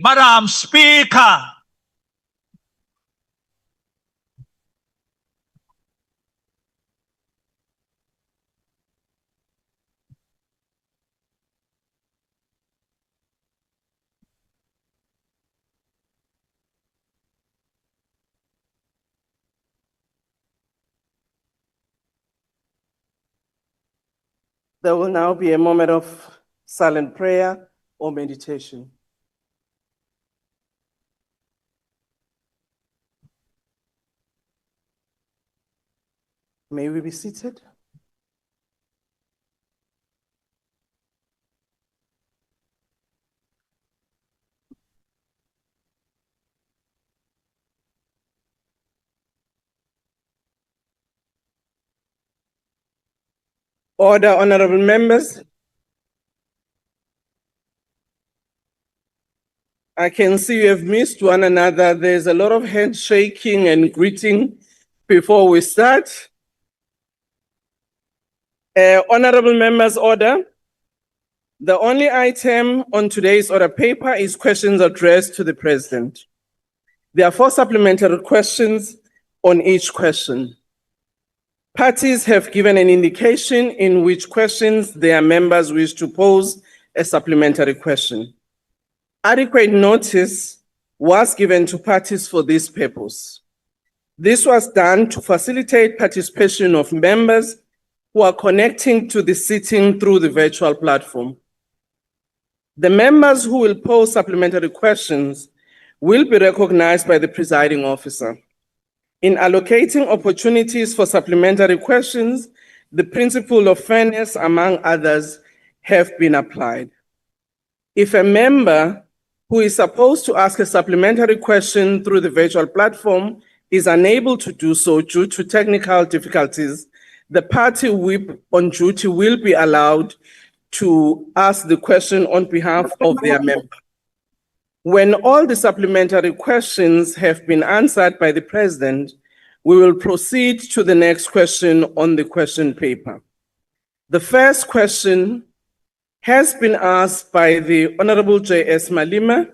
Madam Speaker, There will now be a moment of silent prayer or meditation. May we be seated? Order, honorable members. I can see you have missed one another. There's a lot of handshaking and greeting before we start. Honorable members, order. The only item on today's order paper is questions addressed to the President. There are 4 supplementary questions on each question. Parties have given an indication in which questions their members wish to pose a supplementary question. Adequate notice was given to parties for this purpose. This was done to facilitate participation of members who are connecting to the sitting through the virtual platform. The members who will pose supplementary questions will be recognized by the presiding officer. In allocating opportunities for supplementary questions, the principle of fairness, among others, have been applied. If a member who is supposed to ask a supplementary question through the virtual platform is unable to do so due to technical difficulties, the party whip on duty will be allowed to ask the question on behalf of their member. When all the supplementary questions have been answered by the President, we will proceed to the next question on the question paper. The first question has been asked by the Honorable J.S. Malema.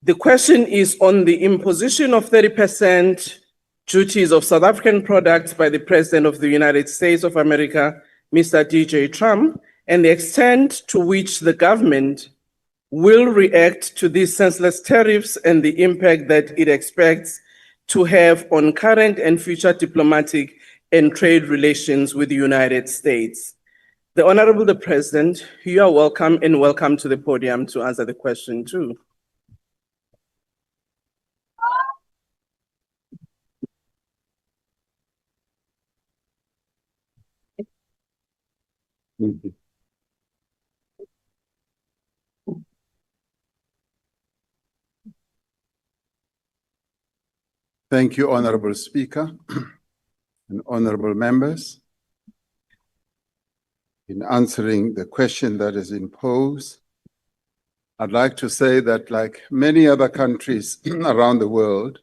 The question is on the imposition of 30% duties of South African products by the President of the United States of America, Mr. DJ Trump, and the extent to which the government will react to these senseless tariffs and the impact that it expects to have on current and future diplomatic and trade relations with the United States. The Honorable the President, you are welcome and welcome to the podium to answer the question too. Thank you. Thank you, Honorable Speaker and honorable members. in answering the question that is imposed. I'd like to say that, like many other countries around the world,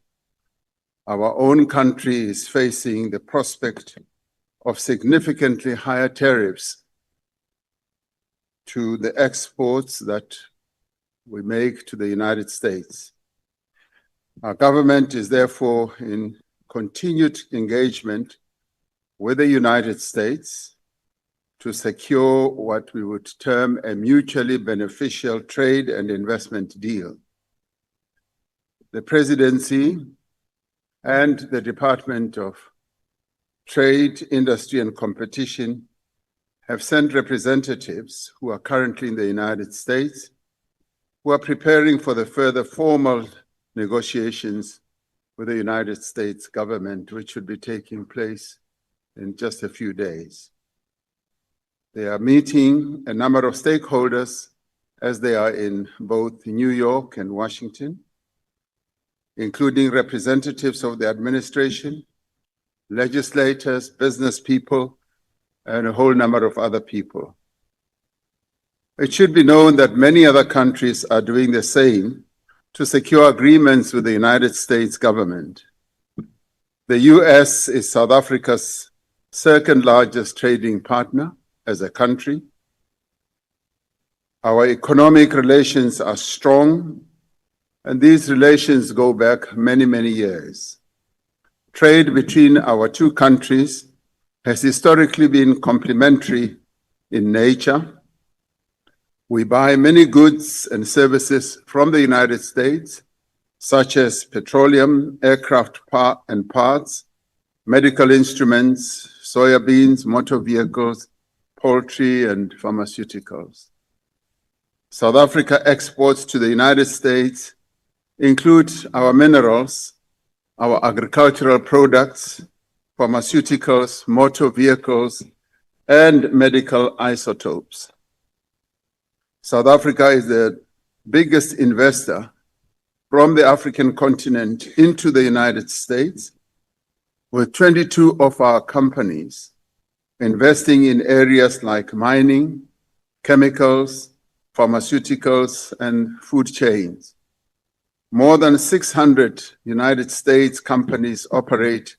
our own country is facing the prospect of significantly higher tariffs to the exports that we make to the United States. Our government is therefore in continued engagement with the United States to secure what we would term a mutually beneficial trade and investment deal. The Presidency and the Department of Trade, Industry and Competition have sent representatives who are currently in the United States, who are preparing for the further formal negotiations with the United States government, which should be taking place in just a few days. They are meeting a number of stakeholders as they are in both New York and Washington, including representatives of the administration, legislators, business people, and a whole number of other people. It should be known that many other countries are doing the same to secure agreements with the United States government. The US is South Africa's second largest trading partner as a country. Our economic relations are strong, and these relations go back many, many years. Trade between our two countries has historically been complementary in nature. We buy many goods and services from the United States, such as petroleum, aircraft and parts, medical instruments, soybeans, motor vehicles, poultry, and pharmaceuticals. South Africa exports to the United States include our minerals, our agricultural products, pharmaceuticals, motor vehicles, and medical isotopes. South Africa is the biggest investor from the African continent into the United States, with 22 of our companies investing in areas like mining, chemicals, pharmaceuticals, and food chains. More than 600 United States companies operate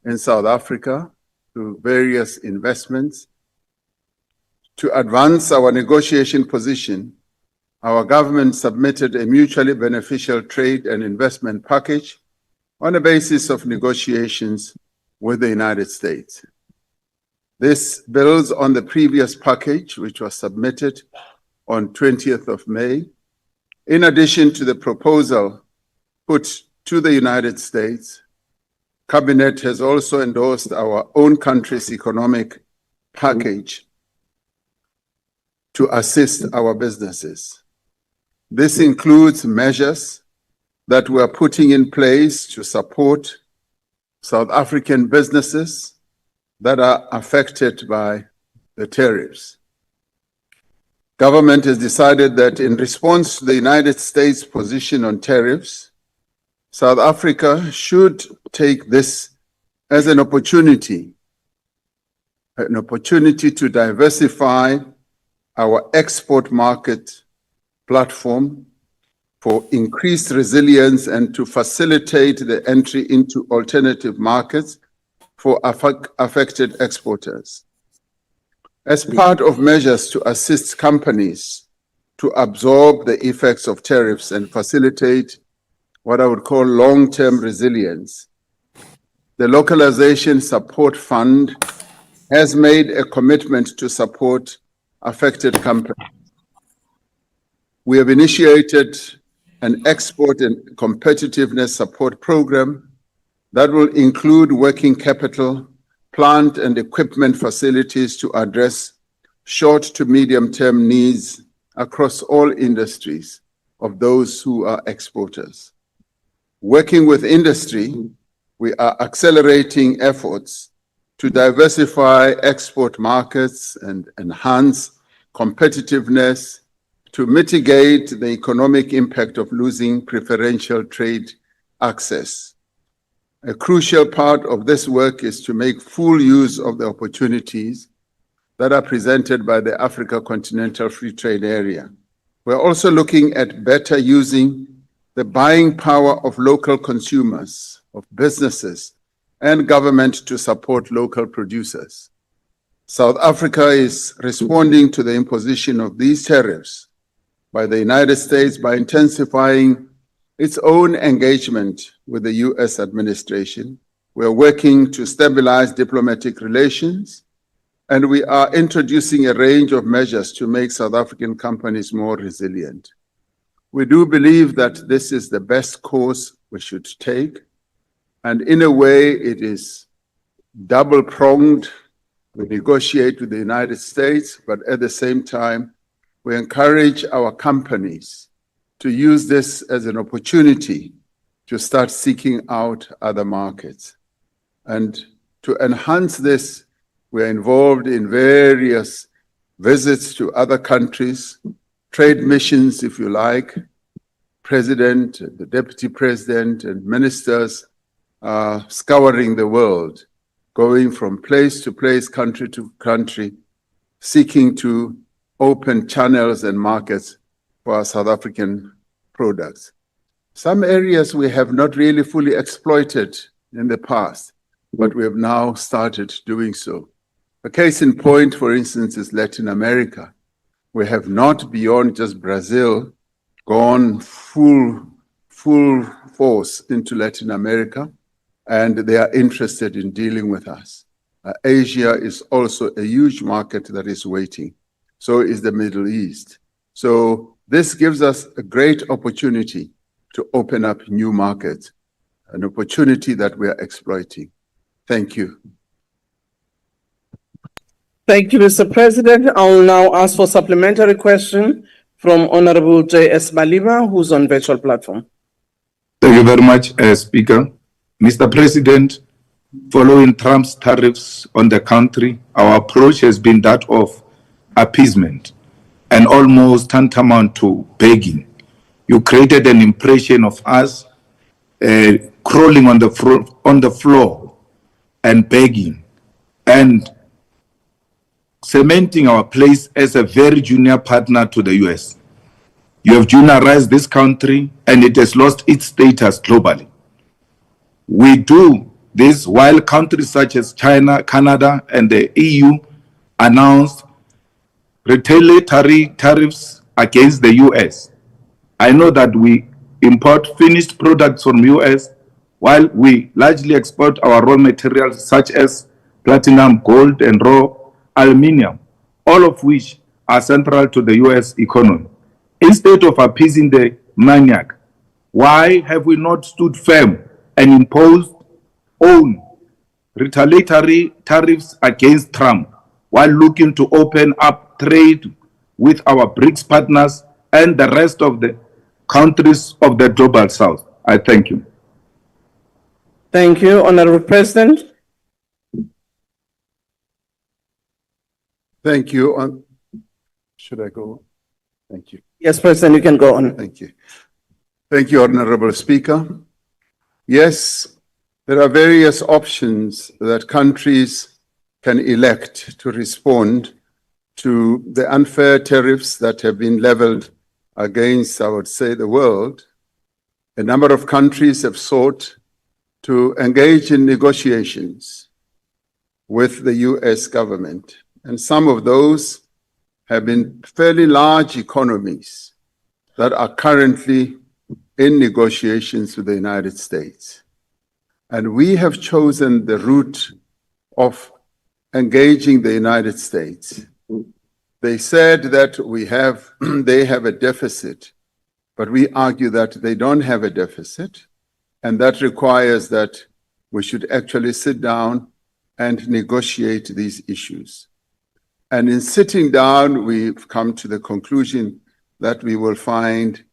in South Africa through various investments. To advance our negotiation position, our government submitted a mutually beneficial trade and investment package on a basis of negotiations with the United States. This builds on the previous package, which was submitted on 20th of May. In addition to the proposal put to the United States, Cabinet has also endorsed our own country's economic package to assist our businesses. This includes measures that we are putting in place to support South African businesses that are affected by the tariffs. Government has decided that in response to the United States position on tariffs, South Africa should take this as an opportunity to diversify our export market platform for increased resilience and to facilitate the entry into alternative markets for affected exporters. As part of measures to assist companies to absorb the effects of tariffs and facilitate what I would call long-term resilience, the Localization Support Fund has made a commitment to support affected companies. We have initiated an export and competitiveness support program that will include working capital, plant and equipment facilities to address short to medium-term needs across all industries of those who are exporters. Working with industry, we are accelerating efforts to diversify export markets and enhance competitiveness to mitigate the economic impact of losing preferential trade access. A crucial part of this work is to make full use of the opportunities that are presented by the Africa Continental Free Trade Area. We're also looking at better using the buying power of local consumers, of businesses, and government to support local producers. South Africa is responding to the imposition of these tariffs by the United States by intensifying its own engagement with the US administration. We are working to stabilize diplomatic relations, and we are introducing a range of measures to make South African companies more resilient. We do believe that this is the best course we should take, and in a way it is double-pronged. We negotiate with the United States, but at the same time, we encourage our companies to use this as an opportunity to start seeking out other markets. And to enhance this, we're involved in various visits to other countries, trade missions, if you like. President, the deputy president, and ministers are scouring the world, going from place to place, country to country, seeking to open channels and markets for our South African products. Some areas we have not really fully exploited in the past, but we have now started doing so. A case in point, for instance, is Latin America. We have not, beyond just Brazil, gone full force into Latin America, and they are interested in dealing with us. Asia is also a huge market that is waiting. So is the Middle East. So this gives us a great opportunity to open up new markets, an opportunity that we are exploiting. Thank you. Thank you, Mr. President. I will now ask for supplementary question from Honorable J.S. Maliba, who's on virtual platform. Thank you very much, Speaker. Mr. President, following Trump's tariffs on the country, our approach has been that of appeasement and almost tantamount to begging. You created an impression of us crawling on the floor and begging and cementing our place as a very junior partner to the US. You have juniorized this country and it has lost its status globally. We do this while countries such as China, Canada, and the EU announced retaliatory tariffs against the US. I know that we import finished products from US while we largely export our raw materials such as platinum, gold, and raw aluminium, all of which are central to the US economy. Instead of appeasing the maniac, why have we not stood firm and imposed own retaliatory tariffs against Trump while looking to open up trade with our BRICS partners and the rest of the countries of the Global South? I thank you. Thank you, Honorable President. Thank you. Should I go? Thank you. Yes, President, you can go on. Thank you. Thank you, Honorable Speaker. Yes, there are various options that countries can elect to respond to the unfair tariffs that have been leveled against, I would say, the world. A number of countries have sought to engage in negotiations with the US government, and some of those have been fairly large economies that are currently in negotiations with the United States. And we have chosen the route of engaging the United States. They said that they have a deficit, but we argue that they don't have a deficit, and that requires that we should actually sit down and negotiate these issues. And in sitting down, we've come to the conclusion that we will find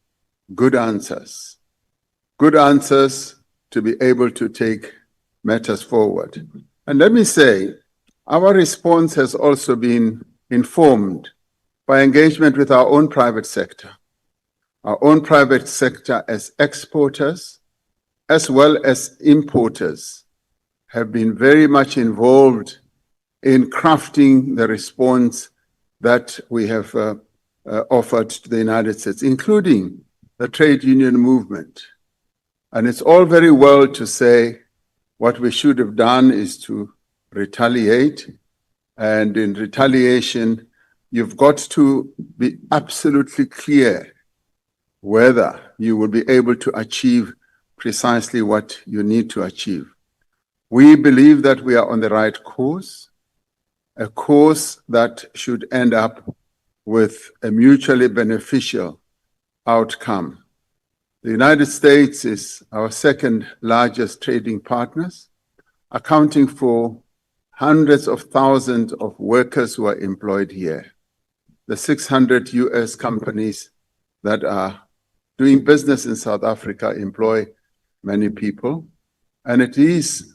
good answers to be able to take matters forward. And let me say, our response has also been informed by engagement with our own private sector. Our own private sector as exporters, as well as importers, have been very much involved in crafting the response that we have offered to the United States, including the trade union movement. And it's all very well to say what we should have done is to retaliate. And in retaliation, you've got to be absolutely clear whether you will be able to achieve precisely what you need to achieve. We believe that we are on the right course, a course that should end up with a mutually beneficial outcome. The United States is our second largest trading partners, accounting for hundreds of thousands of workers who are employed here. The 600 US companies that are doing business in South Africa employ many people, and it is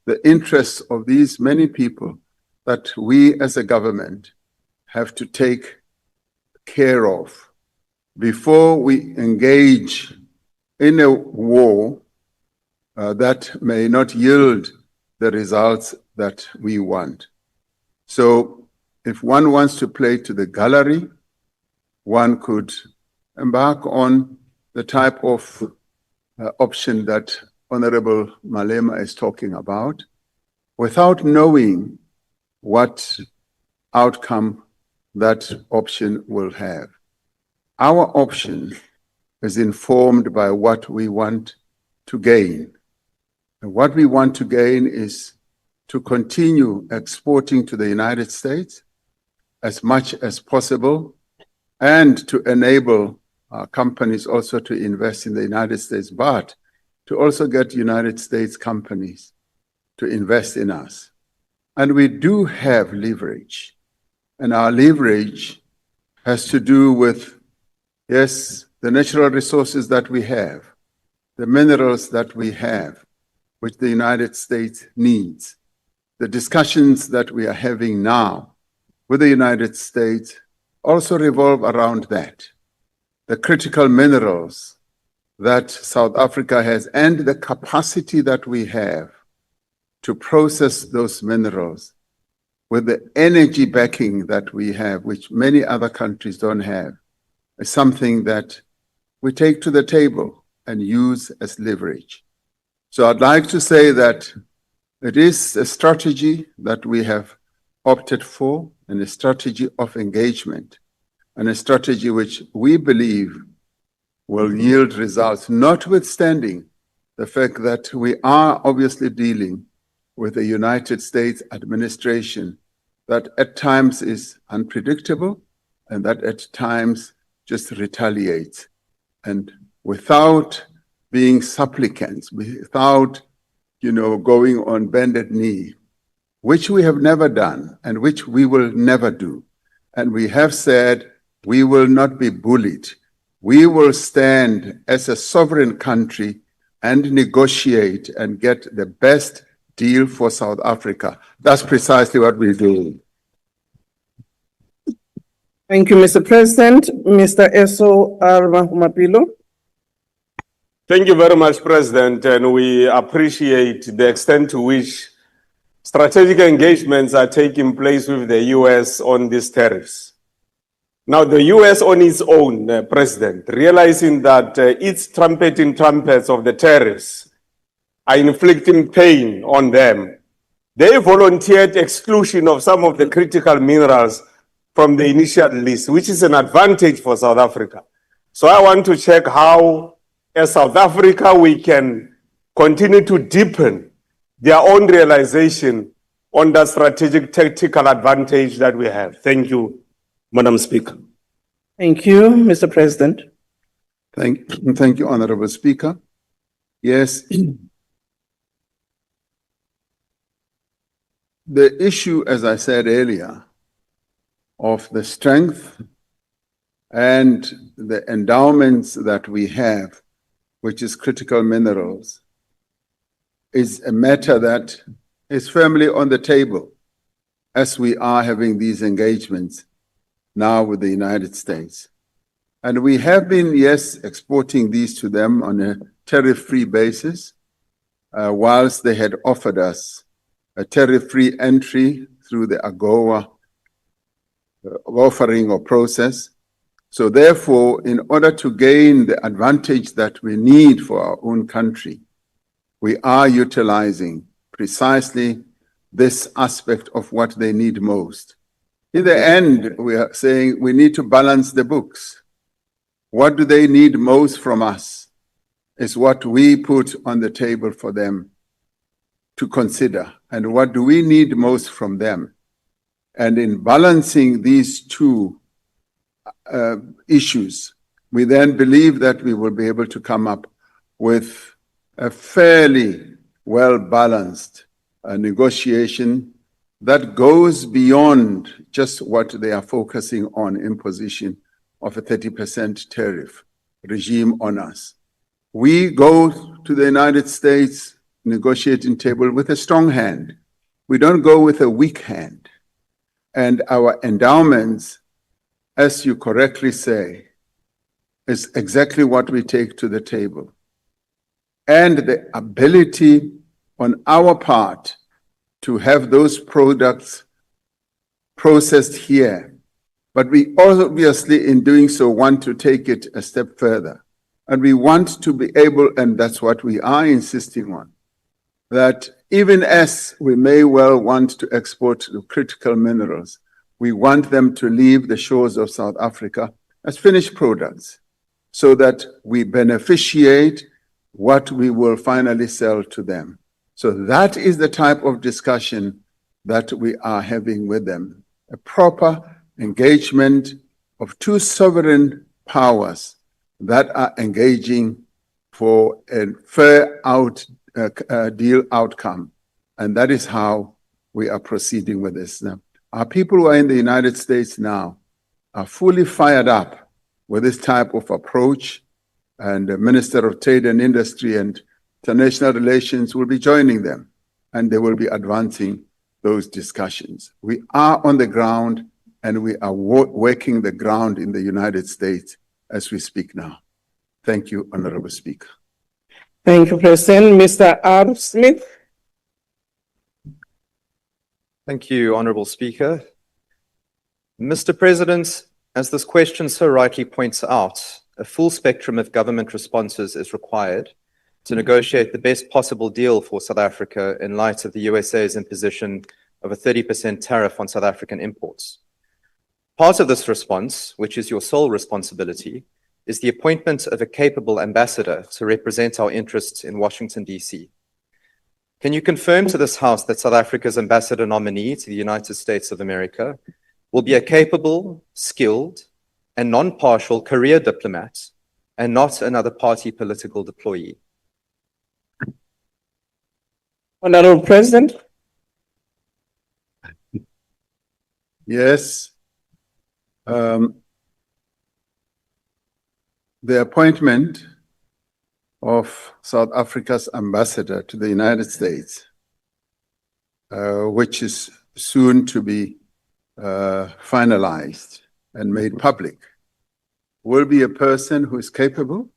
the interests of these many people that we as a government have to take care of before we engage in a war that may not yield the results that we want. So if one wants to play to the gallery, one could embark on the type of option that Honorable Malema is talking about without knowing what outcome that option will have. Our option is informed by what we want to gain. And what we want to gain is to continue exporting to the United States as much as possible and to enable our companies also to invest in the United States, but to also get United States companies to invest in us. And we do have leverage. And our leverage has to do with, yes, the natural resources that we have, the minerals that we have, which the United States needs. The discussions that we are having now with the United States also revolve around that. The critical minerals that South Africa has and the capacity that we have to process those minerals with the energy backing that we have, which many other countries don't have, is something that we take to the table and use as leverage. So I'd like to say that it is a strategy that we have opted for, and a strategy of engagement, and a strategy which we believe will yield results, notwithstanding the fact that we are obviously dealing with a United States administration that at times is unpredictable and that at times just retaliates. And without being supplicants, without, going on bended knee, which we have never done and which we will never do. And we have said we will not be bullied. We will stand as a sovereign country and negotiate and get the best deal for South Africa. That's precisely what we do. Thank you, Mr. President. Mr. Eso Armahumapilo. Thank you very much, President, and we appreciate the extent to which strategic engagements are taking place with the US on these tariffs. Now, the US on its own, President, realizing that its trumpeting trumpets of the tariffs are inflicting pain on them, they volunteered exclusion of some of the critical minerals from the initial list, which is an advantage for South Africa. So I want to check how, as South Africa, we can continue to deepen their own realization on the strategic tactical advantage that we have. Thank you, Madam Speaker. Thank you, Mr. President. Thank you, Honorable Speaker. Yes, the issue, as I said earlier, of the strength and the endowments that we have, which is critical minerals, is a matter that is firmly on the table as we are having these engagements now with the United States. And we have been, yes, exporting these to them on a tariff-free basis, whilst they had offered us a tariff-free entry through the AGOA offering or process. So therefore, in order to gain the advantage that we need for our own country, we are utilizing precisely this aspect of what they need most. In the end, we are saying we need to balance the books. What do they need most from us is what we put on the table for them to consider. And what do we need most from them? And in balancing these two issues, we then believe that we will be able to come up with a fairly well-balanced negotiation that goes beyond just what they are focusing on, imposition of a 30% tariff regime on us. We go to the United States negotiating table with a strong hand. We don't go with a weak hand. And our endowments, as you correctly say, is exactly what we take to the table. And the ability on our part to have those products processed here. But we obviously, in doing so, want to take it a step further. And we want to be able, and that's what we are insisting on, that even as we may well want to export the critical minerals, we want them to leave the shores of South Africa as finished products so that we beneficiate what we will finally sell to them. So that is the type of discussion that we are having with them, a proper engagement of two sovereign powers that are engaging for a fair deal outcome. And that is how we are proceeding with this. Now, our people who are in the United States now are fully fired up with this type of approach, and the Minister of Trade and Industry and International Relations will be joining them, and they will be advancing those discussions. We are on the ground, and we are working the ground in the United States as we speak now. Thank you, Honorable Speaker. Thank you, President. Mr. R. Smith. Thank you, Honourable Speaker. Mr. President, as this question so rightly points out, a full spectrum of government responses is required to negotiate the best possible deal for South Africa in light of the USA's imposition of a 30% tariff on South African imports. Part of this response, which is your sole responsibility, is the appointment of a capable ambassador to represent our interests in Washington, D.C. Can you confirm to this House that South Africa's ambassador nominee to the United States of America will be a capable, skilled, and non-partial career diplomat and not another party political deployee? Honorable President. Yes. The appointment of South Africa's ambassador to the United States, which is soon to be finalized and made public, will be a person who is capable,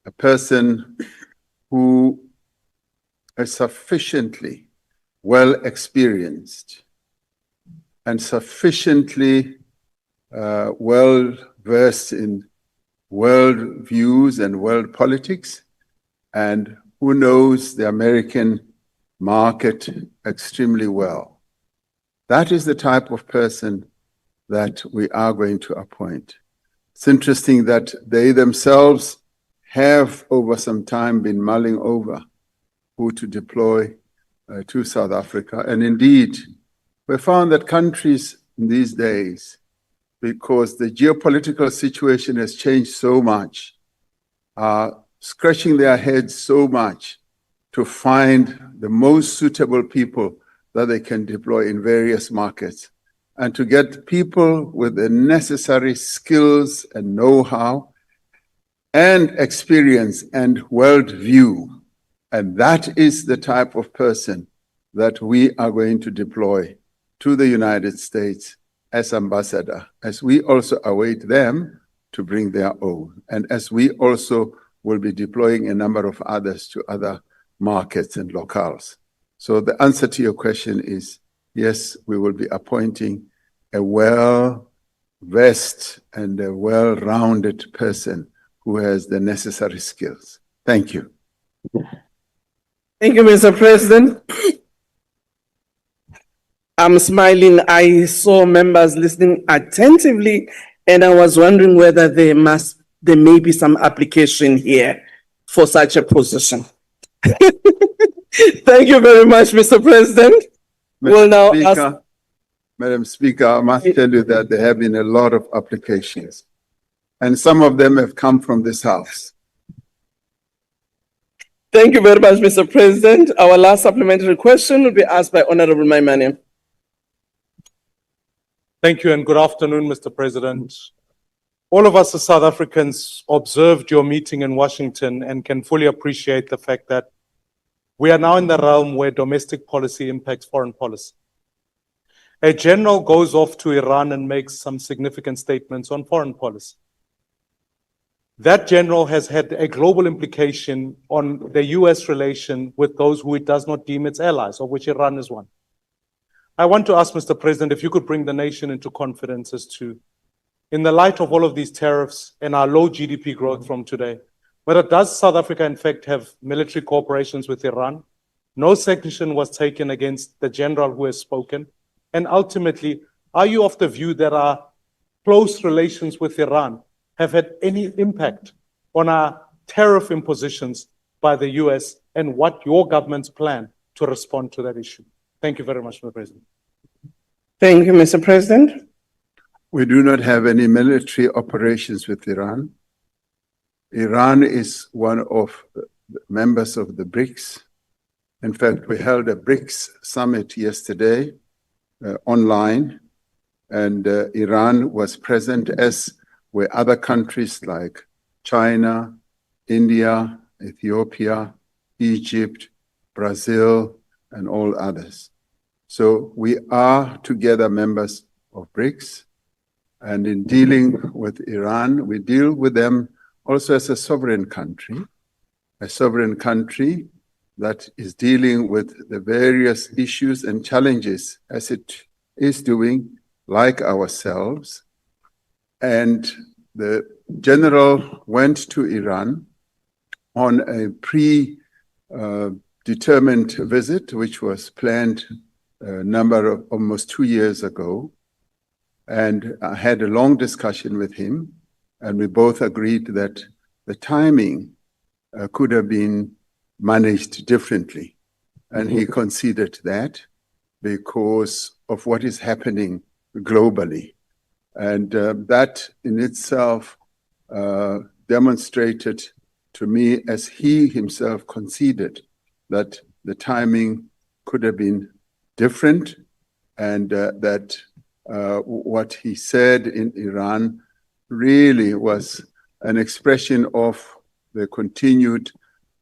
a person who is sufficiently well experienced and sufficiently well versed in world views and world politics, and who knows the American market extremely well. That is the type of person that we are going to appoint. It's interesting that they themselves have over some time been mulling over who to deploy to South Africa. And indeed, we found that countries in these days, because the geopolitical situation has changed so much, are scratching their heads so much to find the most suitable people that they can deploy in various markets, and to get people with the necessary skills and know-how and experience and worldview. And that is the type of person that we are going to deploy to the United States as ambassador, as we also await them to bring their own, and as we also will be deploying a number of others to other markets and locales. So the answer to your question is yes, we will be appointing a well-versed and a well-rounded person who has the necessary skills. Thank you. Thank you, Mr. President. I'm smiling. I saw members listening attentively, and I was wondering whether there may be some application here for such a position. Thank you very much, Mr. President. We'll now ask. Madam Speaker, I must tell you that there have been a lot of applications, and some of them have come from this House. Thank you very much, Mr. President. Our last supplementary question will be asked by Honorable Maimane. Thank you and good afternoon, Mr. President. All of us as South Africans observed your meeting in Washington and can fully appreciate the fact that we are now in the realm where domestic policy impacts foreign policy. A general goes off to Iran and makes some significant statements on foreign policy. That general has had a global implication on the US relation with those who it does not deem its allies, of which Iran is one. I want to ask Mr. President if you could bring the nation into confidence as to, in the light of all of these tariffs and our low GDP growth from today, whether does South Africa in fact have military cooperations with Iran? No sanction was taken against the general who has spoken. And ultimately, are you of the view that our close relations with Iran have had any impact on our tariff impositions by the US and what your government's plan to respond to that issue? Thank you very much, Mr. President. Thank you, Mr. President. We do not have any military operations with Iran. Iran is one of the members of the BRICS. In fact, we held a BRICS summit yesterday online, and Iran was present, as were other countries like China, India, Ethiopia, Egypt, Brazil, and all others. So we are together members of BRICS, and in dealing with Iran, we deal with them also as a sovereign country that is dealing with the various issues and challenges as it is doing, like ourselves. And the general went to Iran on a predetermined visit, which was planned almost 2 years ago. And I had a long discussion with him, and we both agreed that the timing could have been managed differently. And he conceded that because of what is happening globally. And that in itself demonstrated to me, as he himself conceded, that the timing could have been different, and that what he said in Iran really was an expression of the continued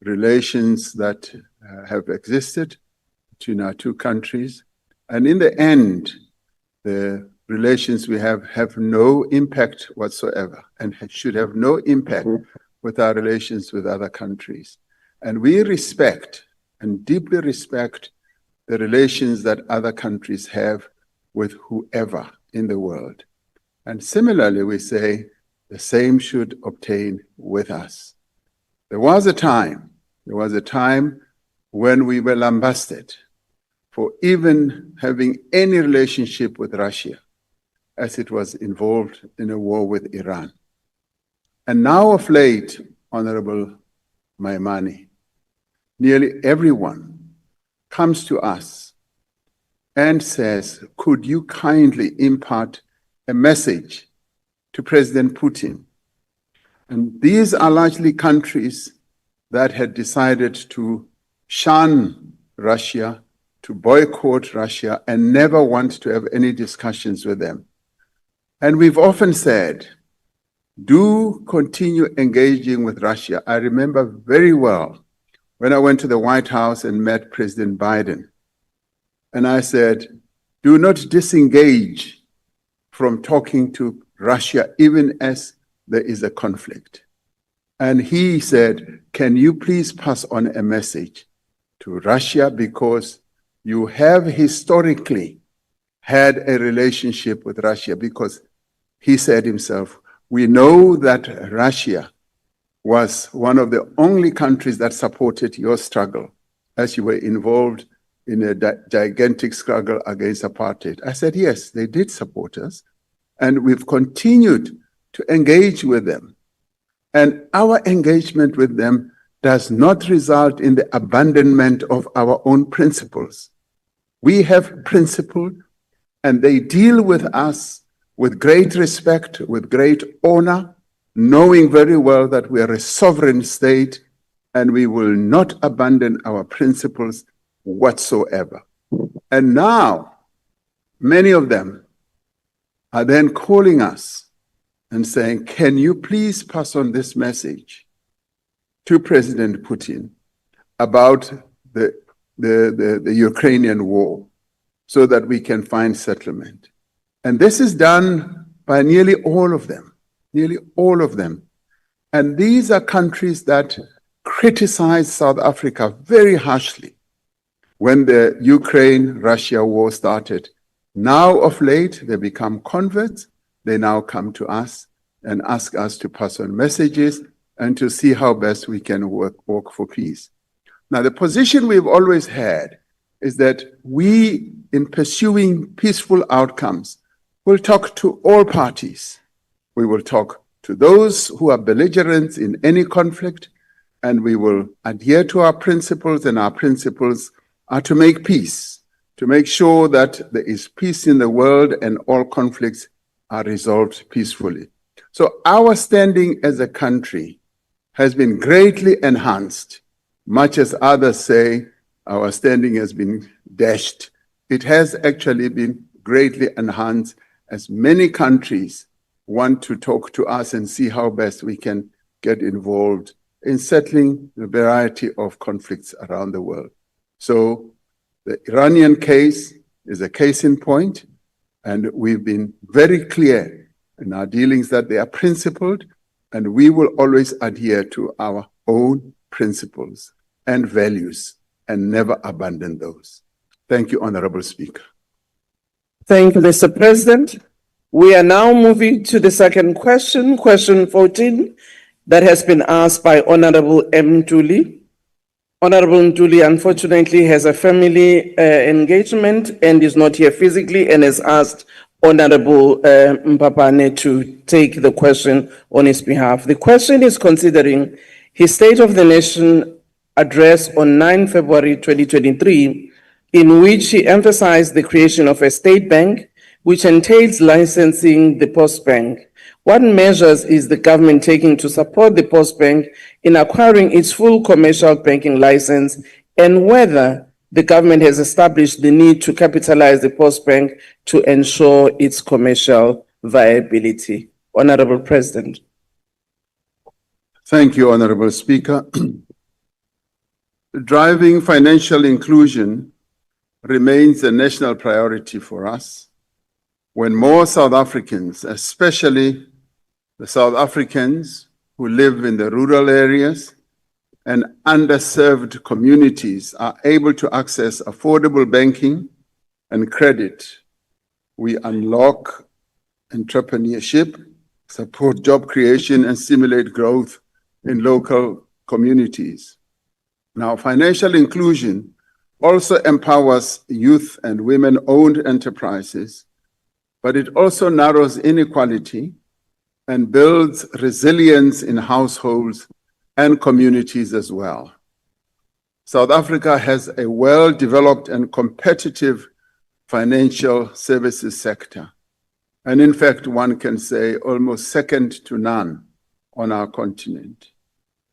relations that have existed between our two countries. And in the end, the relations we have no impact whatsoever, and should have no impact with our relations with other countries. And we respect and deeply respect the relations that other countries have with whoever in the world. And similarly, we say the same should obtain with us. There was a time when we were lambasted for even having any relationship with Russia, as it was involved in a war with Iran. And now of late, Honorable Maimane, nearly everyone comes to us and says, could you kindly impart a message to President Putin? And these are largely countries that had decided to shun Russia, to boycott Russia, and never want to have any discussions with them. And we've often said, do continue engaging with Russia. I remember very well when I went to the White House and met President Biden. And I said, do not disengage from talking to Russia, even as there is a conflict. And he said, can you please pass on a message to Russia, because you have historically had a relationship with Russia, because he said himself, we know that Russia was one of the only countries that supported your struggle as you were involved in a gigantic struggle against apartheid. I said, yes, they did support us, and we've continued to engage with them. And our engagement with them does not result in the abandonment of our own principles. We have principles, and they deal with us with great respect, with great honor, knowing very well that we are a sovereign state and we will not abandon our principles whatsoever. And now, many of them are then calling us and saying, can you please pass on this message to President Putin about the Ukrainian war so that we can find settlement? And this is done by nearly all of them. And these are countries that criticized South Africa very harshly when the Ukraine-Russia war started. Now of late, they become converts. They now come to us and ask us to pass on messages and to see how best we can work for peace. Now, the position we've always had is that we, in pursuing peaceful outcomes, will talk to all parties. We will talk to those who are belligerents in any conflict, and we will adhere to our principles, and our principles are to make peace, to make sure that there is peace in the world and all conflicts are resolved peacefully. So our standing as a country has been greatly enhanced. Much as others say our standing has been dashed, it has actually been greatly enhanced, as many countries want to talk to us and see how best we can get involved in settling the variety of conflicts around the world. So the Iranian case is a case in point, and we've been very clear in our dealings that they are principled, and we will always adhere to our own principles and values and never abandon those. Thank you, Honorable Speaker. Thank you, Mr. President. We are now moving to the second question, question 14, that has been asked by Honorable M. Ntuli. Honorable Ntuli, unfortunately, has a family engagement and is not here physically, and has asked Honorable Mpapane to take the question on his behalf. The question is considering his State of the Nation address on 9 February 2023, in which he emphasized the creation of a state bank, which entails licensing the Postbank. What measures is the government taking to support the Postbank in acquiring its full commercial banking license, and whether the government has established the need to capitalize the Postbank to ensure its commercial viability? Honorable President. Thank you, Honorable Speaker. Driving financial inclusion remains a national priority for us. When more South Africans, especially the South Africans who live in the rural areas and underserved communities, are able to access affordable banking and credit, we unlock entrepreneurship, support job creation, and stimulate growth in local communities. Now, financial inclusion also empowers youth and women-owned enterprises, but it also narrows inequality and builds resilience in households and communities as well. South Africa has a well-developed and competitive financial services sector, and in fact, one can say almost second to none on our continent.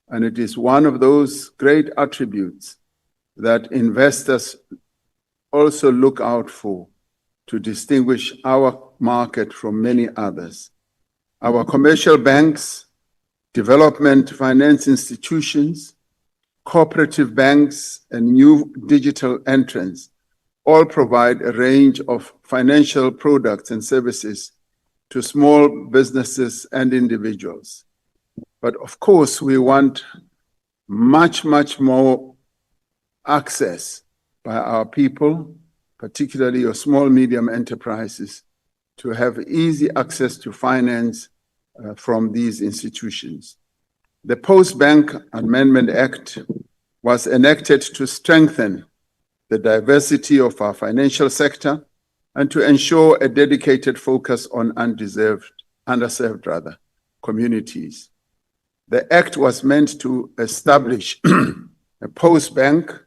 And it is one of those great attributes that investors also look out for to distinguish our market from many others. Our commercial banks, development finance institutions, cooperative banks, and new digital entrants all provide a range of financial products and services to small businesses and individuals. But of course, we want much more access by our people, particularly your small, medium enterprises, to have easy access to finance from these institutions. The Postbank Amendment Act was enacted to strengthen the diversity of our financial sector and to ensure a dedicated focus on underserved communities. The act was meant to establish a Postbank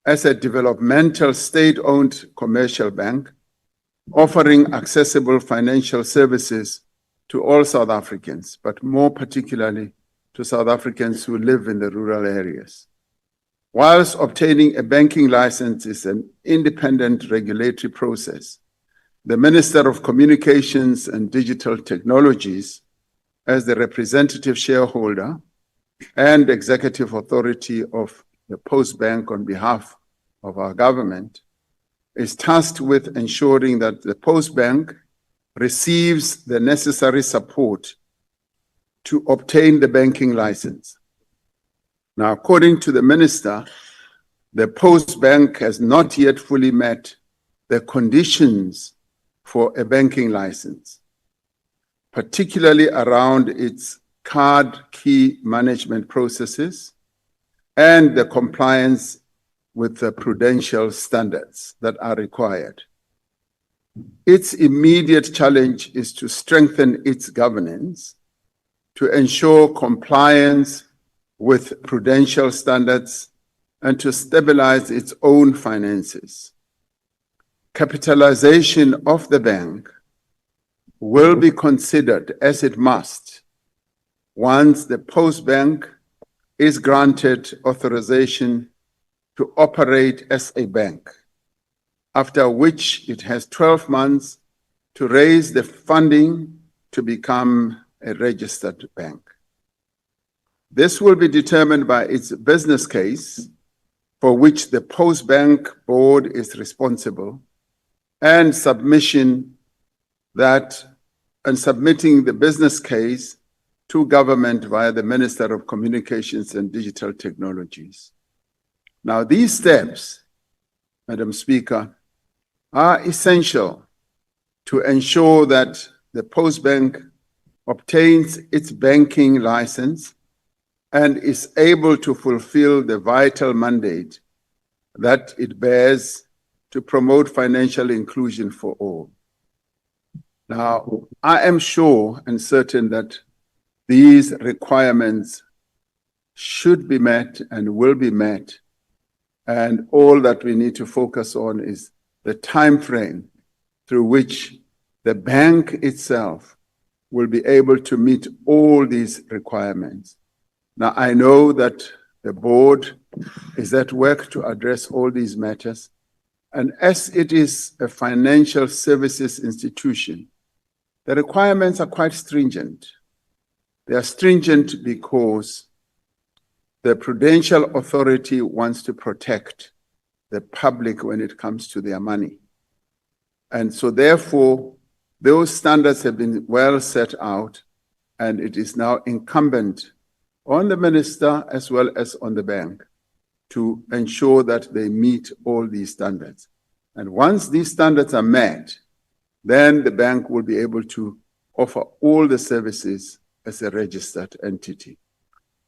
as a developmental state-owned commercial bank offering accessible financial services to all South Africans, but more particularly to South Africans who live in the rural areas. Whilst obtaining a banking license is an independent regulatory process, the Minister of Communications and Digital Technologies, as the representative shareholder and executive authority of the Postbank on behalf of our government, is tasked with ensuring that the Postbank receives the necessary support to obtain the banking license. Now, according to the Minister, the Postbank has not yet fully met the conditions for a banking license, particularly around its card key management processes and the compliance with the prudential standards that are required. Its immediate challenge is to strengthen its governance to ensure compliance with prudential standards and to stabilize its own finances. Capitalization of the bank will be considered, as it must, once the Postbank is granted authorization to operate as a bank, after which it has 12 months to raise the funding to become a registered bank. This will be determined by its business case, for which the Postbank board is responsible, and submitting the business case to government via the Minister of Communications and Digital Technologies. Now, these steps, Madam Speaker, are essential to ensure that the Postbank obtains its banking license and is able to fulfill the vital mandate that it bears to promote financial inclusion for all. Now, I am sure and certain that these requirements should be met and will be met, and all that we need to focus on is the time frame through which the bank itself will be able to meet all these requirements. Now, I know that the board is at work to address all these matters, and as it is a financial services institution, the requirements are quite stringent. They are stringent because the Prudential Authority wants to protect the public when it comes to their money. And so therefore, those standards have been well set out, and it is now incumbent on the minister as well as on the bank to ensure that they meet all these standards. And once these standards are met, then the bank will be able to offer all the services as a registered entity.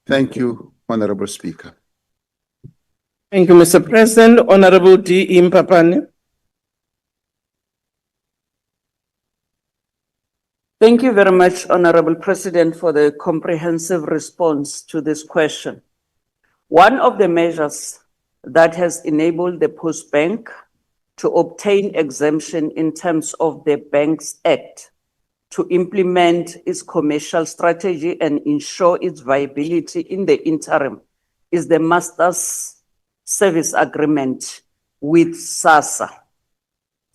Thank you, Honorable Speaker. Thank you, Mr. President. Honorable D. Mpapane. Thank you very much, Honorable President, for the comprehensive response to this question. One of the measures that has enabled the Postbank to obtain exemption in terms of the Banks Act to implement its commercial strategy and ensure its viability in the interim is the Master's Service Agreement with SASSA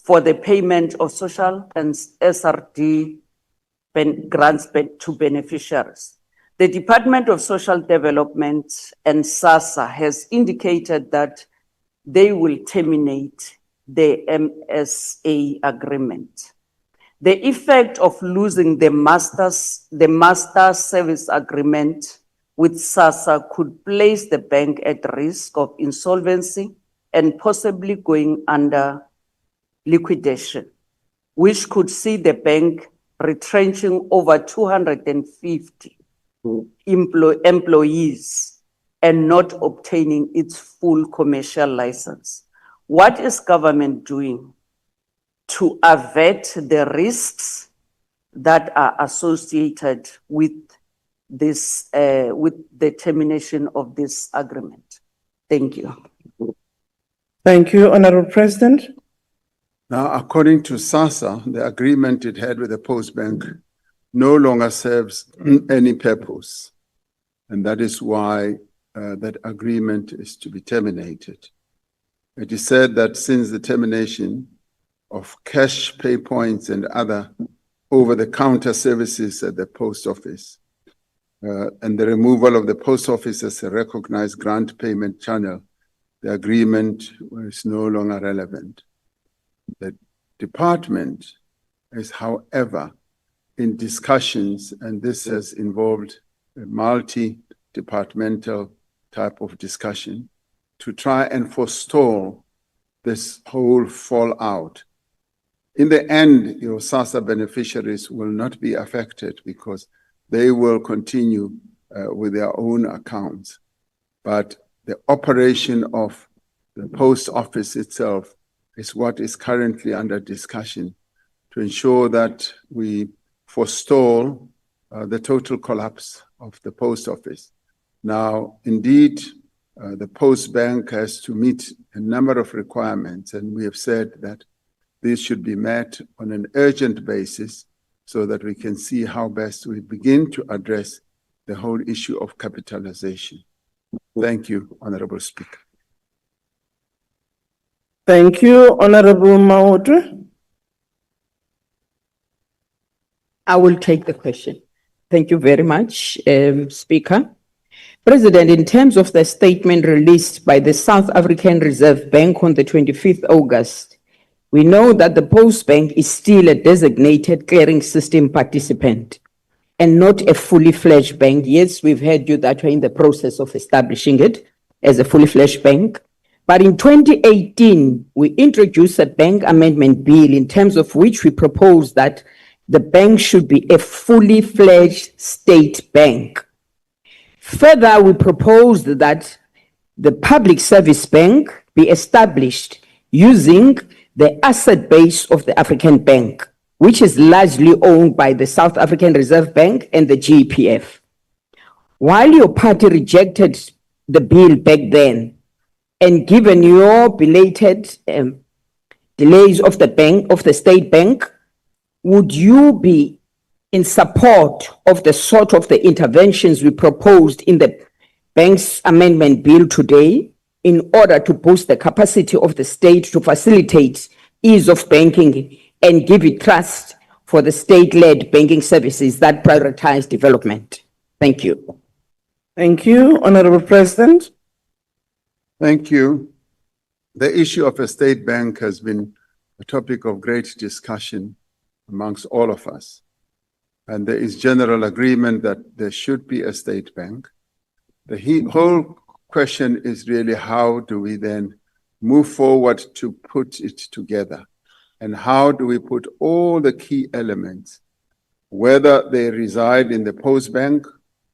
for the payment of social and SRD grants to beneficiaries. The Department of Social Development and SASSA has indicated that they will terminate the MSA agreement. The effect of losing the master service agreement with SASSA could place the bank at risk of insolvency and possibly going under liquidation, which could see the bank retrenching over 250 employees and not obtaining its full commercial license. What is government doing to avert the risks that are associated with this, with the termination of this agreement? Thank you. Thank you, Honorable President. Now, according to SASSA, the agreement it had with the Postbank no longer serves any purpose. And that is why that agreement is to be terminated. It is said that since the termination of cash pay points and other over-the-counter services at the post office, and the removal of the post office as a recognized grant payment channel, the agreement is no longer relevant. The department is, however, in discussions, and this has involved a multi-departmental type of discussion to try and forestall this whole fallout. In the end, your SASSA beneficiaries will not be affected because they will continue with their own accounts. But the operation of the post office itself is what is currently under discussion to ensure that we forestall the total collapse of the post office. Now, indeed, the Postbank has to meet a number of requirements, and we have said that these should be met on an urgent basis so that we can see how best we begin to address the whole issue of capitalization. Thank you, Honorable Speaker. Thank you, Honorable Maudre. I will take the question. Thank you very much, Speaker. President, in terms of the statement released by the South African Reserve Bank on the 25th August, we know that the Postbank is still a designated clearing system participant and not a fully fledged bank. Yes, we've heard you that we're in the process of establishing it as a fully fledged bank. But in 2018, we introduced a bank amendment bill in terms of which we proposed that the bank should be a fully fledged state bank. Further, we proposed that the public service bank be established using the asset base of the African Bank, which is largely owned by the South African Reserve Bank and the GEPF. While your party rejected the bill back then, and given your belated delays of the bank, of the state bank, would you be in support of the sort of the interventions we proposed in the bank's amendment bill today in order to boost the capacity of the state to facilitate ease of banking and give it trust for the state-led banking services that prioritize development? Thank you. Thank you, Honorable President. Thank you. The issue of a state bank has been a topic of great discussion amongst all of us. And there is general agreement that there should be a state bank. The whole question is really how do we then move forward to put it together? And how do we put all the key elements, whether they reside in the Postbank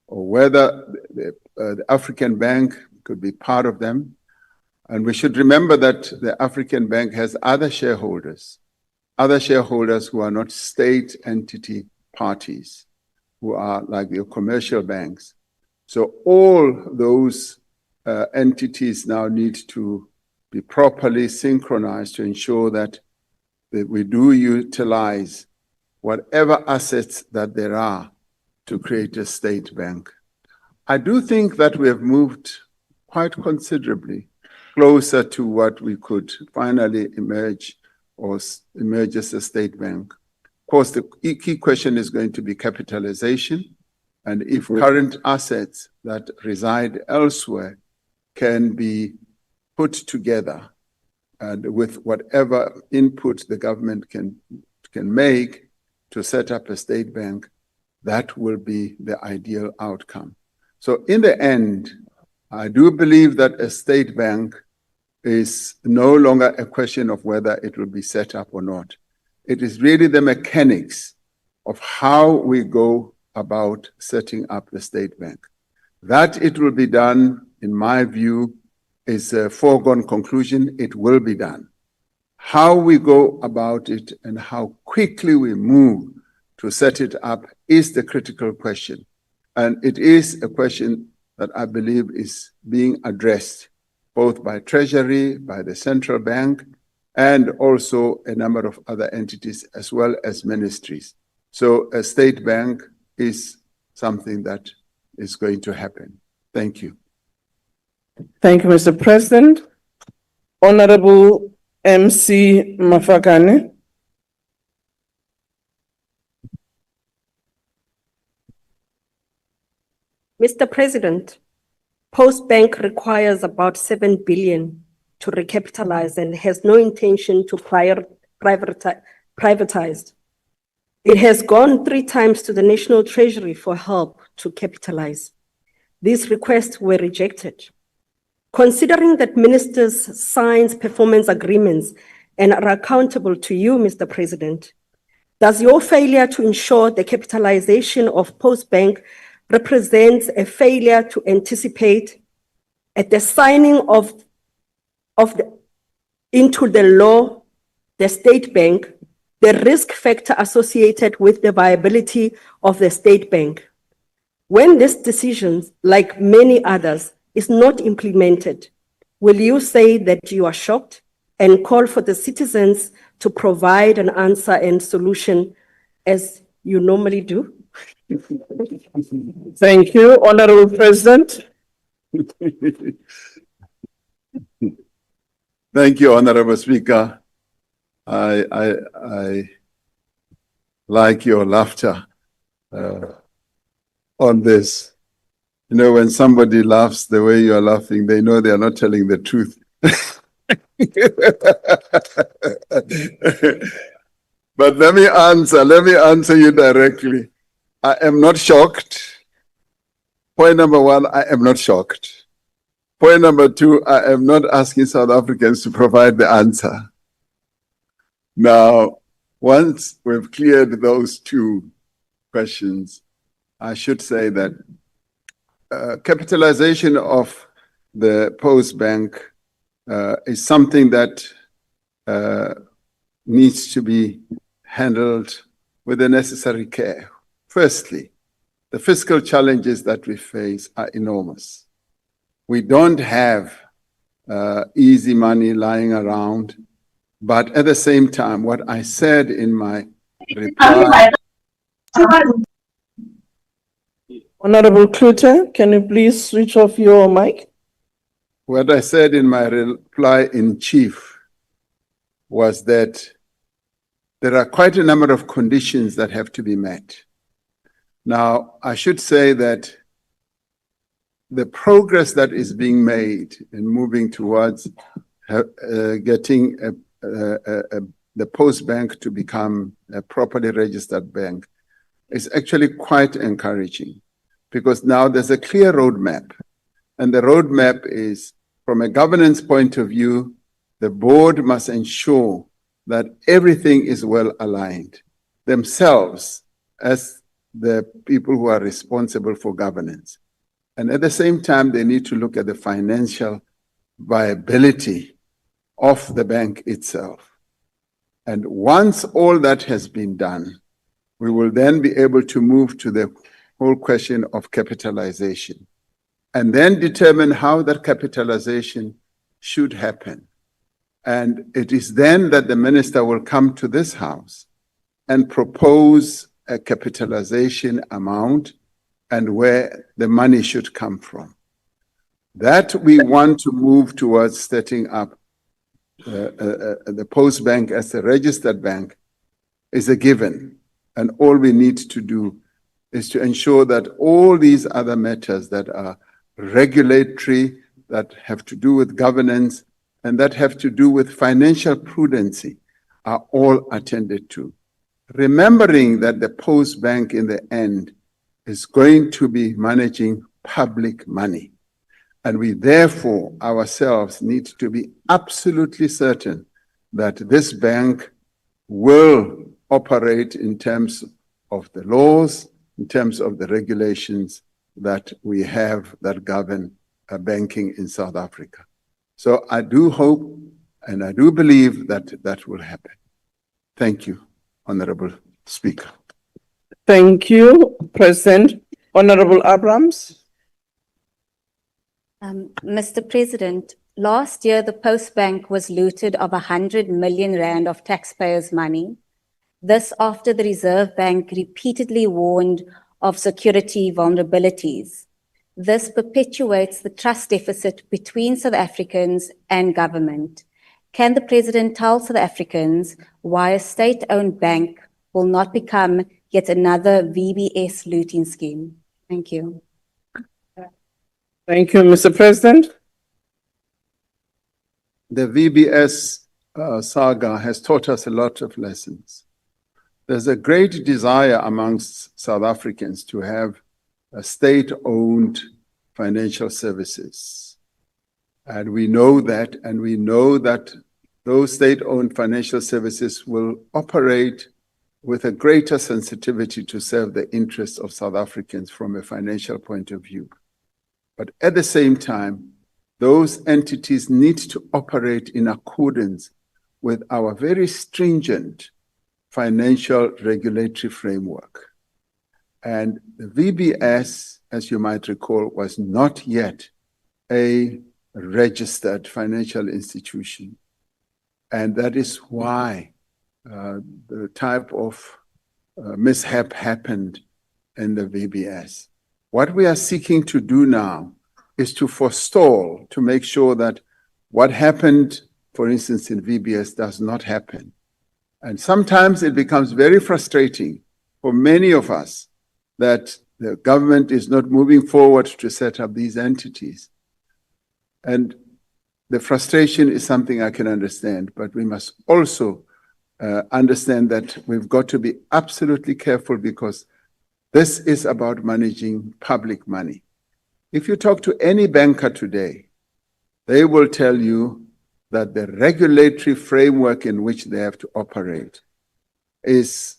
or whether the African Bank could be part of them. And we should remember that the African Bank has other shareholders who are not state entity parties, who are like your commercial banks. So all those entities now need to be properly synchronized to ensure that we do utilize whatever assets that there are to create a state bank. I do think that we have moved quite considerably closer to what we could finally emerge as a state bank. Of course, the key question is going to be capitalization, and if current assets that reside elsewhere can be put together and with whatever input the government can make to set up a state bank, that will be the ideal outcome. So in the end, I do believe that a state bank is no longer a question of whether it will be set up or not. It is really the mechanics of how we go about setting up the state bank. That it will be done, in my view, is a foregone conclusion. It will be done. How we go about it and how quickly we move to set it up is the critical question. And it is a question that I believe is being addressed both by Treasury, by the central bank, and also a number of other entities as well as ministries. So a state bank is something that is going to happen. Thank you. Thank you, Mr. President. Honorable MC Mafakane. Mr. President, Postbank requires about 7 billion to recapitalize and has no intention to privatize. It has gone 3 times to the National Treasury for help to capitalize. These requests were rejected. Considering that ministers sign performance agreements and are accountable to you, Mr. President, does your failure to ensure the capitalization of Postbank represents a failure to anticipate at the signing into the law, the state bank, the risk factor associated with the viability of the state bank? When this decision, like many others, is not implemented, will you say that you are shocked and call for the citizens to provide an answer and solution as you normally do? Thank you, Honorable President. Thank you, Honorable Speaker. I like your laughter on this. You know, when somebody laughs the way you are laughing, they know they are not telling the truth. But let me answer you directly. I am not shocked. Point number 1, I am not shocked. Point number 2, I am not asking South Africans to provide the answer. Now, once we've cleared those 2 questions, I should say that capitalization of the Postbank is something that needs to be handled with the necessary care. Firstly, the fiscal challenges that we face are enormous. We don't have easy money lying around, but at the same time, what I said in my reply. Honorable Klute, can you please switch off your mic? What I said in my reply in chief was that there are quite a number of conditions that have to be met. Now, I should say that the progress that is being made in moving towards getting the Postbank to become a properly registered bank is actually quite encouraging, because now there's a clear roadmap. And the roadmap is, from a governance point of view, the board must ensure that everything is well aligned, themselves as the people who are responsible for governance. And at the same time, they need to look at the financial viability of the bank itself. And once all that has been done, we will then be able to move to the whole question of capitalization, and then determine how that capitalization should happen. And it is then that the minister will come to this house and propose a capitalization amount and where the money should come from. That we want to move towards setting up the Postbank as a registered bank is a given. And all we need to do is to ensure that all these other matters that are regulatory, that have to do with governance, and that have to do with financial prudency are all attended to. Remembering that the Postbank in the end is going to be managing public money. And we therefore ourselves need to be absolutely certain that this bank will operate in terms of the laws, in terms of the regulations that we have that govern banking in South Africa. So I do hope and I do believe that that will happen. Thank you, Honorable Speaker. Thank you, President. Honorable Abrams. Mr. President, last year the Postbank was looted of 100 million rand of taxpayers' money. This after the Reserve Bank repeatedly warned of security vulnerabilities. This perpetuates the trust deficit between South Africans and government. Can the President tell South Africans why a state-owned bank will not become yet another VBS looting scheme? Thank you. Thank you, Mr. President. The VBS saga has taught us a lot of lessons. There's a great desire amongst South Africans to have a state-owned financial services. And we know that those state-owned financial services will operate with a greater sensitivity to serve the interests of South Africans from a financial point of view. But at the same time, those entities need to operate in accordance with our very stringent financial regulatory framework. And the VBS, as you might recall, was not yet a registered financial institution. And that is why the type of mishap happened in the VBS. What we are seeking to do now is to forestall, to make sure that what happened, for instance, in VBS does not happen. And sometimes it becomes very frustrating for many of us that the government is not moving forward to set up these entities. And the frustration is something I can understand, but we must also understand that we've got to be absolutely careful because this is about managing public money. If you talk to any banker today, they will tell you that the regulatory framework in which they have to operate is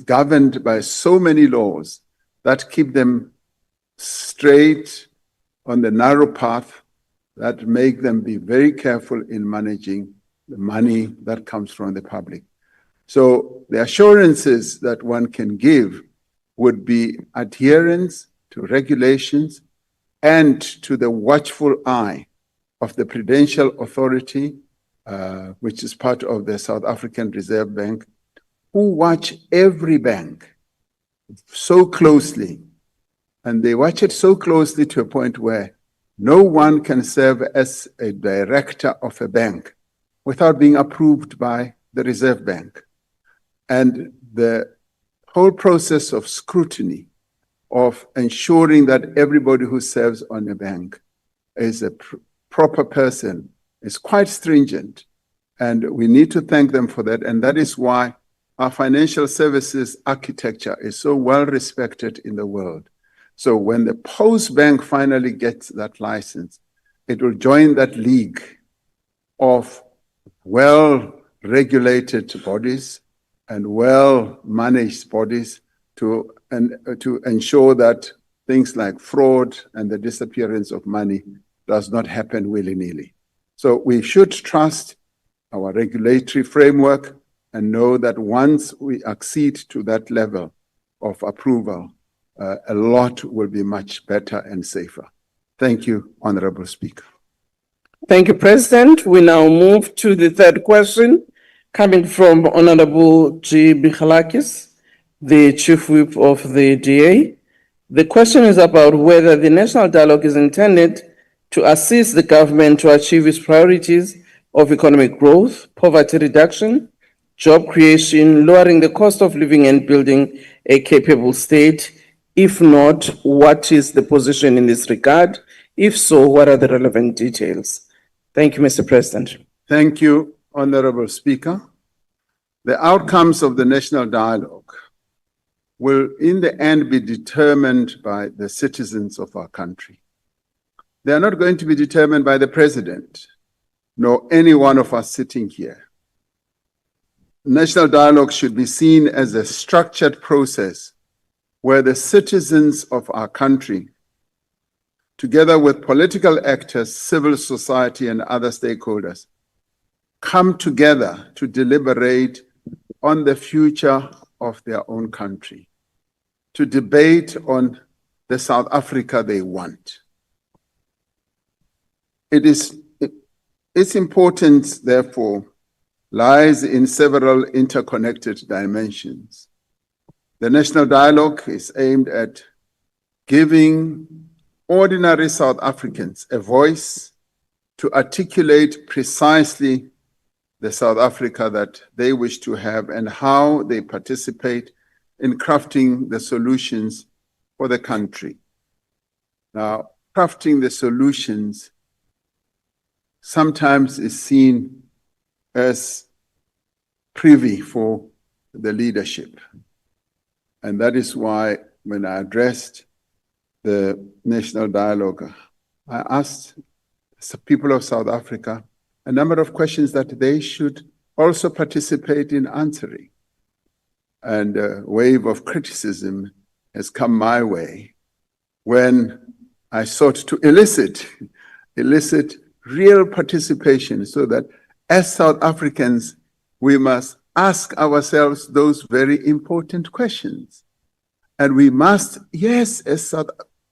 governed by so many laws that keep them straight on the narrow path, that make them be very careful in managing the money that comes from the public. So the assurances that one can give would be adherence to regulations and to the watchful eye of the Prudential Authority, which is part of the South African Reserve Bank, who watch every bank so closely. And they watch it so closely to a point where no one can serve as a director of a bank without being approved by the Reserve Bank. And the whole process of scrutiny, of ensuring that everybody who serves on a bank is a proper person, is quite stringent. And we need to thank them for that. And that is why our financial services architecture is so well respected in the world. So when the Postbank finally gets that license, it will join that league of well-regulated bodies and well-managed bodies to ensure that things like fraud and the disappearance of money does not happen willy-nilly. So we should trust our regulatory framework and know that once we accede to that level of approval, a lot will be much better and safer. Thank you, Honorable Speaker. Thank you, President. We now move to the third question coming from Honorable G. Bichalakis, the Chief Whip of the DA. The question is about whether the national dialogue is intended to assist the government to achieve its priorities of economic growth, poverty reduction, job creation, lowering the cost of living and building a capable state. If not, what is the position in this regard? If so, what are the relevant details? Thank you, Mr. President. Thank you, Honorable Speaker. The outcomes of the national dialogue will in the end be determined by the citizens of our country. They are not going to be determined by the president, nor any one of us sitting here. National dialogue should be seen as a structured process where the citizens of our country, together with political actors, civil society, and other stakeholders, come together to deliberate on the future of their own country, to debate on the South Africa they want. Its importance, therefore, lies in several interconnected dimensions. The national dialogue is aimed at giving ordinary South Africans a voice to articulate precisely the South Africa that they wish to have and how they participate in crafting the solutions for the country. Now, crafting the solutions sometimes is seen as privy for the leadership. And that is why when I addressed the national dialogue, I asked the people of South Africa a number of questions that they should also participate in answering. And a wave of criticism has come my way when I sought to elicit real participation so that as South Africans, we must ask ourselves those very important questions. And we must, yes, as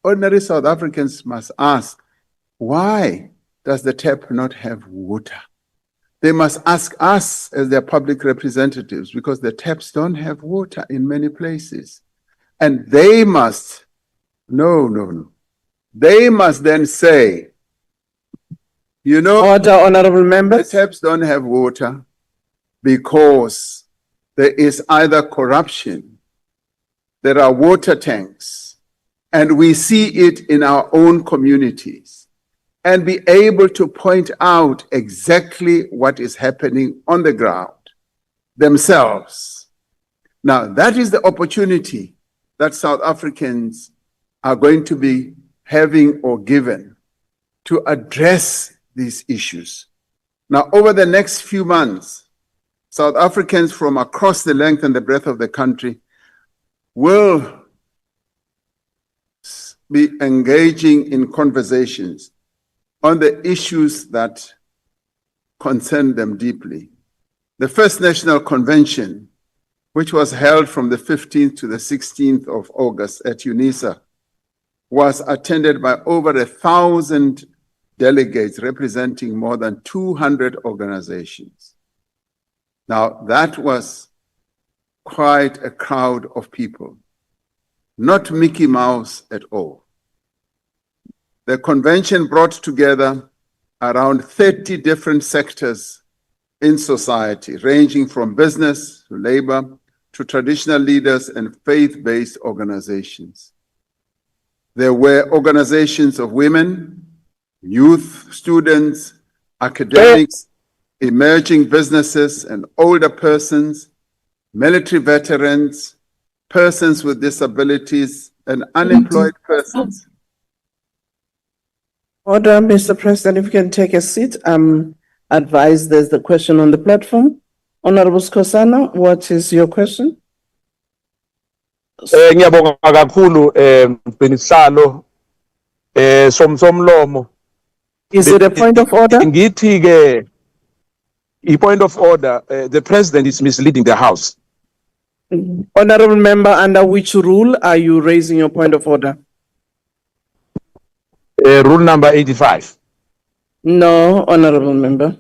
ordinary South Africans must ask, why does the tap not have water? They must ask us as their public representatives because the taps don't have water in many places. And they must, they must then say, you know, Order, honorable members. the taps don't have water because there is either corruption, there are water tanks, and we see it in our own communities, and be able to point out exactly what is happening on the ground themselves. Now, that is the opportunity that South Africans are going to be having or given to address these issues. Now, over the next few months, South Africans from across the length and the breadth of the country will be engaging in conversations on the issues that concern them deeply. The first national convention, which was held from the 15th to the 16th of August at UNISA, was attended by over 1,000 delegates representing more than 200 organizations. Now, that was quite a crowd of people, not Mickey Mouse at all. The convention brought together around 30 different sectors in society, ranging from business to labor to traditional leaders and faith-based organizations. There were organizations of women, youth, students, academics, emerging businesses and older persons, military veterans, persons with disabilities, and unemployed persons. Order, Mr. President, if you can take a seat. Advise there's the question on the platform. Honorable Skosana, what is your question? Ngiyabonga kakhulu Benisihlalo somlomo. Is it a point of order? Ngithi ke a point of order, the president is misleading the house. Honorable member, under which rule are you raising your point of order? Rule number 85. No, honorable member.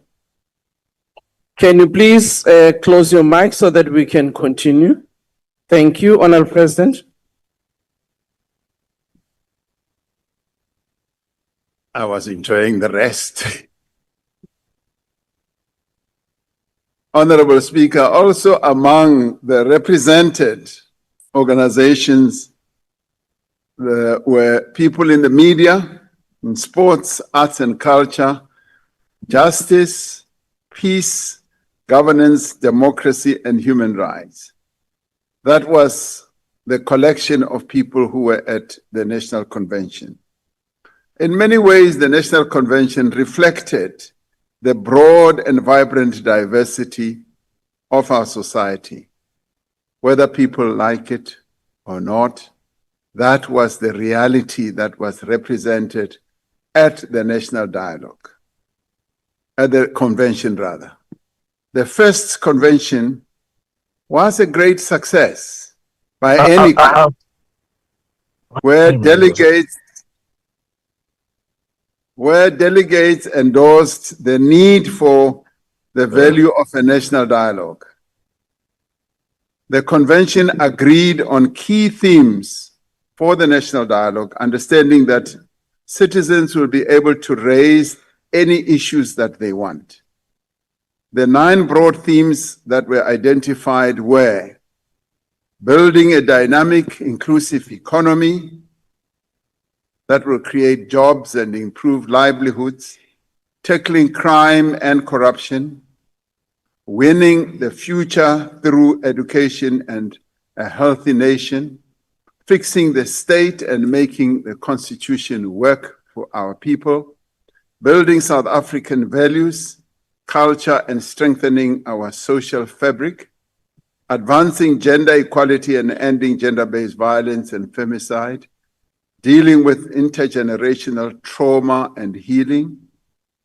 Can you please close your mic so that we can continue? Thank you, Honorable President. I was enjoying the rest. Honorable Speaker, also among the represented organizations were people in the media, in sports, arts and culture, justice, peace, governance, democracy, and human rights. That was the collection of people who were at the National Convention. In many ways, the National Convention reflected the broad and vibrant diversity of our society. Whether people like it or not, that was the reality that was represented at the National Dialogue, at the convention rather. The first convention was a great success by any count, where delegates endorsed the need for the value of a national dialogue. The convention agreed on key themes for the national dialogue, understanding that citizens will be able to raise any issues that they want. The 9 broad themes that were identified were building a dynamic, inclusive economy that will create jobs and improve livelihoods, tackling crime and corruption, winning the future through education and a healthy nation, fixing the state and making the constitution work for our people, building South African values, culture, and strengthening our social fabric, advancing gender equality and ending gender-based violence and femicide, dealing with intergenerational trauma and healing,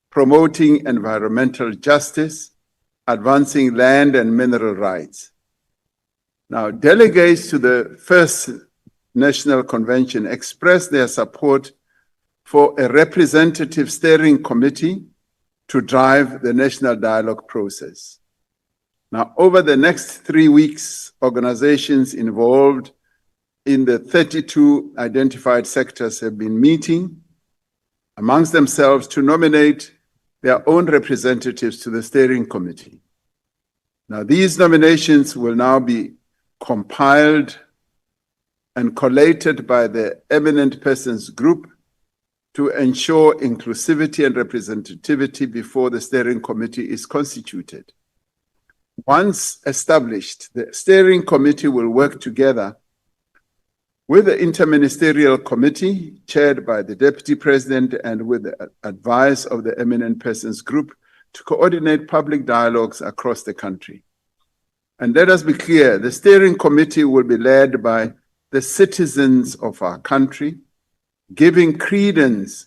promoting environmental justice, advancing land and mineral rights. Now, delegates to the first National Convention expressed their support for a representative steering committee to drive the national dialogue process. Now, over the next 3 weeks, organizations involved in the 32 identified sectors have been meeting amongst themselves to nominate their own representatives to the steering committee. Now, these nominations will now be compiled and collated by the eminent persons group to ensure inclusivity and representativity before the steering committee is constituted. Once established, the steering committee will work together with the interministerial committee chaired by the deputy president and with the advice of the eminent persons group to coordinate public dialogues across the country. And let us be clear, the steering committee will be led by the citizens of our country, giving credence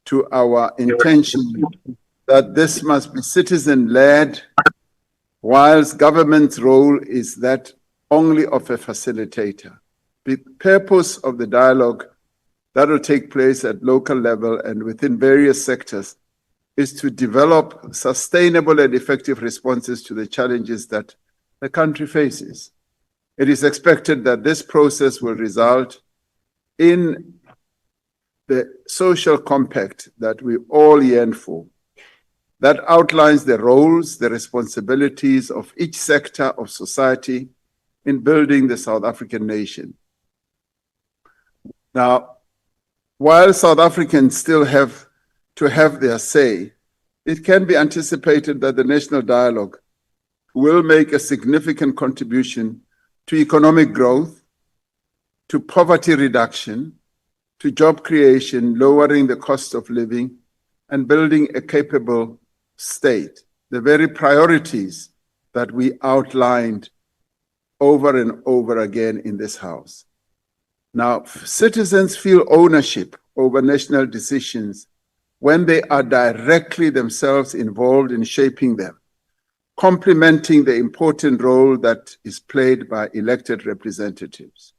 to our intention that this must be citizen-led, whilst government's role is that only of a facilitator. The purpose of the dialogue that will take place at local level and within various sectors is to develop sustainable and effective responses to the challenges that the country faces. It is expected that this process will result in the social compact that we all yearn for, that outlines the roles, the responsibilities of each sector of society in building the South African nation. Now, while South Africans still have to have their say, it can be anticipated that the national dialogue will make a significant contribution to economic growth, to poverty reduction, to job creation, lowering the cost of living, and building a capable state, the very priorities that we outlined over and over again in this House. Now, citizens feel ownership over national decisions when they are directly themselves involved in shaping them, complementing the important role that is played by elected representatives.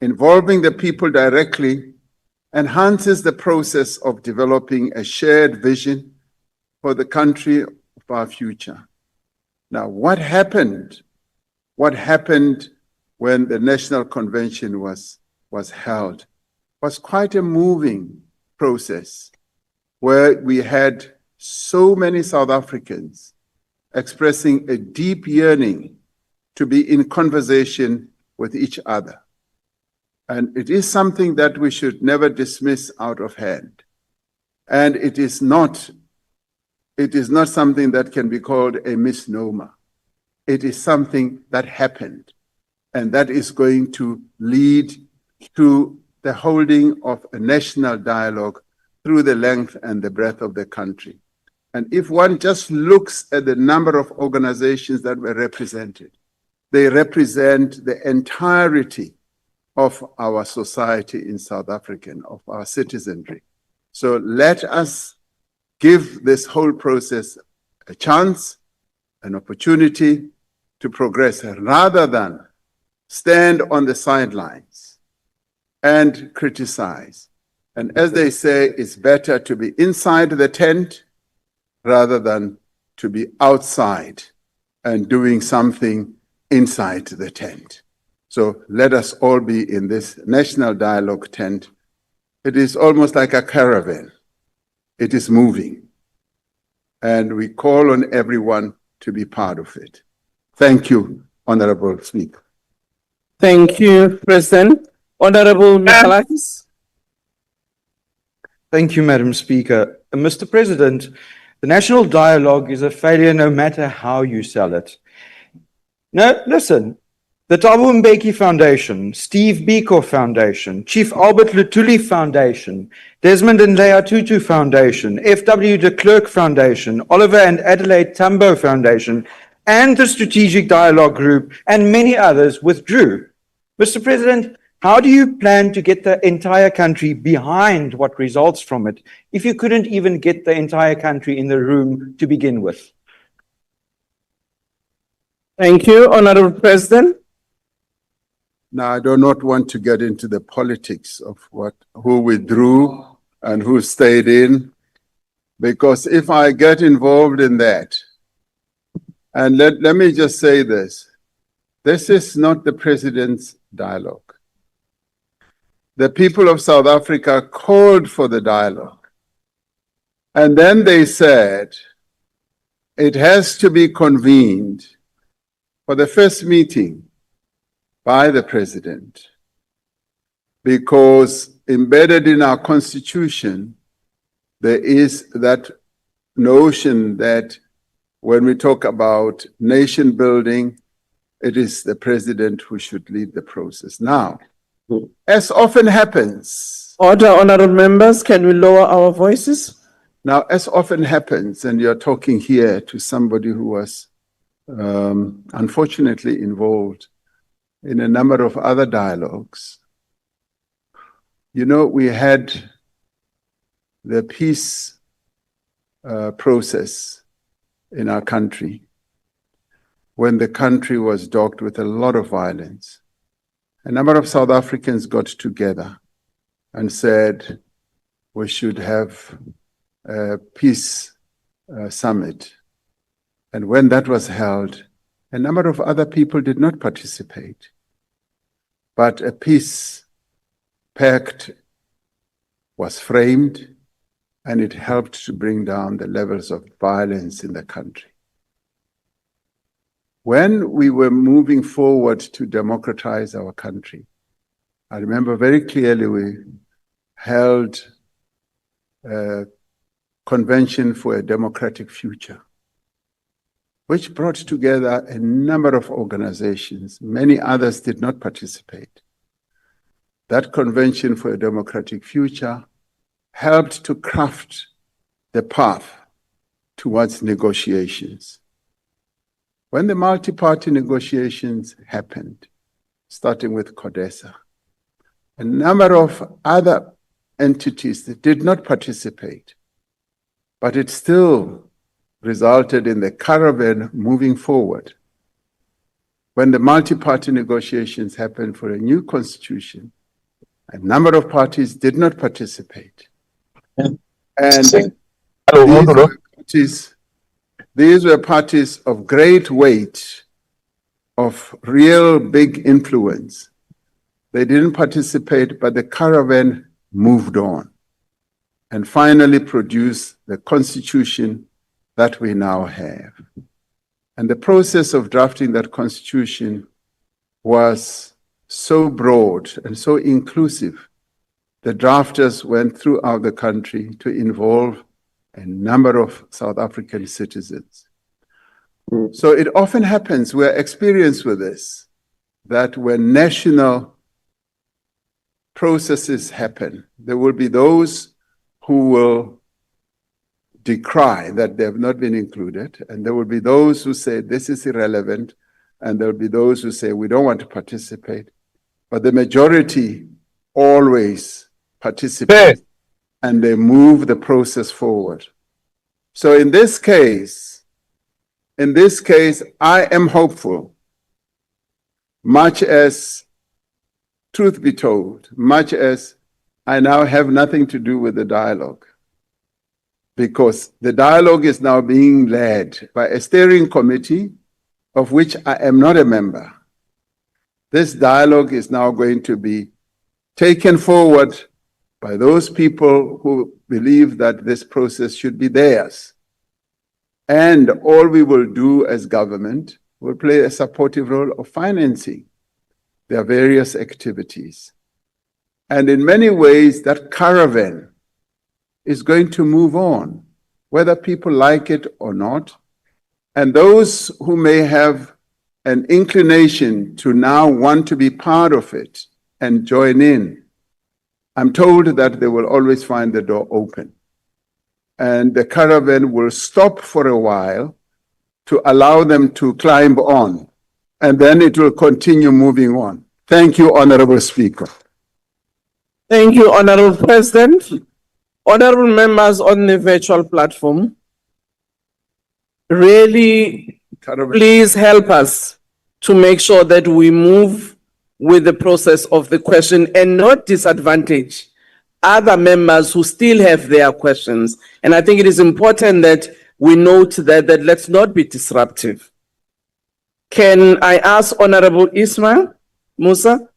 Involving the people directly enhances the process of developing a shared vision for the country of our future. Now, what happened? What happened when the National Convention was held was quite a moving process where we had so many South Africans expressing a deep yearning to be in conversation with each other. And it is something that we should never dismiss out of hand. And it is not something that can be called a misnomer. It is something that happened, and that is going to lead to the holding of a national dialogue through the length and the breadth of the country. And if one just looks at the number of organizations that were represented, they represent the entirety of our society in South Africa, of our citizenry. So let us give this whole process a chance, an opportunity to progress, rather than stand on the sidelines and criticize. And as they say, it's better to be inside the tent rather than to be outside and doing something inside the tent. So let us all be in this national dialogue tent. It is almost like a caravan. It is moving. And we call on everyone to be part of it. Thank you, Honorable Speaker. Thank you, President. Honorable Michaelis. Thank you, Madam Speaker. Mr. President, the national dialogue is a failure no matter how you sell it. Now, listen, the Thabo Mbeki Foundation, Steve Biko Foundation, Chief Albert Lutuli Foundation, Desmond and Leah Tutu Foundation, F.W. de Klerk Foundation, Oliver and Adelaide Tambo Foundation, and the Strategic Dialogue Group, and many others withdrew. Mr. President, how do you plan to get the entire country behind what results from it if you couldn't even get the entire country in the room to begin with? Thank you, Honorable President. Now, I do not want to get into the politics of who withdrew and who stayed in, because if I get involved in that, and let me just say this is not the president's dialogue. The people of South Africa called for the dialogue. And then they said it has to be convened for the first meeting by the president, because embedded in our constitution, there is that notion that when we talk about nation building, it is the president who should lead the process. Now, as often happens. Order, honorable members, can we lower our voices? Now, as often happens, and you're talking here to somebody who was unfortunately involved in a number of other dialogues. You know, we had the peace process in our country when the country was dogged with a lot of violence. A number of South Africans got together and said we should have a peace summit. And when that was held, a number of other people did not participate. But a peace pact was framed, and it helped to bring down the levels of violence in the country. When we were moving forward to democratize our country, I remember very clearly we held a convention for a democratic future, which brought together a number of organizations. Many others did not participate. That convention for a democratic future helped to craft the path towards negotiations. When the multi-party negotiations happened, starting with CODESA, a number of other entities that did not participate, but it still resulted in the caravan moving forward. When the multi-party negotiations happened for a new constitution, a number of parties did not participate. And these were parties of great weight, of real big influence. They didn't participate, but the caravan moved on and finally produced the constitution that we now have. And the process of drafting that constitution was so broad and so inclusive. The drafters went throughout the country to involve a number of South African citizens. So it often happens, we're experienced with this, that when national processes happen, there will be those who will decry that they have not been included, and there will be those who say this is irrelevant, and there will be those who say we don't want to participate. But the majority always participate, and they move the process forward. So in this case, I am hopeful, much as, truth be told, much as I now have nothing to do with the dialogue, because the dialogue is now being led by a steering committee of which I am not a member. This dialogue is now going to be taken forward by those people who believe that this process should be theirs. And all we will do as government will play a supportive role of financing their various activities. And in many ways, that caravan is going to move on, whether people like it or not. And those who may have an inclination to now want to be part of it and join in, I'm told that they will always find the door open. And the caravan will stop for a while to allow them to climb on, and then it will continue moving on. Thank you, Honorable Speaker. Thank you, Honorable President. Honorable members on the virtual platform, really, please help us to make sure that we move with the process of the question and not disadvantage other members who still have their questions. And I think it is important that we note that let's not be disruptive. Can I ask Honorable Ismail Musa?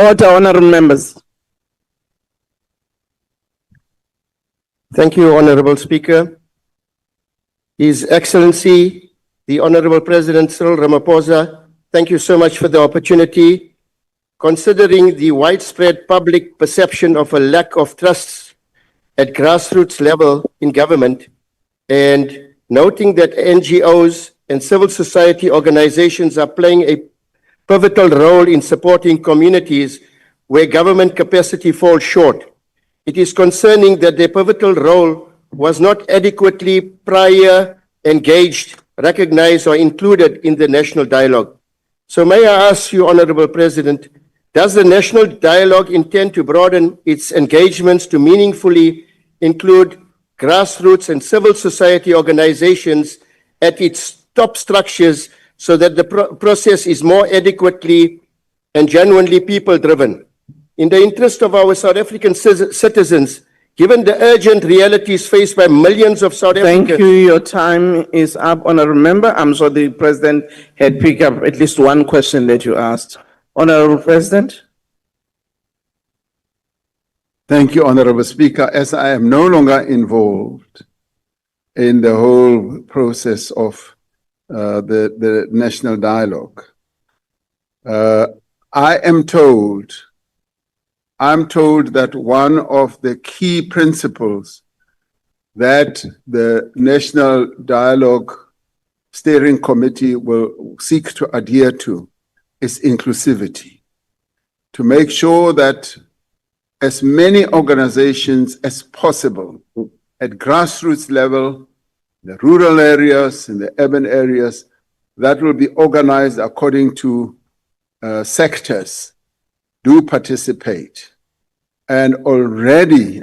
Order, honorable members. Thank you, Honorable Speaker. His Excellency, the Honorable President Cyril Ramaphosa, thank you so much for the opportunity. Considering the widespread public perception of a lack of trust at grassroots level in government, and noting that NGOs and civil society organizations are playing a pivotal role in supporting communities where government capacity falls short, it is concerning that their pivotal role was not adequately prior engaged, recognized, or included in the national dialogue. So may I ask you, Honorable President, does the national dialogue intend to broaden its engagements to meaningfully include grassroots and civil society organizations at its top structures so that the process is more adequately and genuinely people-driven? In the interest of our South African citizens, given the urgent realities faced by millions of South Africans. Thank you. Your time is up, Honorable Member. I'm sure the President had picked up at least one question that you asked. Honorable President. Thank you, Honorable Speaker. As I am no longer involved in the whole process of the national dialogue, I'm told that one of the key principles that the National Dialogue Steering Committee will seek to adhere to is inclusivity, to make sure that as many organizations as possible at grassroots level, the rural areas and the urban areas, that will be organized according to sectors, do participate. And already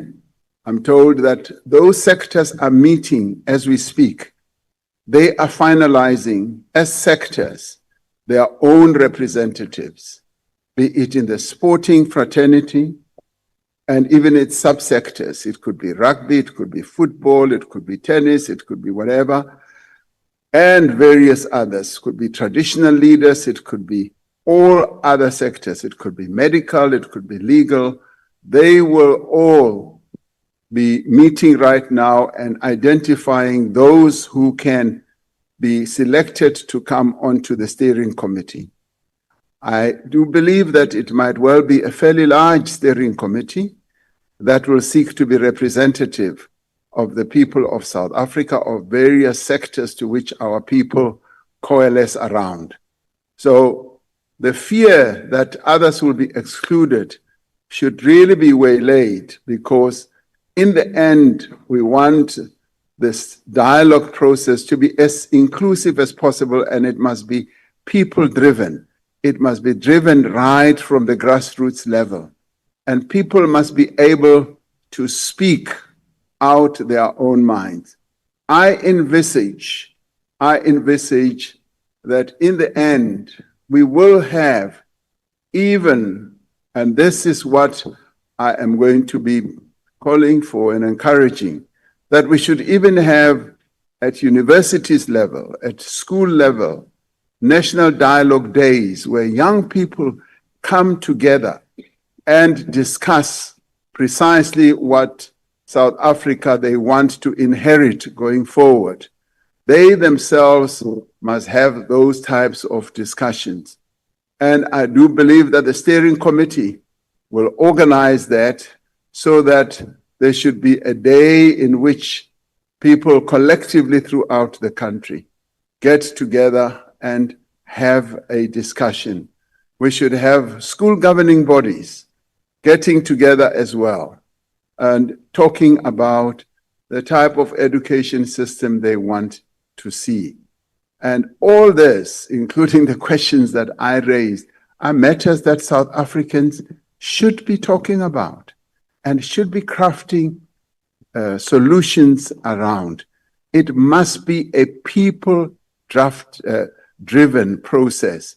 I'm told that those sectors are meeting as we speak. They are finalizing as sectors their own representatives, be it in the sporting fraternity and even its subsectors. It could be rugby, it could be football, it could be tennis, it could be whatever, and various others. Could be traditional leaders, it could be all other sectors. It could be medical, it could be legal. They will all be meeting right now and identifying those who can be selected to come onto the steering committee. I do believe that it might well be a fairly large steering committee that will seek to be representative of the people of South Africa, of various sectors to which our people coalesce around. So the fear that others will be excluded should really be waylaid, because in the end, we want this dialogue process to be as inclusive as possible, and it must be people-driven. It must be driven right from the grassroots level. And people must be able to speak out their own minds. I envisage that in the end, we will have even, and this is what I am going to be calling for and encouraging, that we should even have at universities level, at school level, national dialogue days where young people come together and discuss precisely what South Africa they want to inherit going forward. They themselves must have those types of discussions. And I do believe that the steering committee will organize that so that there should be a day in which people collectively throughout the country get together and have a discussion. We should have school governing bodies getting together as well and talking about the type of education system they want to see. And all this, including the questions that I raised, are matters that South Africans should be talking about and should be crafting solutions around. It must be a people-driven process,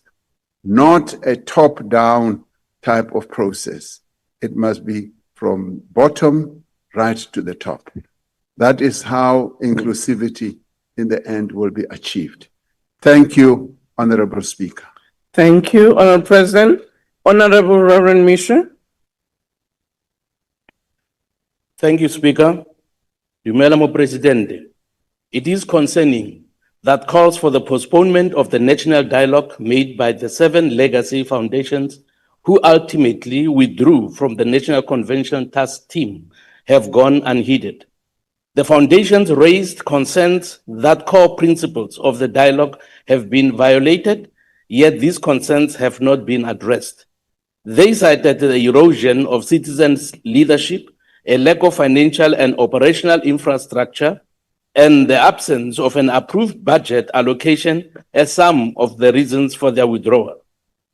not a top-down type of process. It must be from bottom right to the top. That is how inclusivity in the end will be achieved. Thank you, Honorable Speaker. Thank you, Honorable President. Honorable Reverend Misha. Thank you, Speaker. Dumela mo Presidente. It is concerning that calls for the postponement of the national dialogue made by the 7 legacy foundations who ultimately withdrew from the National Convention Task Team have gone unheeded. The foundations raised concerns that core principles of the dialogue have been violated, yet these concerns have not been addressed. They cited the erosion of citizens' leadership, a lack of financial and operational infrastructure, and the absence of an approved budget allocation as some of the reasons for their withdrawal.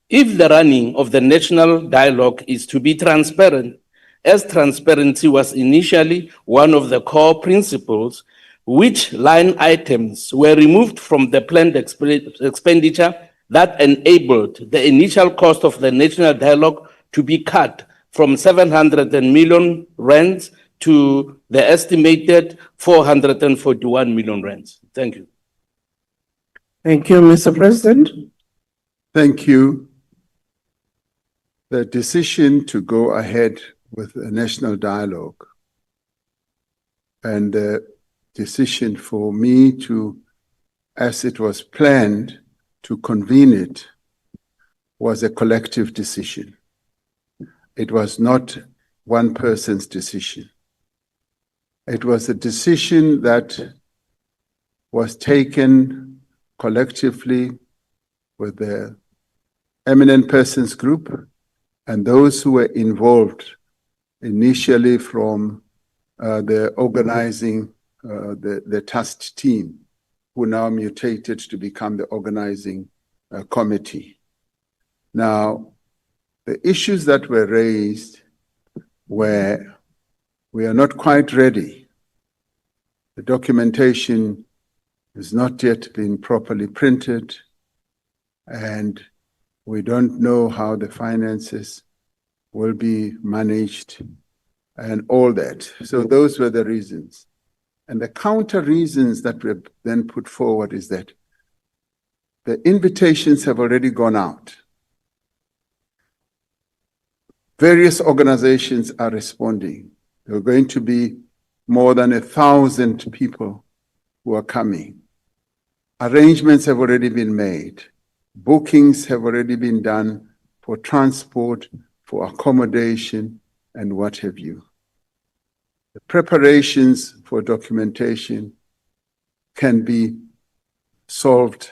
If the running of the national dialogue is to be transparent, as transparency was initially one of the core principles, which line items were removed from the planned expenditure that enabled the initial cost of the national dialogue to be cut from 700 million rands to the estimated 441 million rands. Thank you. Thank you, Mr. President. Thank you. The decision to go ahead with a national dialogue and the decision for me to, as it was planned, to convene it was a collective decision. It was not one person's decision. It was a decision that was taken collectively with the eminent persons group and those who were involved initially from the organizing, the task team, who now mutated to become the organizing committee. Now, the issues that were raised were, we are not quite ready. The documentation has not yet been properly printed, and we don't know how the finances will be managed and all that. So those were the reasons. And the counter reasons that were then put forward is that the invitations have already gone out. Various organizations are responding. There are going to be more than 1,000 people who are coming. Arrangements have already been made. Bookings have already been done for transport, for accommodation, and what have you. The preparations for documentation can be solved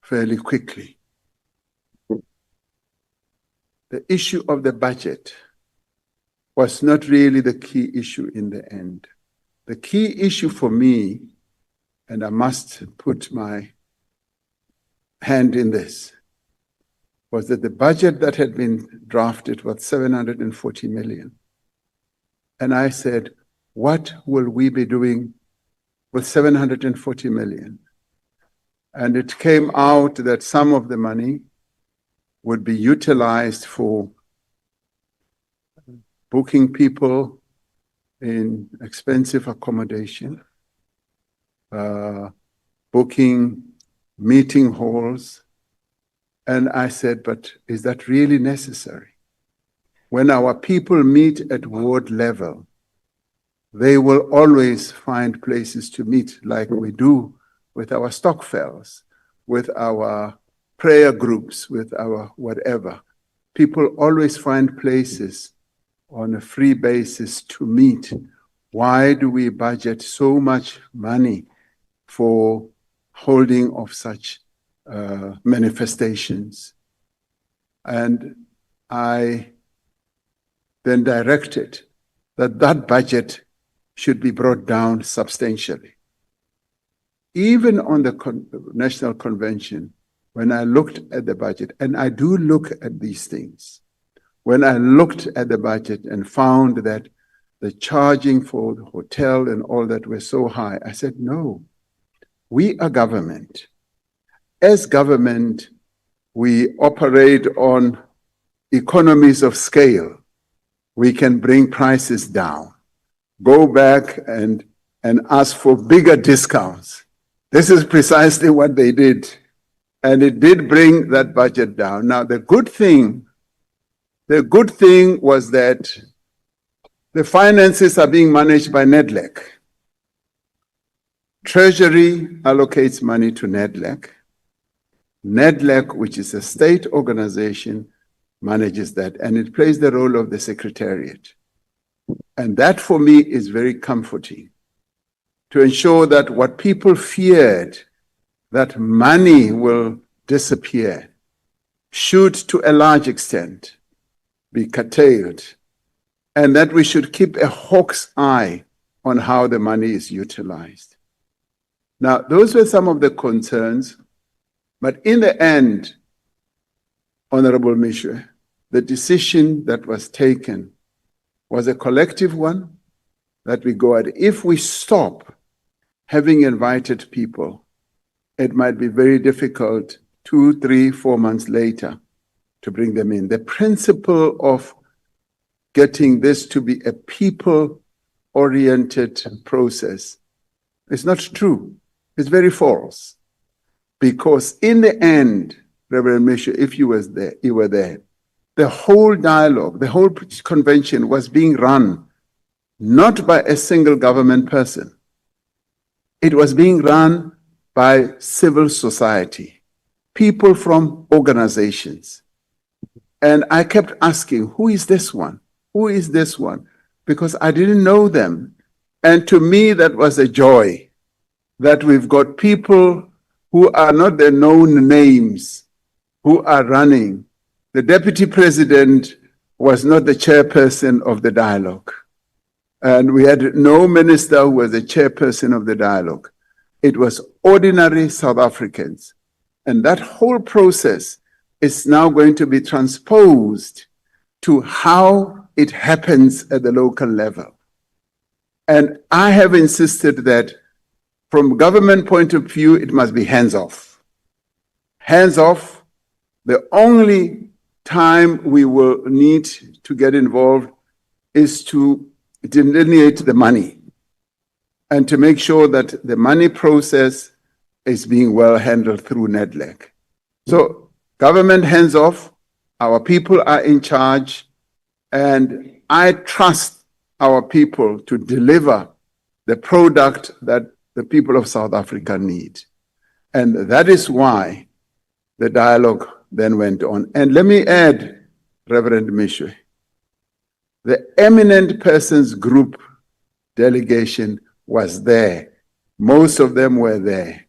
fairly quickly. The issue of the budget was not really the key issue in the end. The key issue for me, and I must put my hand in this, was that the budget that had been drafted was 740 million. And I said, what will we be doing with 740 million? And it came out that some of the money would be utilized for booking people in expensive accommodation, booking meeting halls. And I said, but is that really necessary? When our people meet at ward level, they will always find places to meet, like we do with our Stockfells, with our prayer groups, with our whatever. People always find places on a free basis to meet. Why do we budget so much money for holding of such manifestations? And I then directed that that budget should be brought down substantially. Even on the National Convention, when I looked at the budget, and I do look at these things, when I looked at the budget and found that the charging for the hotel and all that were so high, I said, no, we are government. As government, we operate on economies of scale. We can bring prices down, go back and ask for bigger discounts. This is precisely what they did. And it did bring that budget down. Now, the good thing was that the finances are being managed by NEDLEC. Treasury allocates money to NEDLEC. NEDLEC, which is a state organization, manages that, and it plays the role of the secretariat. And that for me is very comforting, to ensure that what people feared, that money will disappear, should to a large extent be curtailed, and that we should keep a hawk's eye on how the money is utilized. Now, those were some of the concerns, but in the end, Honorable Mishwe, the decision that was taken was a collective one, that we go at. If we stop having invited people, it might be very difficult 2, 3, 4 months later to bring them in. The principle of getting this to be a people-oriented process is not true. It's very false. Because in the end, Reverend Mishwe, if you were there, the whole dialogue, the whole convention was being run not by a single government person. It was being run by civil society, people from organizations. And I kept asking, who is this one? Who is this one? Because I didn't know them. And to me, that was a joy that we've got people who are not the known names who are running. The deputy president was not the chairperson of the dialogue. And we had no minister who was the chairperson of the dialogue. It was ordinary South Africans. And that whole process is now going to be transposed to how it happens at the local level. And I have insisted that from government point of view, it must be hands-off. Hands-off. The only time we will need to get involved is to delineate the money and to make sure that the money process is being well handled through NEDLEC. So government hands off, our people are in charge, and I trust our people to deliver the product that the people of South Africa need. And that is why the dialogue then went on. And let me add, Reverend Mishwe, the eminent persons group delegation was there. Most of them were there.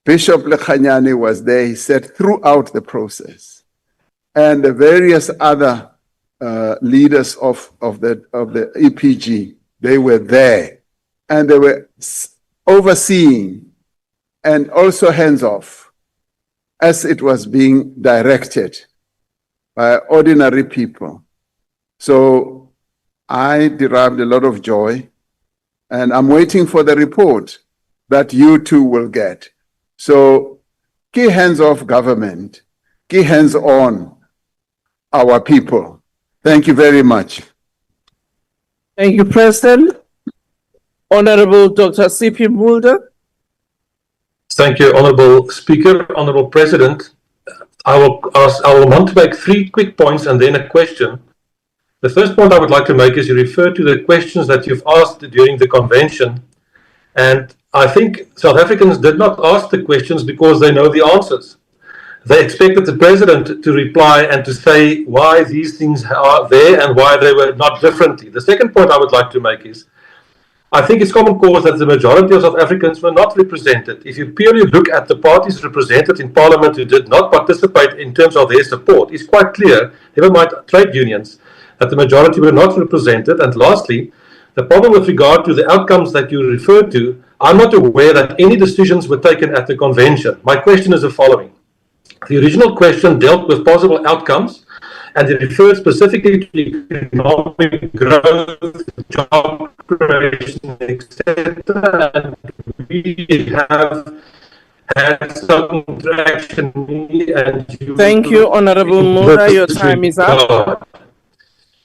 Bishop Lekhanyane was there. He said throughout the process. And the various other leaders of the EPG. They were there and they were overseeing and also hands off as it was being directed by ordinary people. So I derived a lot of joy, and I'm waiting for the report that you too will get. So key hands off government, key hands on our people. Thank you very much. Thank you, President. Honorable Dr. C.P. Mulder. Thank you, Honorable Speaker. Honorable President, I will want to make 3 quick points and then a question. The first point I would like to make is you refer to the questions that you've asked during the convention. And I think South Africans did not ask the questions because they know the answers. They expected the president to reply and to say why these things are there and why they were not differently. The second point I would like to make is, I think it's common cause that the majority of South Africans were not represented. If you purely look at the parties represented in Parliament who did not participate in terms of their support, it's quite clear, never mind trade unions, that the majority were not represented. And lastly, the problem with regard to the outcomes that you referred to, I'm not aware that any decisions were taken at the convention. My question is the following. The original question dealt with possible outcomes, and it referred specifically to economic growth, job creation, etc. And we have had some interaction. Thank you, Honorable Mulder. Your time is up.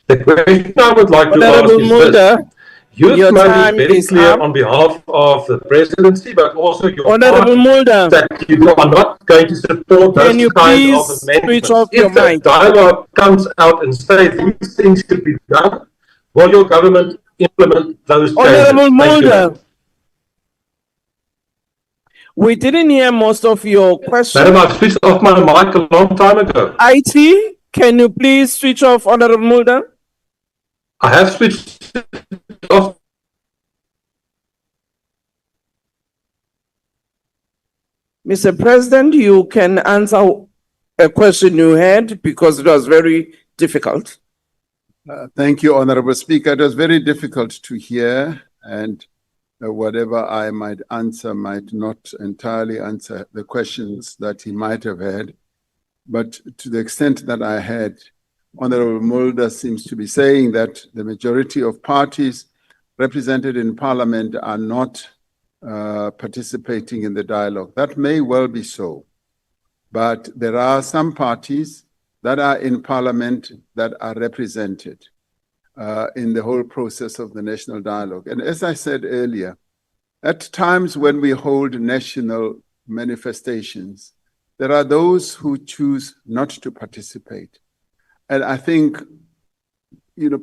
The question I would like to ask is this. You've made it very clear on behalf of the presidency, but also your Honorable Mulder, that you are not going to support those kind of amendments. If the dialogue comes out and says these things should be done, will your government implement those changes? Honorable Mulder, we didn't hear most of your questions. Madam, I switched off my mic a long time ago. IT, can you please switch off Honorable Mulder? I have switched off. Mr. President, you can answer a question you had because it was very difficult. Thank you, Honorable Speaker. It was very difficult to hear, and whatever I might answer might not entirely answer the questions that he might have had. But to the extent that I had, Honorable Mulder seems to be saying that the majority of parties represented in Parliament are not participating in the dialogue. That may well be so, but there are some parties that are in Parliament that are represented in the whole process of the national dialogue. And as I said earlier, at times when we hold national manifestations, there are those who choose not to participate. And I think,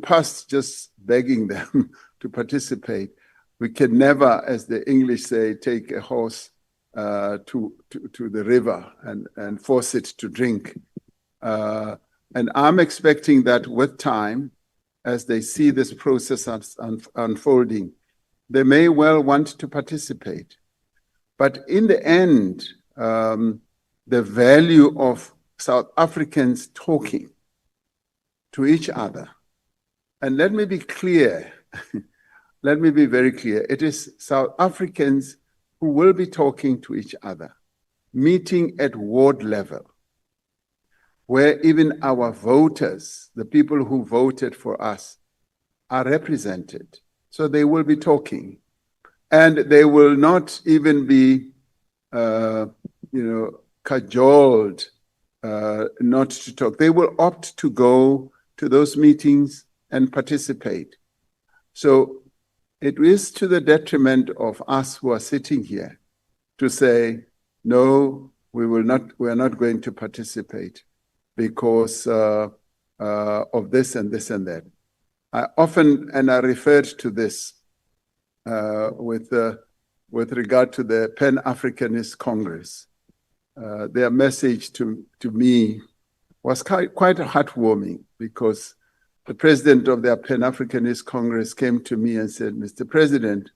past just begging them to participate, we can never, as the English say, take a horse to the river and force it to drink. And I'm expecting that with time, as they see this process unfolding, they may well want to participate. But in the end, the value of South Africans talking to each other. And let me be clear, let me be very clear. It is South Africans who will be talking to each other, meeting at ward level, where even our voters, the people who voted for us, are represented. So they will be talking. And they will not even be, cajoled not to talk. They will opt to go to those meetings and participate. So it is to the detriment of us who are sitting here to say, no, we are not going to participate because of this and this and that. I often, and I referred to this with regard to the Pan-Africanist Congress. Their message to me was quite heartwarming because the president of their Pan-Africanist Congress came to me and said, Mr. President,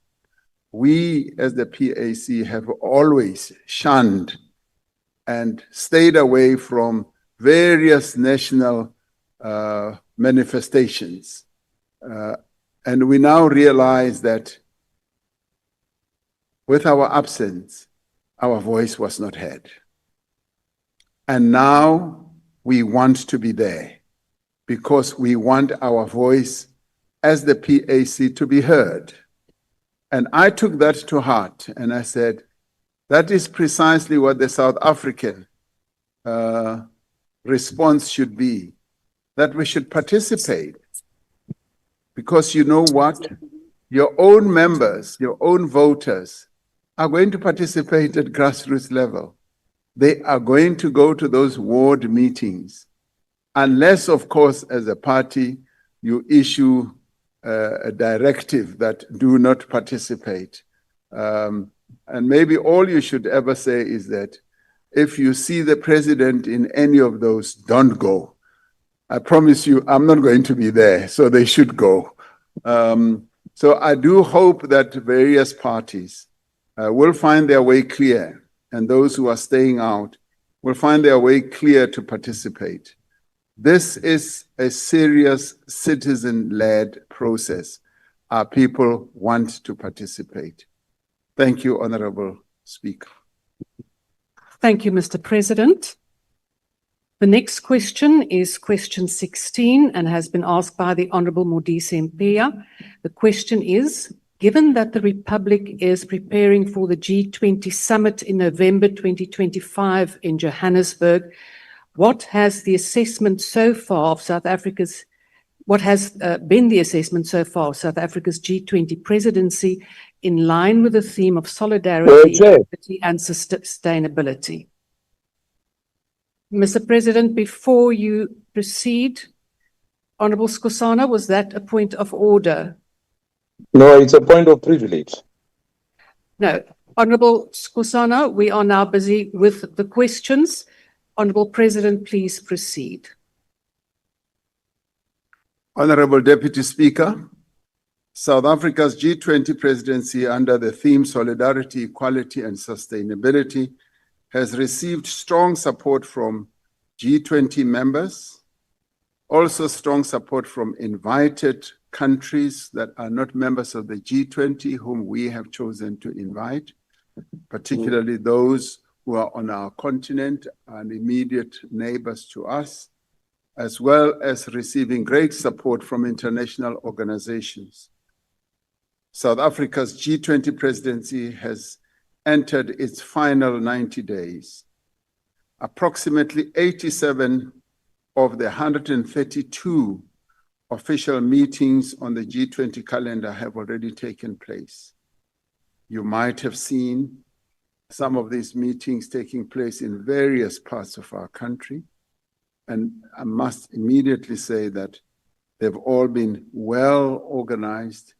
we as the PAC have always shunned and stayed away from various national manifestations. And we now realize that with our absence, our voice was not heard. And now we want to be there because we want our voice as the PAC to be heard. And I took that to heart and I said, that is precisely what the South African response should be, that we should participate. Because you know what? Your own members, your own voters are going to participate at grassroots level. They are going to go to those ward meetings, unless, of course, as a party, you issue a directive that do not participate. And maybe all you should ever say is that if you see the president in any of those, don't go. I promise you, I'm not going to be there, so they should go. So I do hope that various parties will find their way clear, and those who are staying out will find their way clear to participate. This is a serious citizen-led process. Our people want to participate. Thank you, Honorable Speaker. Thank you, Mr. President. The next question is question 16 and has been asked by the Honorable Modise Mpeya. The question is, given that the Republic is preparing for the G20 summit in November 2025 in Johannesburg, what has the assessment so far of South Africa's, what has been the assessment so far of South Africa's G20 presidency in line with the theme of solidarity, equity and sustainability? Mr. President, before you proceed, Honorable Skosana, was that a point of order? No, it's a point of privilege. No. Honorable Skosana, we are now busy with the questions. Honorable President, please proceed. Honorable Deputy Speaker, South Africa's G20 presidency under the theme Solidarity, Equality and Sustainability has received strong support from G20 members, also strong support from invited countries that are not members of the G20 whom we have chosen to invite, particularly those who are on our continent and immediate neighbors to us, as well as receiving great support from international organizations. South Africa's G20 presidency has entered its final 90 days. Approximately 87 of the 132 official meetings on the G20 calendar have already taken place. You might have seen some of these meetings taking place in various parts of our country. And I must immediately say that they've all been well organized,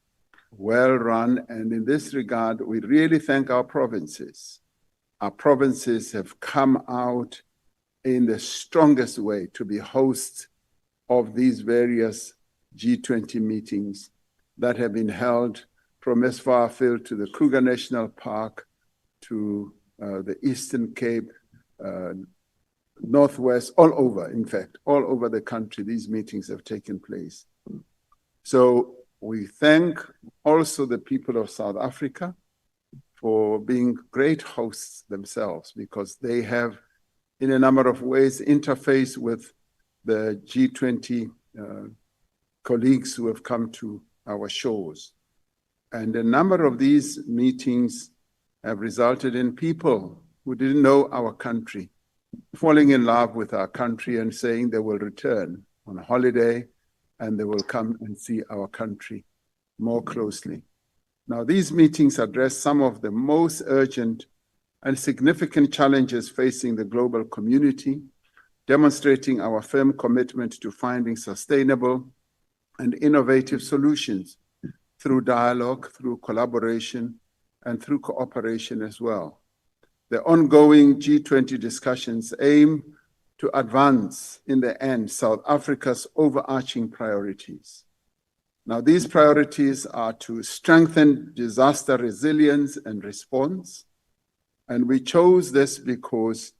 well run. And in this regard, we really thank our provinces. Our provinces have come out in the strongest way to be hosts of these various G20 meetings that have been held from as far afield to the Kruger National Park, to the Eastern Cape, Northwest, all over, in fact, all over the country, these meetings have taken place. So we thank also the people of South Africa for being great hosts themselves, because they have, in a number of ways, interfaced with the G20 colleagues who have come to our shores. And a number of these meetings have resulted in people who didn't know our country falling in love with our country and saying they will return on a holiday and they will come and see our country more closely. Now, these meetings address some of the most urgent and significant challenges facing the global community, demonstrating our firm commitment to finding sustainable and innovative solutions through dialogue, through collaboration, and through cooperation as well. The ongoing G20 discussions aim to advance, in the end, South Africa's overarching priorities. Now, these priorities are to strengthen disaster resilience and response, and we chose this because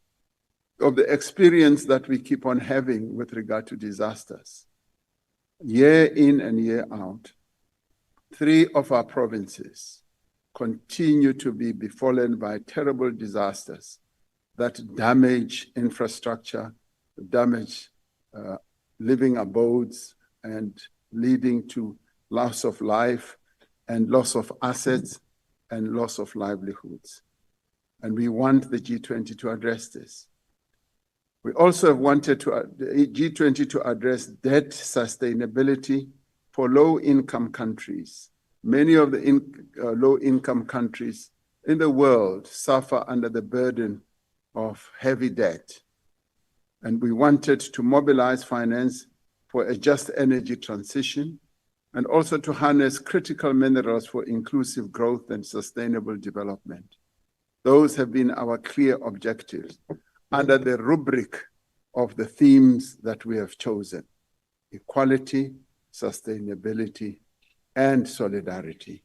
of the experience that we keep on having with regard to disasters. year in and year out, 3 of our provinces continue to be befallen by terrible disasters that damage infrastructure, damage living abodes, and leading to loss of life and loss of assets and loss of livelihoods. And we want the G20 to address this. We also have wanted the G20 to address debt sustainability for low-income countries. Many of the low-income countries in the world suffer under the burden of heavy debt. And we wanted to mobilize finance for a just energy transition and also to harness critical minerals for inclusive growth and sustainable development. Those have been our clear objectives under the rubric of the themes that we have chosen: equality, sustainability, and solidarity.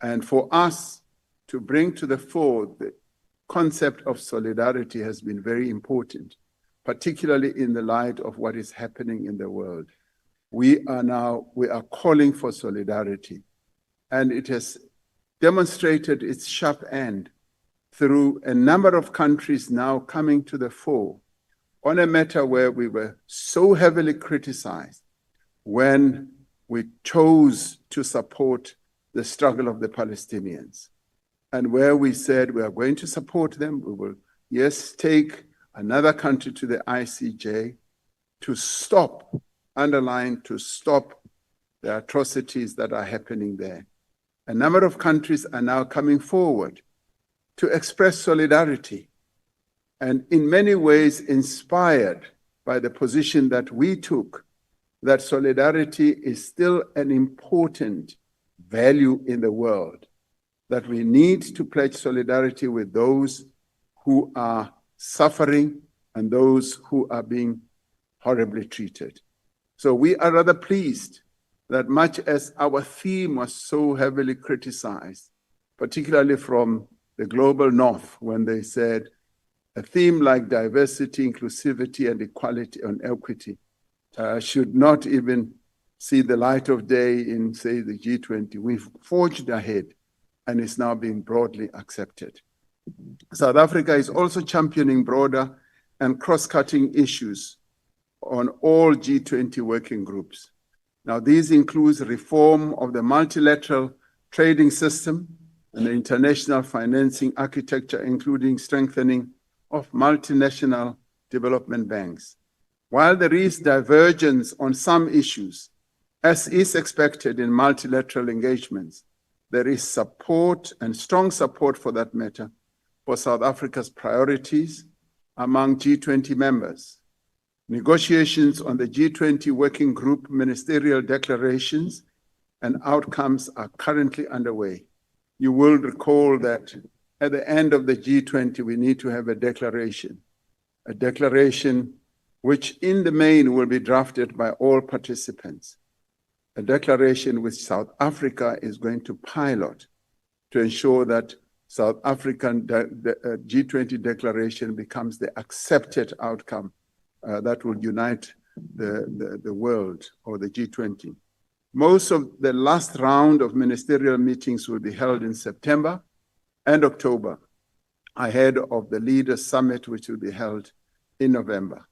And for us to bring to the fore the concept of solidarity has been very important, particularly in the light of what is happening in the world. We are calling for solidarity, and it has demonstrated its sharp end through a number of countries now coming to the fore on a matter where we were so heavily criticized when we chose to support the struggle of the Palestinians, and where we said we are going to support them. We will, yes, take another country to the ICJ to stop, underline, to stop the atrocities that are happening there. A number of countries are now coming forward to express solidarity, and in many ways inspired by the position that we took, that solidarity is still an important value in the world, that we need to pledge solidarity with those who are suffering and those who are being horribly treated. So we are rather pleased that much as our theme was so heavily criticized, particularly from the global north, when they said a theme like diversity, inclusivity, and equality and equity should not even see the light of day in, say, the G20. We've forged ahead, and it's now being broadly accepted. South Africa is also championing broader and cross-cutting issues on all G20 working groups. Now, these include reform of the multilateral trading system and the international financing architecture, including strengthening of multinational development banks. While there is divergence on some issues, as is expected in multilateral engagements, there is support and strong support for that matter for South Africa's priorities among G20 members. Negotiations on the G20 Working Group ministerial declarations and outcomes are currently underway. You will recall that at the end of the G20, we need to have a declaration which in the main will be drafted by all participants, a declaration which South Africa is going to pilot to ensure that South African G20 declaration becomes the accepted outcome that will unite the world, or the G20. Most of the last round of ministerial meetings will be held in September and October, ahead of the Leaders' Summit, which will be held in November.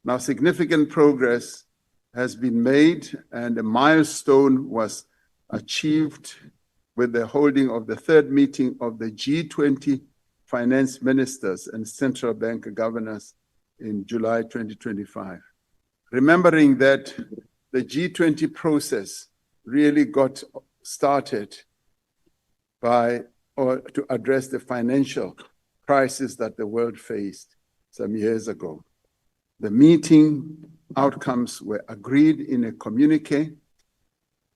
Now, significant progress has been made, and a milestone was achieved with the holding of the 3rd meeting of the G20 finance ministers and central bank governors in July 2025. Remembering that the G20 process really got started to address the financial crisis that the world faced some years ago. The meeting outcomes were agreed in a communique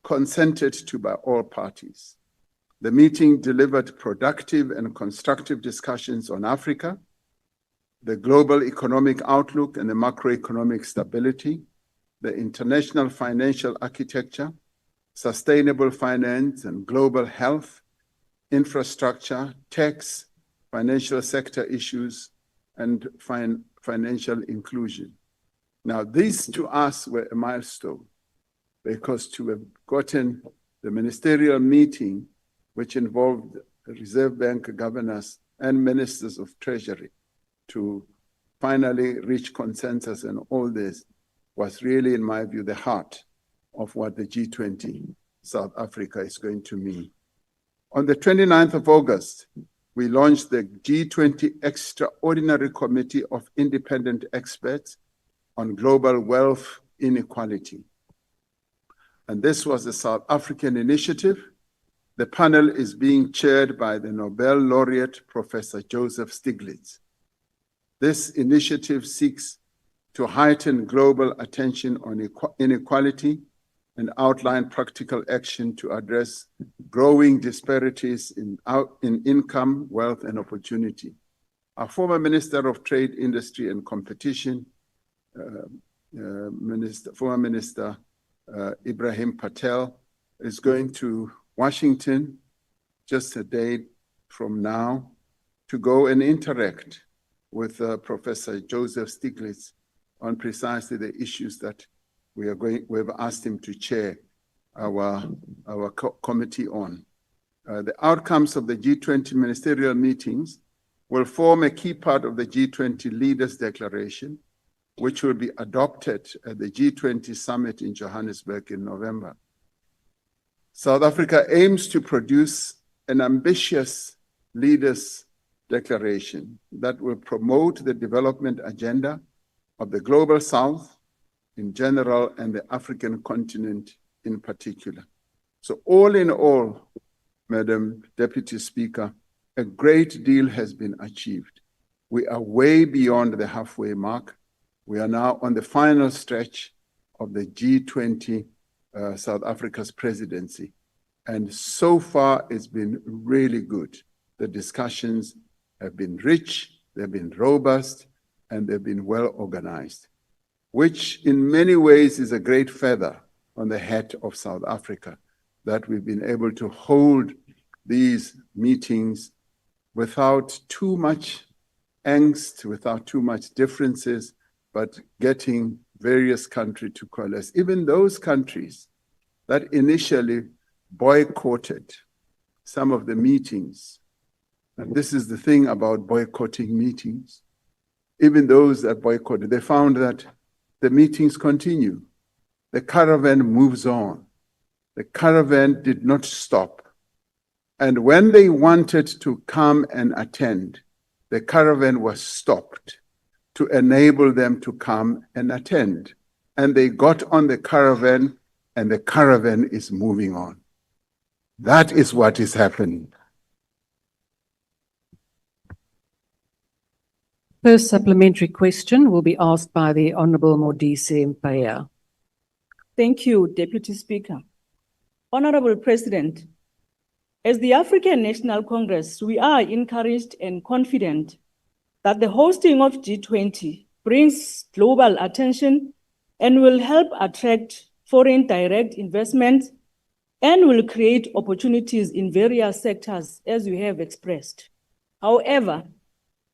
consented to by all parties. The meeting delivered productive and constructive discussions on Africa, the global economic outlook and the macroeconomic stability, the international financial architecture, sustainable finance and global health, infrastructure, tax, financial sector issues, and financial inclusion. Now, these to us were a milestone. because to have gotten the ministerial meeting, which involved Reserve Bank governors and ministers of Treasury, to finally reach consensus and all this, was really, in my view, the heart of what the G20 South Africa is going to mean. On the 29th of August, we launched the G20 Extraordinary Committee of Independent Experts on Global Wealth Inequality. And this was a South African initiative. The panel is being chaired by the Nobel laureate, Professor Joseph Stiglitz. This initiative seeks to heighten global attention on inequality and outline practical action to address growing disparities in income, wealth, and opportunity. Our former Minister of Trade, Industry, and Competition, former Minister Ibrahim Patel, is going to Washington just a day from now to go and interact with Professor Joseph Stiglitz on precisely the issues that we've asked him to chair our committee on. The outcomes of the G20 ministerial meetings will form a key part of the G20 Leaders Declaration, which will be adopted at the G20 summit in Johannesburg in November. South Africa aims to produce an ambitious leaders declaration that will promote the development agenda of the Global South in general and the African continent in particular. So all in all, Madam Deputy Speaker, a great deal has been achieved. We are way beyond the halfway mark. We are now on the final stretch of the G20 South Africa's presidency. And so far, it's been really good. The discussions have been rich, they've been robust, and they've been well organized, which in many ways is a great feather on the hat of South Africa, that we've been able to hold these meetings without too much angst, without too much differences, but getting various countries to coalesce. Even those countries that initially boycotted some of the meetings, and this is the thing about boycotting meetings, even those that boycotted, they found that the meetings continue. The caravan moves on. The caravan did not stop. And when they wanted to come and attend, the caravan was stopped to enable them to come and attend. And they got on the caravan, and the caravan is moving on. That is what is happening. First supplementary question will be asked by the Honourable Modise Mpaya. Thank you, Deputy Speaker. Honorable President, as the African National Congress, we are encouraged and confident that the hosting of G20 brings global attention and will help attract foreign direct investment and will create opportunities in various sectors, as you have expressed. However,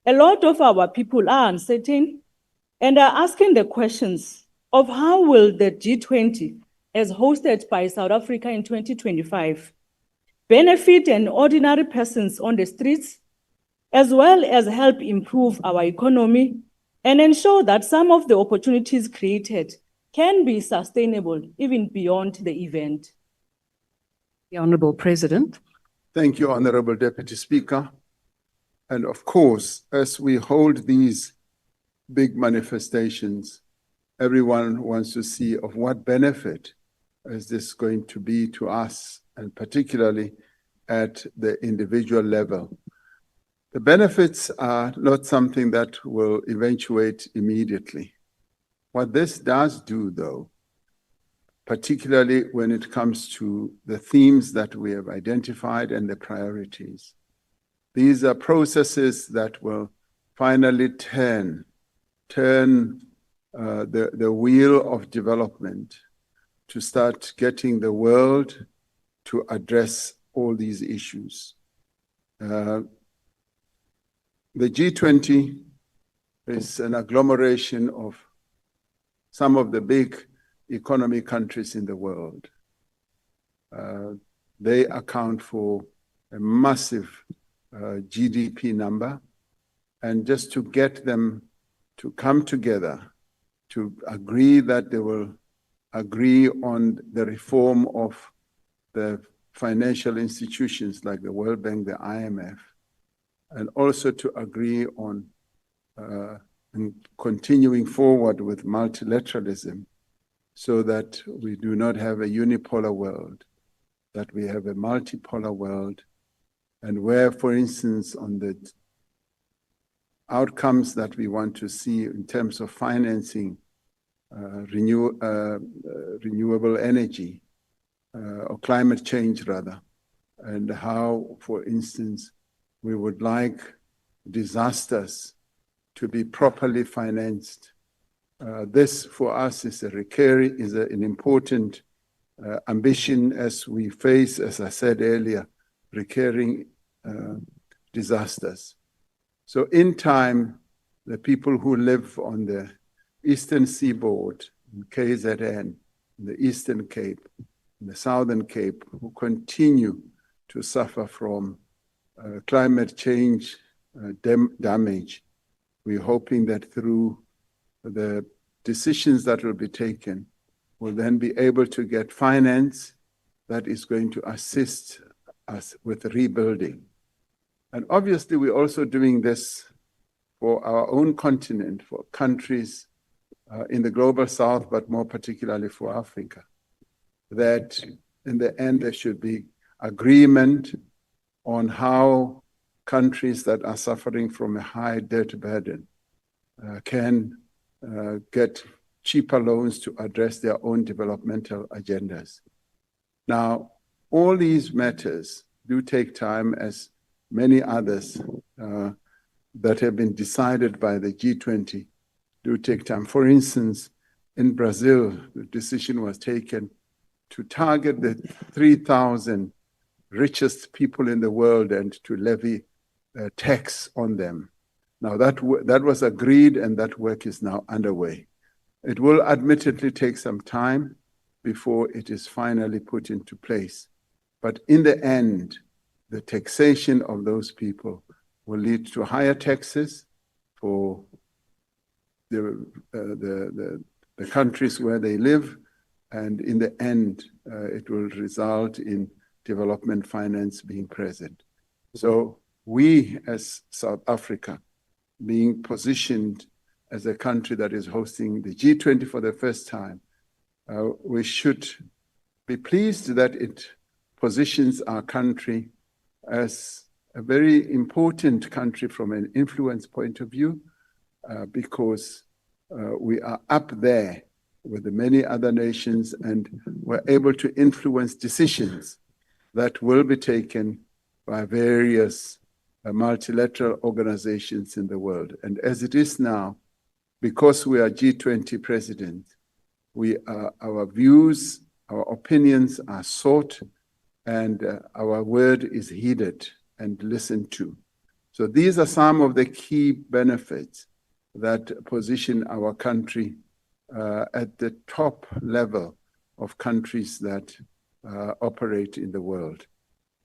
a lot of our people are uncertain and are asking the questions of how will the G20, as hosted by South Africa in 2025, benefit an ordinary persons on the streets, as well as help improve our economy and ensure that some of the opportunities created can be sustainable even beyond the event. The Honourable President. Thank you, Honourable Deputy Speaker. And of course, as we hold these big manifestations, everyone wants to see of what benefit is this going to be to us, and particularly at the individual level. The benefits are not something that will eventuate immediately. What this does do, though, particularly when it comes to the themes that we have identified and the priorities, these are processes that will finally turn the wheel of development to start getting the world to address all these issues. The G20 is an agglomeration of some of the big economy countries in the world. They account for a massive GDP number, and just to get them to come together to agree that they will agree on the reform of the financial institutions like the World Bank, the IMF, and also to agree on continuing forward with multilateralism so that we do not have a unipolar world, that we have a multipolar world, and where, for instance, on the outcomes that we want to see in terms of financing renewable energy or climate change rather, and how, for instance, we would like disasters to be properly financed. This for us is an important ambition as we face, as I said earlier, recurring disasters. So in time, the people who live on the eastern seaboard, in KZN, in the Eastern Cape, in the Southern Cape, who continue to suffer from climate change damage, we're hoping that through the decisions that will be taken, we'll then be able to get finance that is going to assist us with rebuilding. And obviously, we're also doing this for our own continent, for countries in the global south, but more particularly for Africa, that in the end, there should be agreement on how countries that are suffering from a high debt burden can get cheaper loans to address their own developmental agendas. Now, all these matters do take time, as many others that have been decided by the G20 do take time. For instance, in Brazil, the decision was taken to target the 3,000 richest people in the world and to levy a tax on them. Now, that was agreed, and that work is now underway. It will admittedly take some time before it is finally put into place. But in the end, the taxation of those people will lead to higher taxes for the countries where they live, and in the end, it will result in development finance being present. So we, as South Africa, being positioned as a country that is hosting the G20 for the first time, we should be pleased that it positions our country as a very important country from an influence point of view, because we are up there with the many other nations, and we're able to influence decisions that will be taken by various multilateral organizations in the world. And as it is now, because we are G20 president, our views, our opinions are sought, and our word is heeded and listened to. So these are some of the key benefits that position our country at the top level of countries that operate in the world.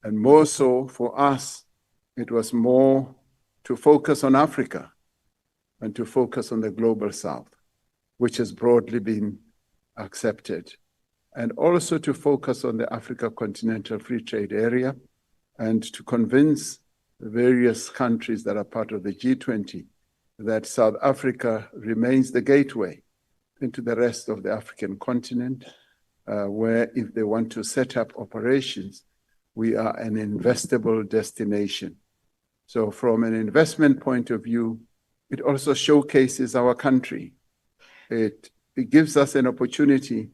And more so for us, it was more to focus on Africa and to focus on the global south, which has broadly been accepted, and also to focus on the Africa Continental Free Trade Area and to convince the various countries that are part of the G20 that South Africa remains the gateway into the rest of the African continent, where if they want to set up operations, we are an investable destination. So from an investment point of view, it also showcases our country. It gives us an opportunity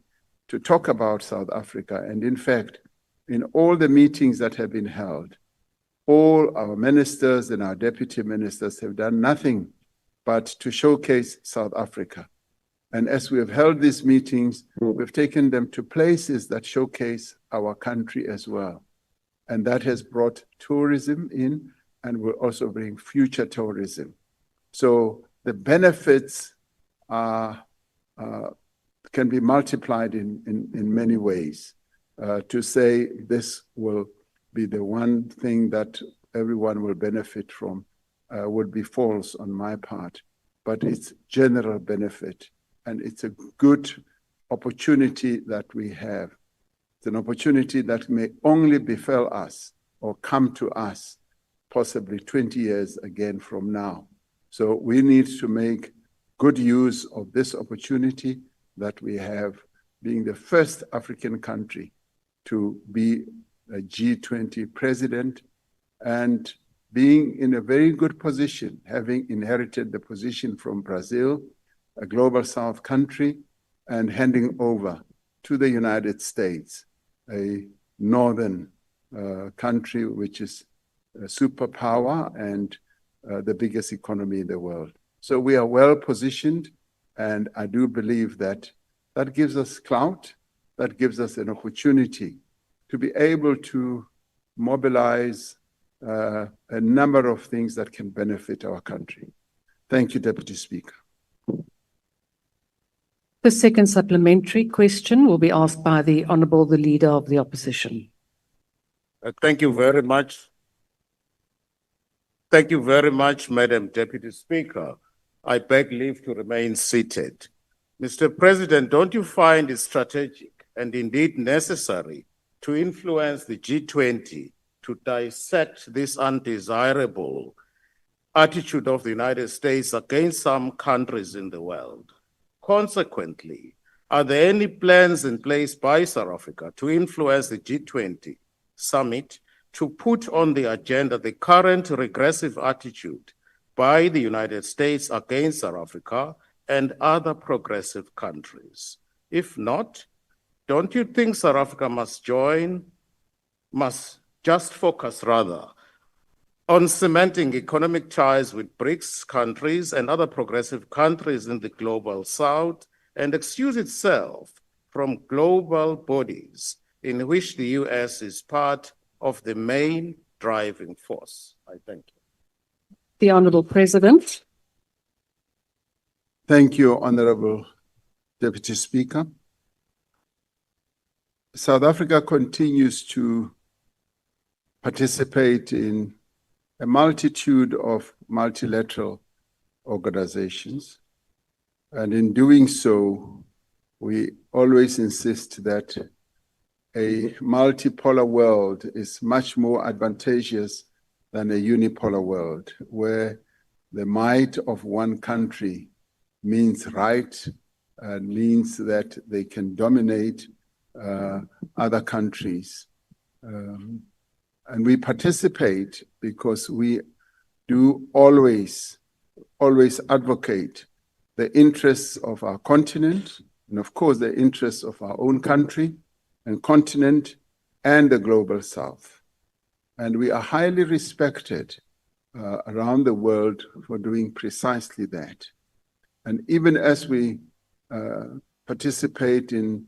to talk about South Africa. And in fact, in all the meetings that have been held, all our ministers and our deputy ministers have done nothing but to showcase South Africa. And as we have held these meetings, we've taken them to places that showcase our country as well. And that has brought tourism in and will also bring future tourism. So the benefits are can be multiplied in many ways. To say this will be the one thing that everyone will benefit from would be false on my part, but it's general benefit, and it's a good opportunity that we have. It's an opportunity that may only befell us or come to us possibly 20 years again from now. So we need to make good use of this opportunity that we have, being the first African country to be a G20 president and being in a very good position, having inherited the position from Brazil, a global South country, and handing over to the United States, a northern country which is a superpower and the biggest economy in the world. So we are well positioned, and I do believe that that gives us clout, that gives us an opportunity to be able to mobilize a number of things that can benefit our country. Thank you, Deputy Speaker. The second supplementary question will be asked by the Honourable the Leader of the Opposition. Thank you very much. Thank you very much, Madam Deputy Speaker. I beg leave to remain seated. Mr. President, don't you find it strategic and indeed necessary to influence the G20 to dissect this undesirable attitude of the United States against some countries in the world? Consequently, are there any plans in place by South Africa to influence the G20 summit to put on the agenda the current regressive attitude by the United States against South Africa and other progressive countries? If not, don't you think South Africa must just focus rather on cementing economic ties with BRICS countries and other progressive countries in the global South and excuse itself from global bodies in which the US is part of the main driving force? I thank you. The Honourable President. Thank you, Honourable Deputy Speaker. South Africa continues to participate in a multitude of multilateral organizations. And in doing so, we always insist that a multipolar world is much more advantageous than a unipolar world, where the might of one country means right, means that they can dominate other countries. And we participate because we do always advocate the interests of our continent, and of course the interests of our own country and continent and the global South. And we are highly respected around the world for doing precisely that. And even as we participate in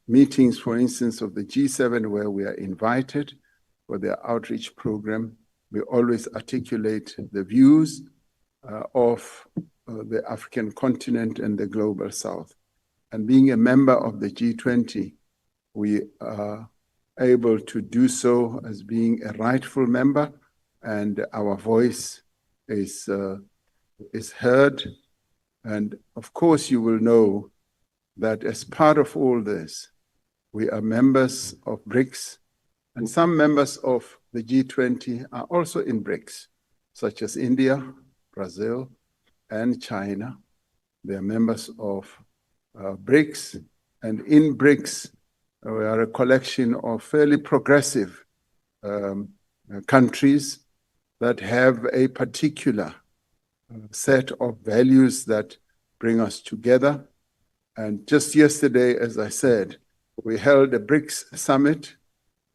meetings, for instance, of the G7, where we are invited for their outreach program, we always articulate the views of the African continent and the global South. And being a member of the G20, we are able to do so as being a rightful member, and our voice is heard. And of course, you will know that as part of all this, we are members of BRICS, and some members of the G20 are also in BRICS, such as India, Brazil, and China. They are members of BRICS, and in BRICS, we are a collection of fairly progressive countries that have a particular set of values that bring us together. And just yesterday, as I said, we held a BRICS summit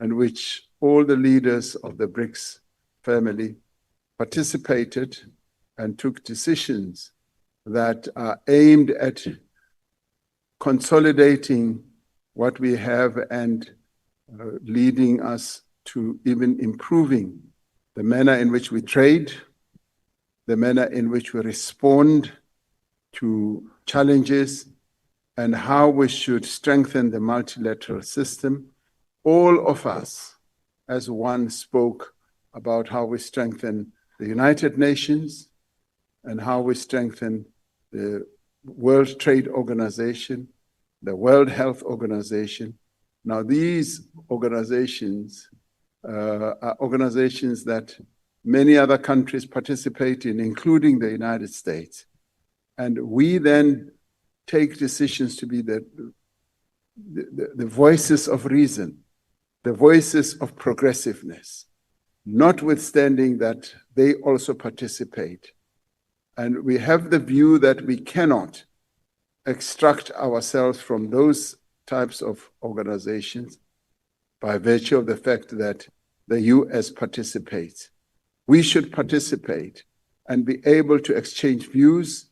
in which all the leaders of the BRICS family participated and took decisions that are aimed at consolidating what we have and leading us to even improving the manner in which we trade, the manner in which we respond to challenges, and how we should strengthen the multilateral system. All of us, as one, spoke about how we strengthen the United Nations and how we strengthen the World Trade Organization, the World Health Organization. Now, these organizations are organizations that many other countries participate in, including the United States. And we then take decisions to be the voices of reason, the voices of progressiveness, notwithstanding that they also participate. And we have the view that we cannot extract ourselves from those types of organizations by virtue of the fact that the US participates. We should participate and be able to exchange views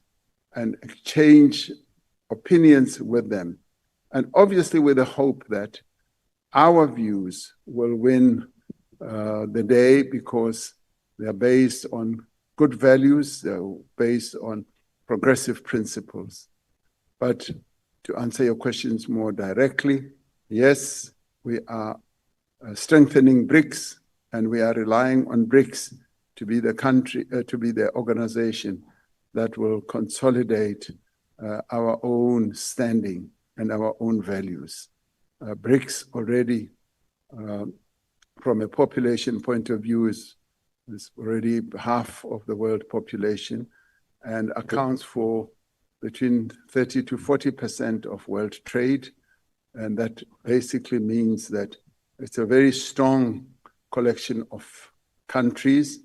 and exchange opinions with them. And obviously with the hope that our views will win the day, because they are based on good values, they're based on progressive principles. But to answer your questions more directly, yes, we are strengthening BRICS, and we are relying on BRICS to be the country, to be the organization that will consolidate our own standing and our own values. BRICS already, from a population point of view, is already half of the world population and accounts for between 30 to 40% of world trade. And that basically means that it's a very strong collection of countries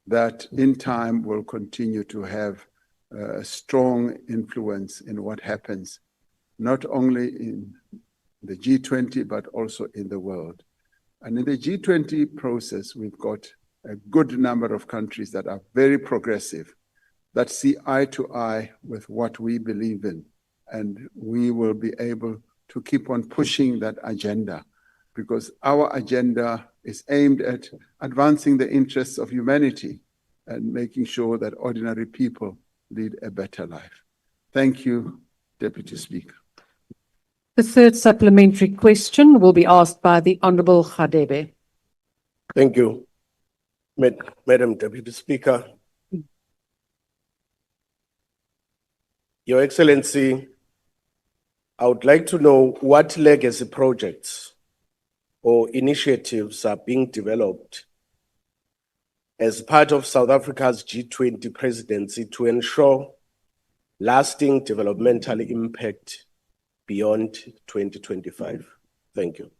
that in time will continue to have a strong influence in what happens, not only in the G20, but also in the world. And in the G20 process, we've got a good number of countries that are very progressive, that see eye to eye with what we believe in. And we will be able to keep on pushing that agenda, because our agenda is aimed at advancing the interests of humanity and making sure that ordinary people lead a better life. Thank you, Deputy Speaker. The third supplementary question will be asked by the Honourable Khadebe. Thank you, Madam Deputy Speaker. Your Excellency, I would like to know what legacy projects or initiatives are being developed as part of South Africa's G20 presidency to ensure lasting developmental impact beyond 2025. Thank you.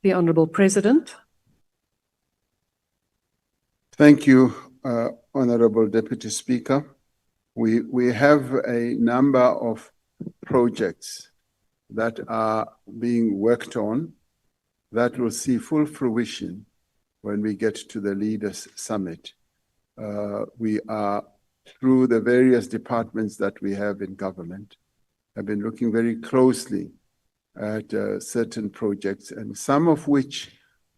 The Honourable President. Thank you, Honourable Deputy Speaker. We have a number of projects that are being worked on that will see full fruition when we get to the Leaders Summit. We are, through the various departments that we have in government, have been looking very closely at certain projects, and some of which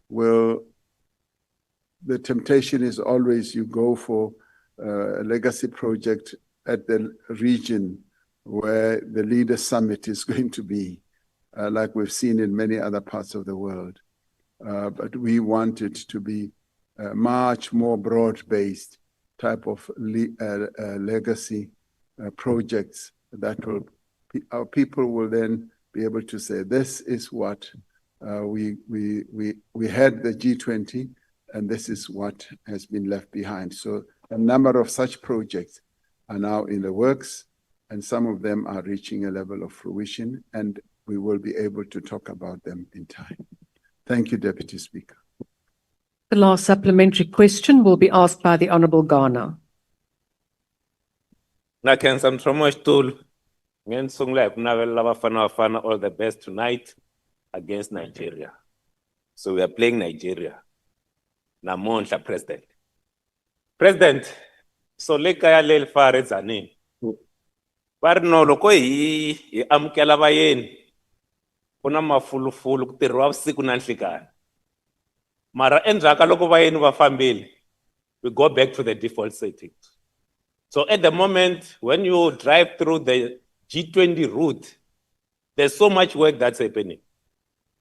will, the temptation is always you go for a legacy project at the region where the Leaders Summit is going to be, like we've seen in many other parts of the world. But we want it to be a much more broad-based type of legacy projects that will, our people will then be able to say, this is what we had the G20, and this is what has been left behind. So a number of such projects are now in the works, and some of them are reaching a level of fruition, and we will be able to talk about them in time. Thank you, Deputy Speaker. The last supplementary question will be asked by the Honourable Ghana. All the best tonight against Nigeria. So we are playing Nigeria. Namonhla, President. President, so lekaya lel fare zani. Barno loko hi amukela vayeni. Kuna mafulufulu kutirhiwa vusiku na nhlikani. Mara endzhaka loko vayeni va fambile, we go back to the default settings. So at the moment, when you drive through the G20 route, There's so much work that's happening.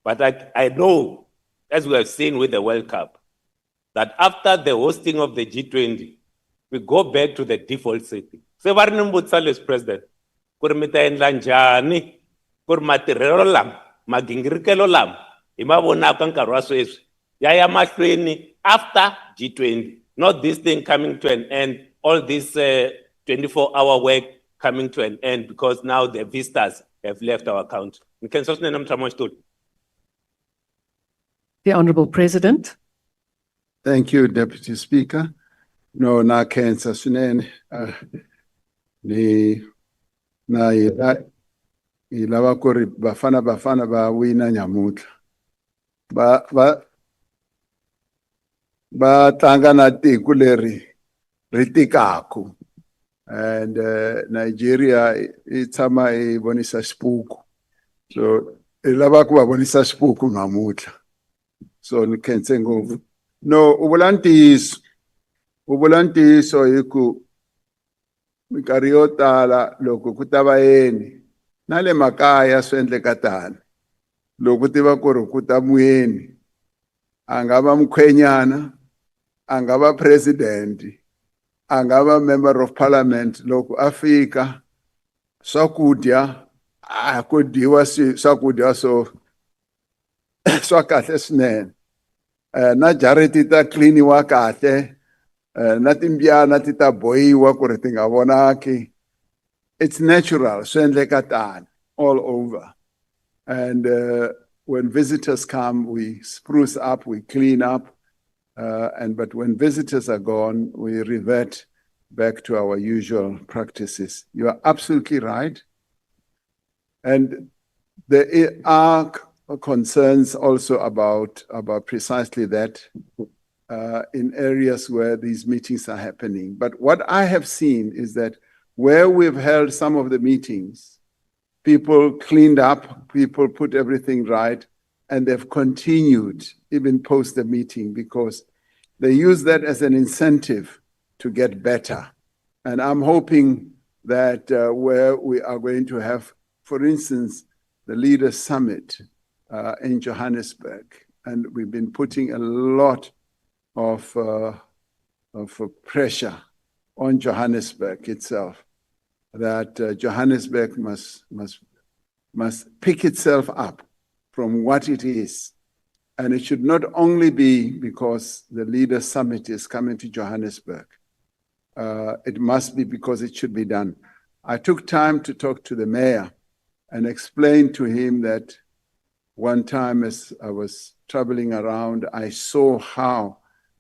But I know, as we have seen with the World Cup, that after the hosting of the G20, we go back to the default setting. Se va ri ni mbutisa leswi president, ku ri mi ta endla njhani ku ri matirhelo lama, magingirikelo lama, hi ma vonaka ka nkarhi wa sweswi, ya ya mahlweni after G20, not this thing coming to an end, all this 24-hour work coming to an end because now the visitors have left our country. The Honourable President. Thank you, Deputy Speaker. No, na cancer swinene. Ni na ilava ku ri bafana va wina nyamutlha. Va tlanga na tiko leri ri tikaku. And Nigeria i tshama i vonisa xipuku. So i lava ku va vonisa xipuku namuntlha. So ni khense ngopfu. No, u vula ntiyiso hi ku minkarhi yo tala loko ku ta vayeni na le makaya swi endleka tani. Loko ti va ku ri ku ta muyeni a nga va mukhwenyana, a nga va president, a nga va member of parliament, loko a fika swakudya a ku dyiwa swakudya swa kahle swinene. Na jariti ta cleaniwa kahle, na timbyana ti ta bohiwa ku ri ti nga vonaki. It's natural, swi endleka tani all over. And when visitors come, we spruce up, we clean up. But when visitors are gone, we revert back to our usual practices. You are absolutely right. And there are concerns also about precisely that in areas where these meetings are happening. But what I have seen is that where we've held some of the meetings, people cleaned up, people put everything right, and they've continued even post the meeting because they use that as an incentive to get better. And I'm hoping that where we are going to have, for instance, the Leaders Summit in Johannesburg, and we've been putting a lot of pressure on Johannesburg itself, that Johannesburg must pick itself up from what it is. And it should not only be because the Leaders Summit is coming to Johannesburg. It must be because it should be done. I took time to talk to the mayor and explain to him that one time as I was traveling around, I saw how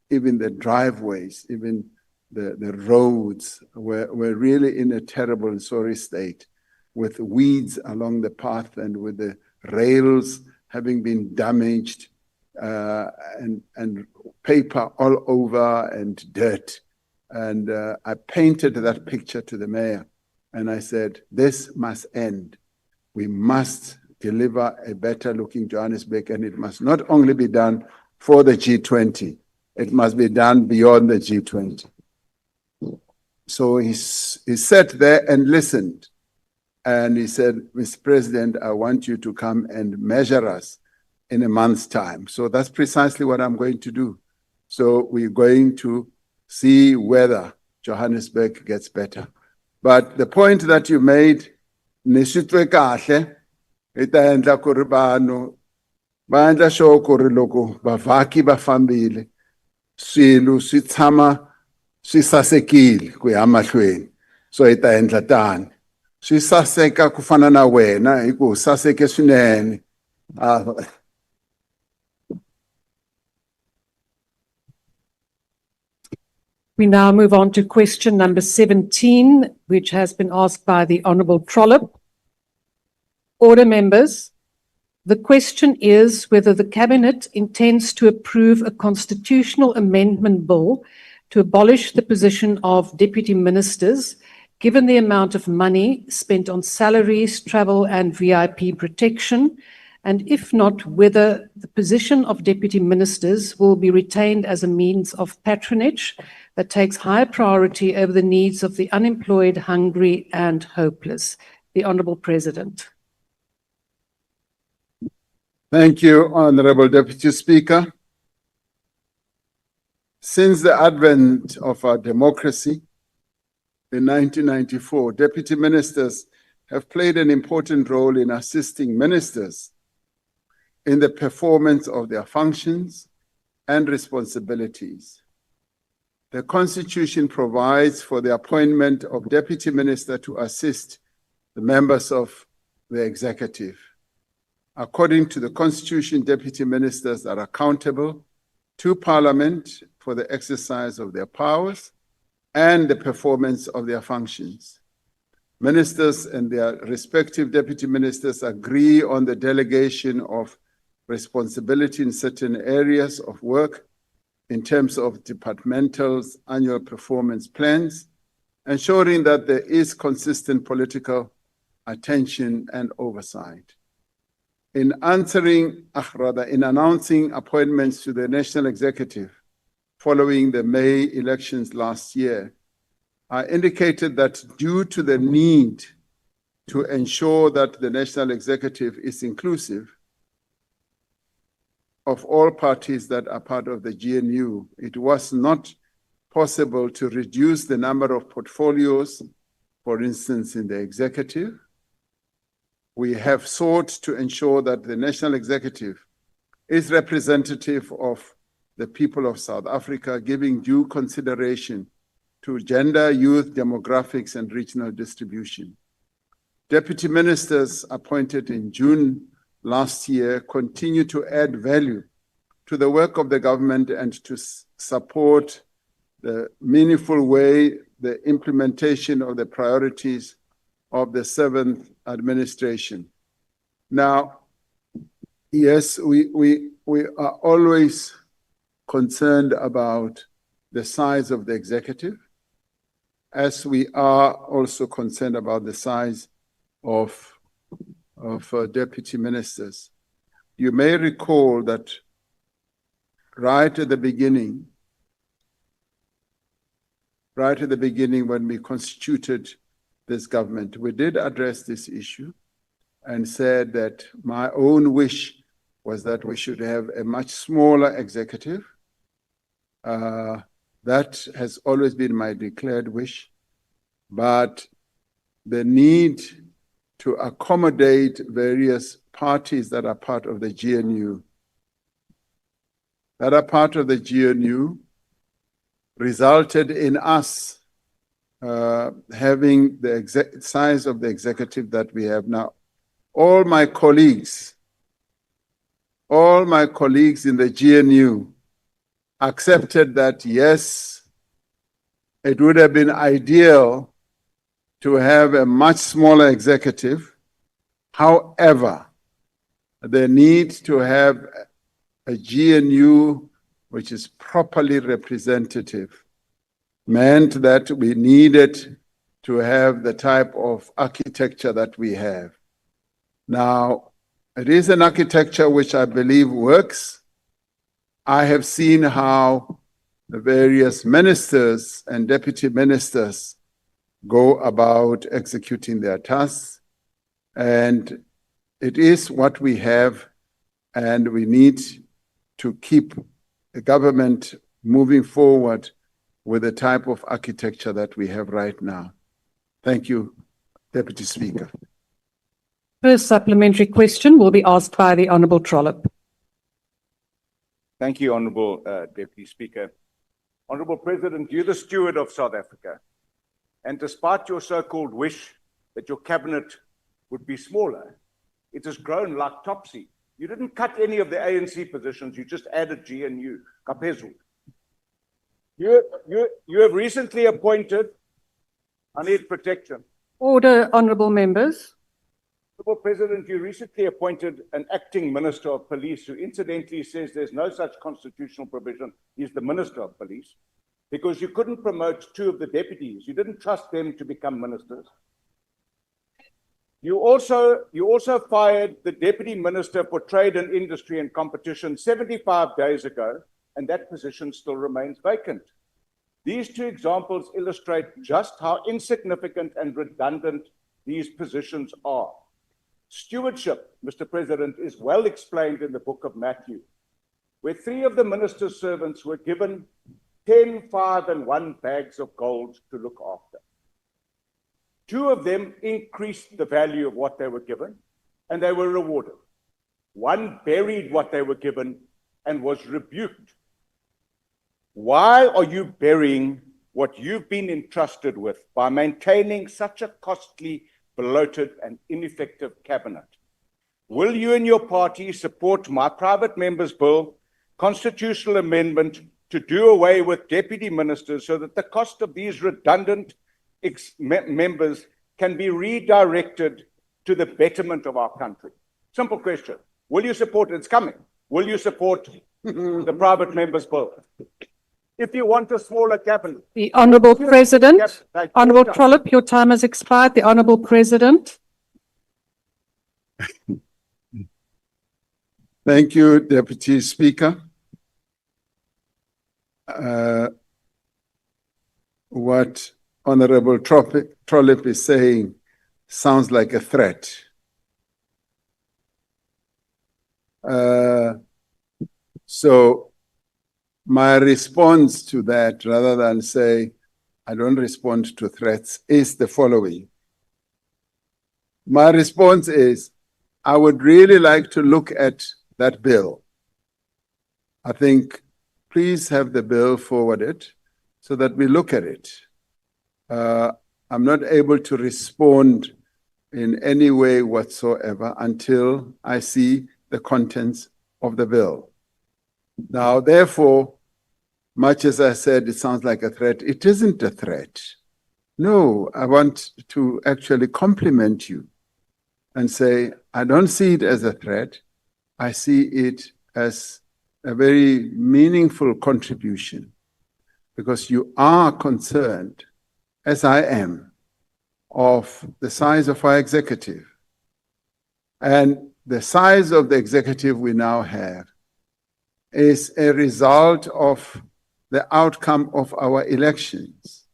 even the driveways, even the roads were really in a terrible and sorry state, with weeds along the path and with the rails having been damaged, and paper all over and dirt. And I painted that picture to the mayor and I said, this must end. We must deliver a better looking Johannesburg, and it must not only be done for the G20, it must be done beyond the G20. So he sat there and listened. And he said, Mr. President, I want you to come and measure us in a month's time. So that's precisely what I'm going to do. So we're going to see whether Johannesburg gets better. But the point that you made, nisitwe kahle, ita endla ku ri vanhu va endla sure ku ri loko bavhaki va fambile, swilo swi tshama swi sasekile ku ya mahlweni. So ita endla tani. Swi saseka ku fana na wena, hi ku saseke swinene. We now move on to question number 17, which has been asked by the Honourable Trollip. Order members, the question is whether the Cabinet intends to approve a constitutional amendment bill to abolish the position of deputy ministers, given the amount of money spent on salaries, travel and VIP protection, and if not, whether the position of deputy ministers will be retained as a means of patronage that takes high priority over the needs of the unemployed, hungry and hopeless. The Honourable President. Thank you, Honorable Deputy Speaker. Since the advent of our democracy in 1994, deputy ministers have played an important role in assisting ministers in the performance of their functions and responsibilities. The Constitution provides for the appointment of deputy minister to assist the members of the executive. According to the Constitution, deputy ministers are accountable to Parliament for the exercise of their powers and the performance of their functions. Ministers and their respective deputy ministers agree on the delegation of responsibility in certain areas of work in terms of departmentals' annual performance plans, ensuring that there is consistent political attention and oversight. In announcing appointments to the National Executive following the May elections last year, I indicated that due to the need to ensure that the National Executive is inclusive of all parties that are part of the GNU, it was not possible to reduce the number of portfolios, for instance, in the executive. We have sought to ensure that the National Executive is representative of the people of South Africa, giving due consideration to gender, youth, demographics, and regional distribution. Deputy ministers appointed in June last year continue to add value to the work of the government and to support the meaningful way the implementation of the priorities of the seventh administration. Now, yes, we are always concerned about the size of the executive, as we are also concerned about the size of deputy ministers. You may recall that right at the beginning when we constituted this government, we did address this issue and said that my own wish was that we should have a much smaller executive. That has always been my declared wish, but the need to accommodate various parties that are part of the GNU, resulted in us having the size of the executive that we have now. All my colleagues in the GNU accepted that, yes, it would have been ideal to have a much smaller executive. However, the need to have a GNU which is properly representative meant that we needed to have the type of architecture that we have. Now, it is an architecture which I believe works. I have seen how the various ministers and deputy ministers go about executing their tasks, and it is what we have, and we need to keep the government moving forward with the type of architecture that we have right now. Thank you, Deputy Speaker. First supplementary question will be asked by the Honourable Trollip. Thank you, Honourable Deputy Speaker. Honourable President, you're the steward of South Africa. And despite your so-called wish that your cabinet would be smaller, it has grown like topsy. You didn't cut any of the ANC positions, you just added GNU, Kapezu. You have recently appointed, I need protection. Order, honourable members. Honourable President, you recently appointed an acting Minister of Police who incidentally says there's no such constitutional provision. He's the Minister of Police, because you couldn't promote two of the deputies. You didn't trust them to become ministers. You also fired the Deputy Minister for Trade and Industry and Competition 75 days ago, and that position still remains vacant. These two examples illustrate just how insignificant and redundant these positions are. Stewardship, Mr. President, is well explained in the book of Matthew, where 3 of the minister's servants were given 10, 5, and 1 bags of gold to look after. 2 of them increased the value of what they were given, and they were rewarded. 1 buried what they were given and was rebuked. Why are you burying what you've been entrusted with by maintaining such a costly, bloated, and ineffective cabinet? Will you and your party support my private member's bill, constitutional amendment, to do away with deputy ministers so that the cost of these redundant members can be redirected to the betterment of our country? Simple question. Will you support it? It's coming. Will you support the private member's bill? If you want a smaller cabinet. The Honourable President, Honourable Trollip, your time has expired. The Honourable President. Thank you, Deputy Speaker. What Honorable Trollip is saying sounds like a threat. So my response to that, rather than say I don't respond to threats, is the following. My response is I would really like to look at that bill. I think please have the bill forwarded so that we look at it. I'm not able to respond in any way whatsoever until I see the contents of the bill. Now, therefore, much as I said, it sounds like a threat. It isn't a threat. No, I want to actually compliment you and say, I don't see it as a threat. I see it as a very meaningful contribution because you are concerned, as I am, of the size of our executive. And the size of the executive we now have is a result of the outcome of our elections,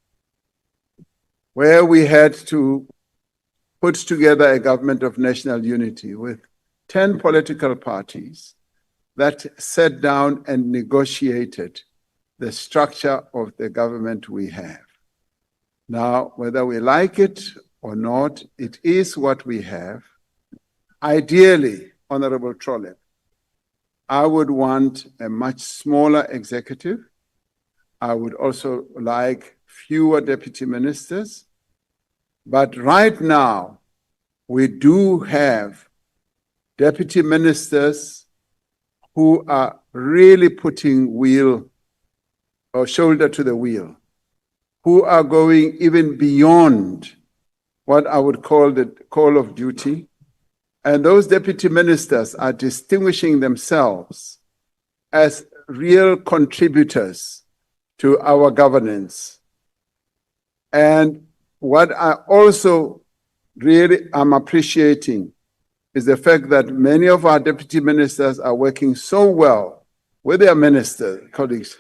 where we had to put together a government of national unity with 10 political parties that sat down and negotiated the structure of the government we have. Now, whether we like it or not, it is what we have. Ideally, Honorable Trollip, I would want a much smaller executive. I would also like fewer deputy ministers. But right now, we do have deputy ministers who are really putting shoulder to the wheel, who are going even beyond what I would call the call of duty. And those deputy ministers are distinguishing themselves as real contributors to our governance. And what I also really am appreciating is the fact that many of our deputy ministers are working so well with their minister colleagues.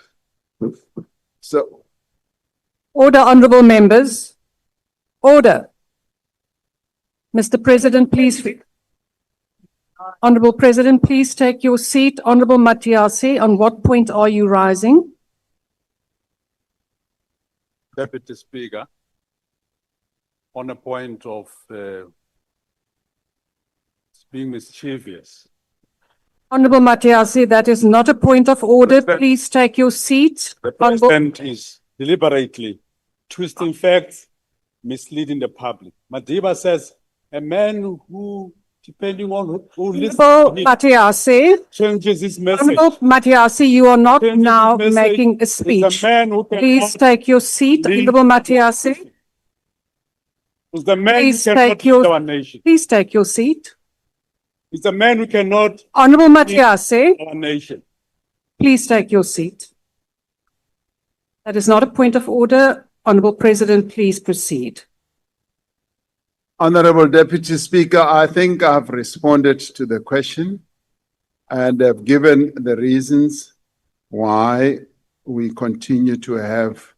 So, Order, honourable members. Order. Mr. President, please. Honourable President, please take your seat. Honourable Matiase, on what point are you rising? Deputy Speaker, on a point of being mischievous. Honourable Matiase, that is not a point of order. Please take your seat. The President is deliberately twisting facts, misleading the public. Madiba says a man who, depending on who listens Honourable to him, Matiase, changes his message. Honourable Matiase, you are not Changes now his message. making a He's speech. a man who Please cannot take your seat. lead. Honourable Matiase, He's the man please who cannot take lead your, our nation. please take your seat. He's the man who cannot Honourable lead Matiase, our nation. please take your seat. That is not a point of order. Honourable President, please proceed. Honorable Deputy Speaker, I think I've responded to the question and have given the reasons why we continue to have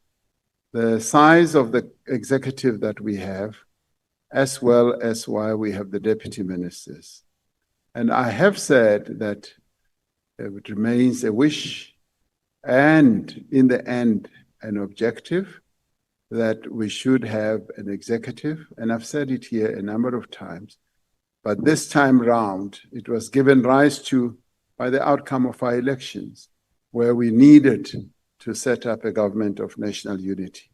the size of the executive that we have as well as why we have the deputy ministers. And I have said that it remains a wish and, in the end, an objective that we should have an executive. And I've said it here a number of times, but this time round, it was given rise to by the outcome of our elections, where we needed to set up a government of national unity.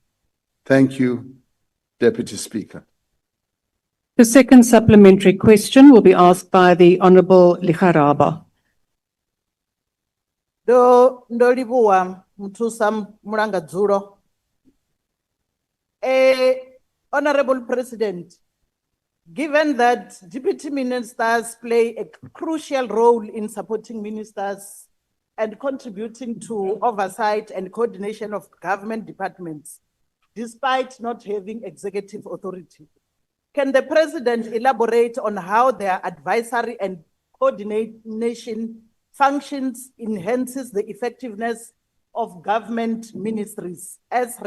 Thank you, Deputy Speaker. The second supplementary question will be asked by the Honourable Ligaraba. Ndo livhuwa mthusa Mulangadzulo. Honourable President, given that deputy ministers play a crucial role in supporting ministers and contributing to oversight and coordination of government departments, despite not having executive authority, can the President elaborate on how their advisory and coordination functions enhances the effectiveness of government ministries, as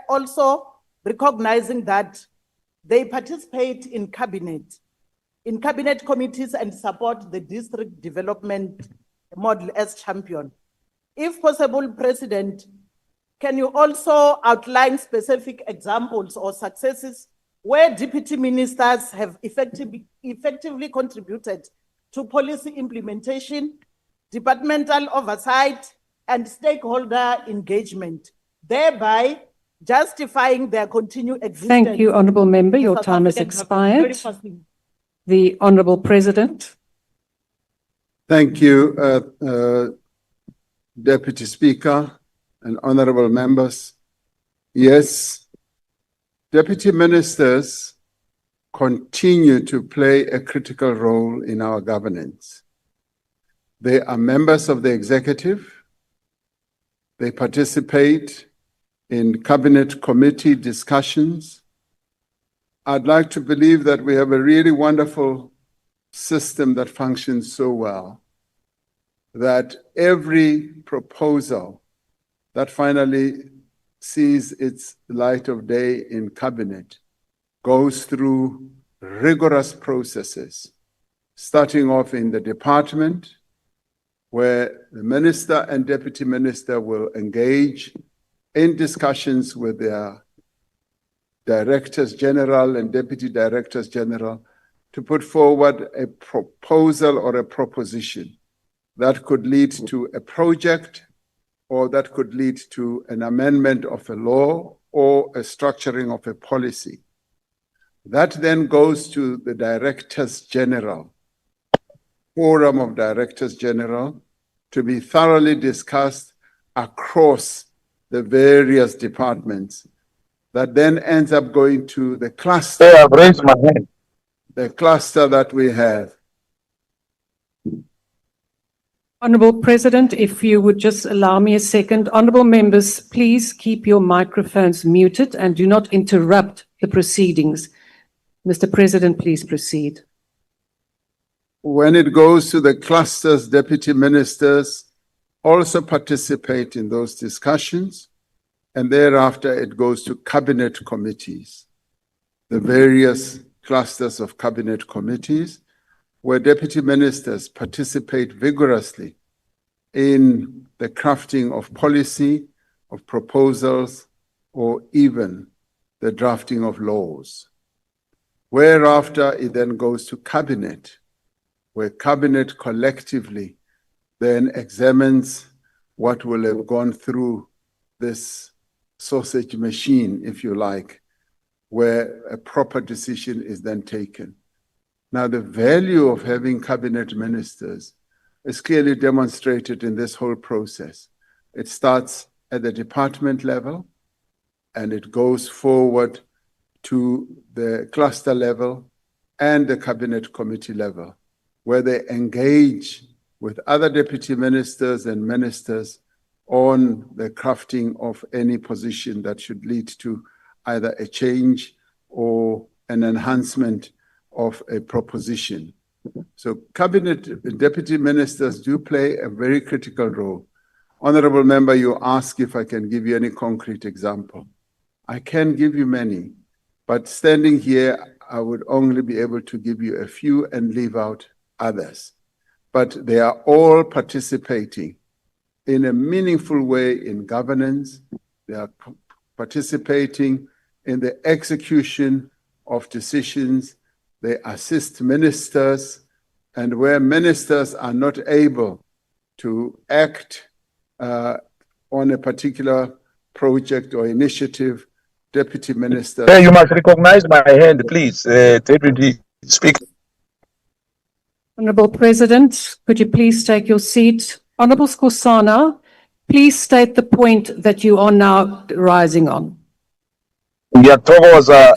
also recognizing that they participate in cabinet committees and support the district development model as champion? If possible, President, can you also outline specific examples or successes where deputy ministers have effectively contributed to policy implementation, departmental oversight, and stakeholder engagement, thereby justifying their continued existence? Thank you, Honourable Member. Your time has expired. The Honourable President. Thank you, Deputy Speaker and honourable members. Yes, deputy ministers continue to play a critical role in our governance. They are members of the executive. They participate in cabinet committee discussions. I'd like to believe that we have a really wonderful system that functions so well that every proposal that finally sees its light of day in cabinet goes through rigorous processes, starting off in the department, where the minister and deputy minister will engage in discussions with their directors general and deputy directors general to put forward a proposal or a proposition that could lead to a project, or that could lead to an amendment of a law or a structuring of a policy. That then goes to the directors general, forum of directors general, to be thoroughly discussed across the various departments. That then ends up going to the cluster. Hey, I've raised my hand. The cluster that we have. Honourable President, if you would just allow me a second. Honourable members, please keep your microphones muted and do not interrupt the proceedings. Mr. President, please proceed. When it goes to the clusters, deputy ministers also participate in those discussions, and thereafter it goes to cabinet committees, the various clusters of cabinet committees, where deputy ministers participate vigorously in the crafting of policy, of proposals, or even the drafting of laws. Whereafter it then goes to cabinet, where cabinet collectively then examines what will have gone through this sausage machine, if you like, where a proper decision is then taken. Now, the value of having cabinet ministers is clearly demonstrated in this whole process. It starts at the department level and it goes forward to the cluster level and the cabinet committee level, where they engage with other deputy ministers and ministers on the crafting of any position that should lead to either a change or an enhancement of a proposition. So cabinet deputy ministers do play a very critical role. Honorable member, you ask if I can give you any concrete example. I can give you many, but standing here, I would only be able to give you a few and leave out others. But they are all participating in a meaningful way in governance. They are participating in the execution of decisions. They assist ministers, and where ministers are not able to act on a particular project or initiative, deputy ministers. You must recognize my hand, please, Deputy Speaker. Honourable President, could you please take your seat? Honourable Skosana, please state the point that you are now rising on. Ngiyathokoza,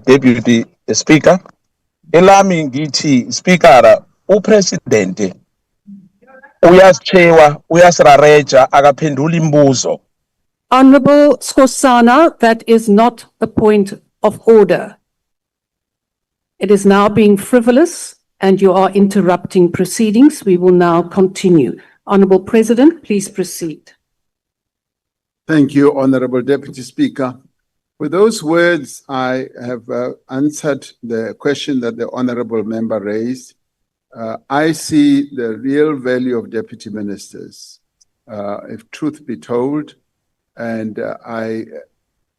Deputy Speaker. Elami ngithi Speaker, uPresident uyasichewa, uyasirareja, akaphendula imibuzo. Honourable Skosana, that is not the point of order. It is now being frivolous and you are interrupting proceedings. We will now continue. Honourable President, please proceed. Thank you, Honorable Deputy Speaker. With those words, I have answered the question that the Honorable Member raised. I see the real value of deputy ministers, if truth be told, and I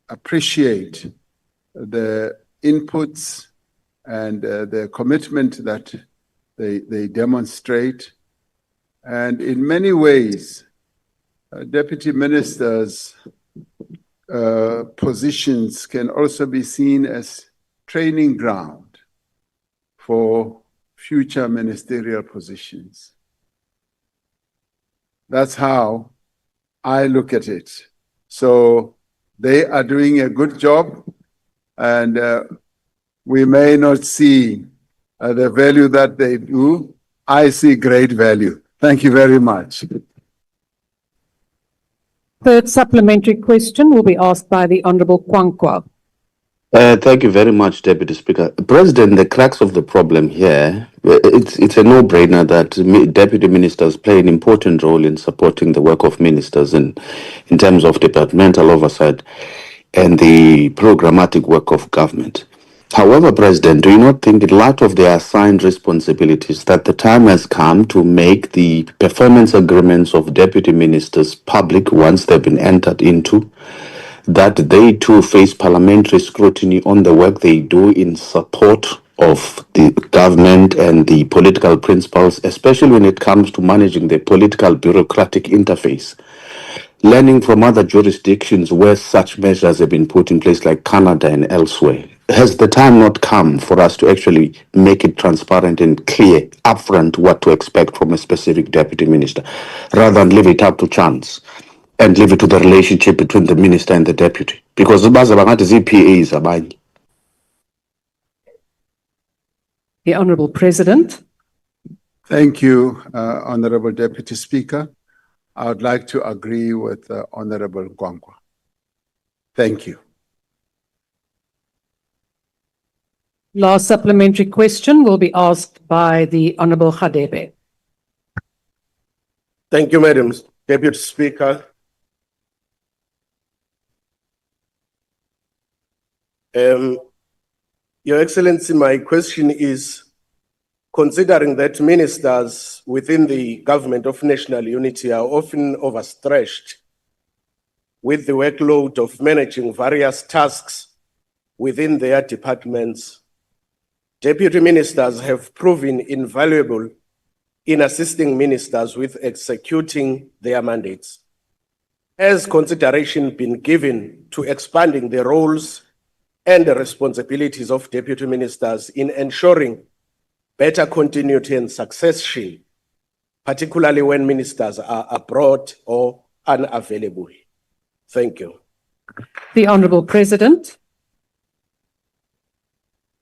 appreciate the inputs and the commitment that they demonstrate. And in many ways, deputy ministers' positions can also be seen as training ground for future ministerial positions. That's how I look at it. So they are doing a good job, and we may not see the value that they do. I see great value. Thank you very much. Third supplementary question will be asked by the Honourable Kwankwa. Thank you very much, Deputy Speaker. President, the crux of the problem here, it's a no-brainer that deputy ministers play an important role in supporting the work of ministers in terms of departmental oversight and the programmatic work of government. However, President, do you not think in light of their assigned responsibilities that the time has come to make the performance agreements of deputy ministers public once they've been entered into, that they too face parliamentary scrutiny on the work they do in support of the government and the political principles, especially when it comes to managing the political bureaucratic interface? Learning from other jurisdictions where such measures have been put in place, like Canada and elsewhere, has the time not come for us to actually make it transparent and clear upfront what to expect from a specific deputy minister, rather than leave it up to chance and leave it to the relationship between the minister and the deputy? Because PAs abanye. The Honourable President. Thank you, Honorable Deputy Speaker. I would like to agree with Honorable Kwankwa. Thank you. Last supplementary question will be asked by the Honourable Khadebe. Thank you, Madam Deputy Speaker. Your Excellency, my question is, considering that ministers within the Government of National Unity are often overstretched with the workload of managing various tasks within their departments, deputy ministers have proven invaluable in assisting ministers with executing their mandates. Has consideration been given to expanding the roles and the responsibilities of deputy ministers in ensuring better continuity and succession, particularly when ministers are abroad or unavailable? Thank you. The Honourable President.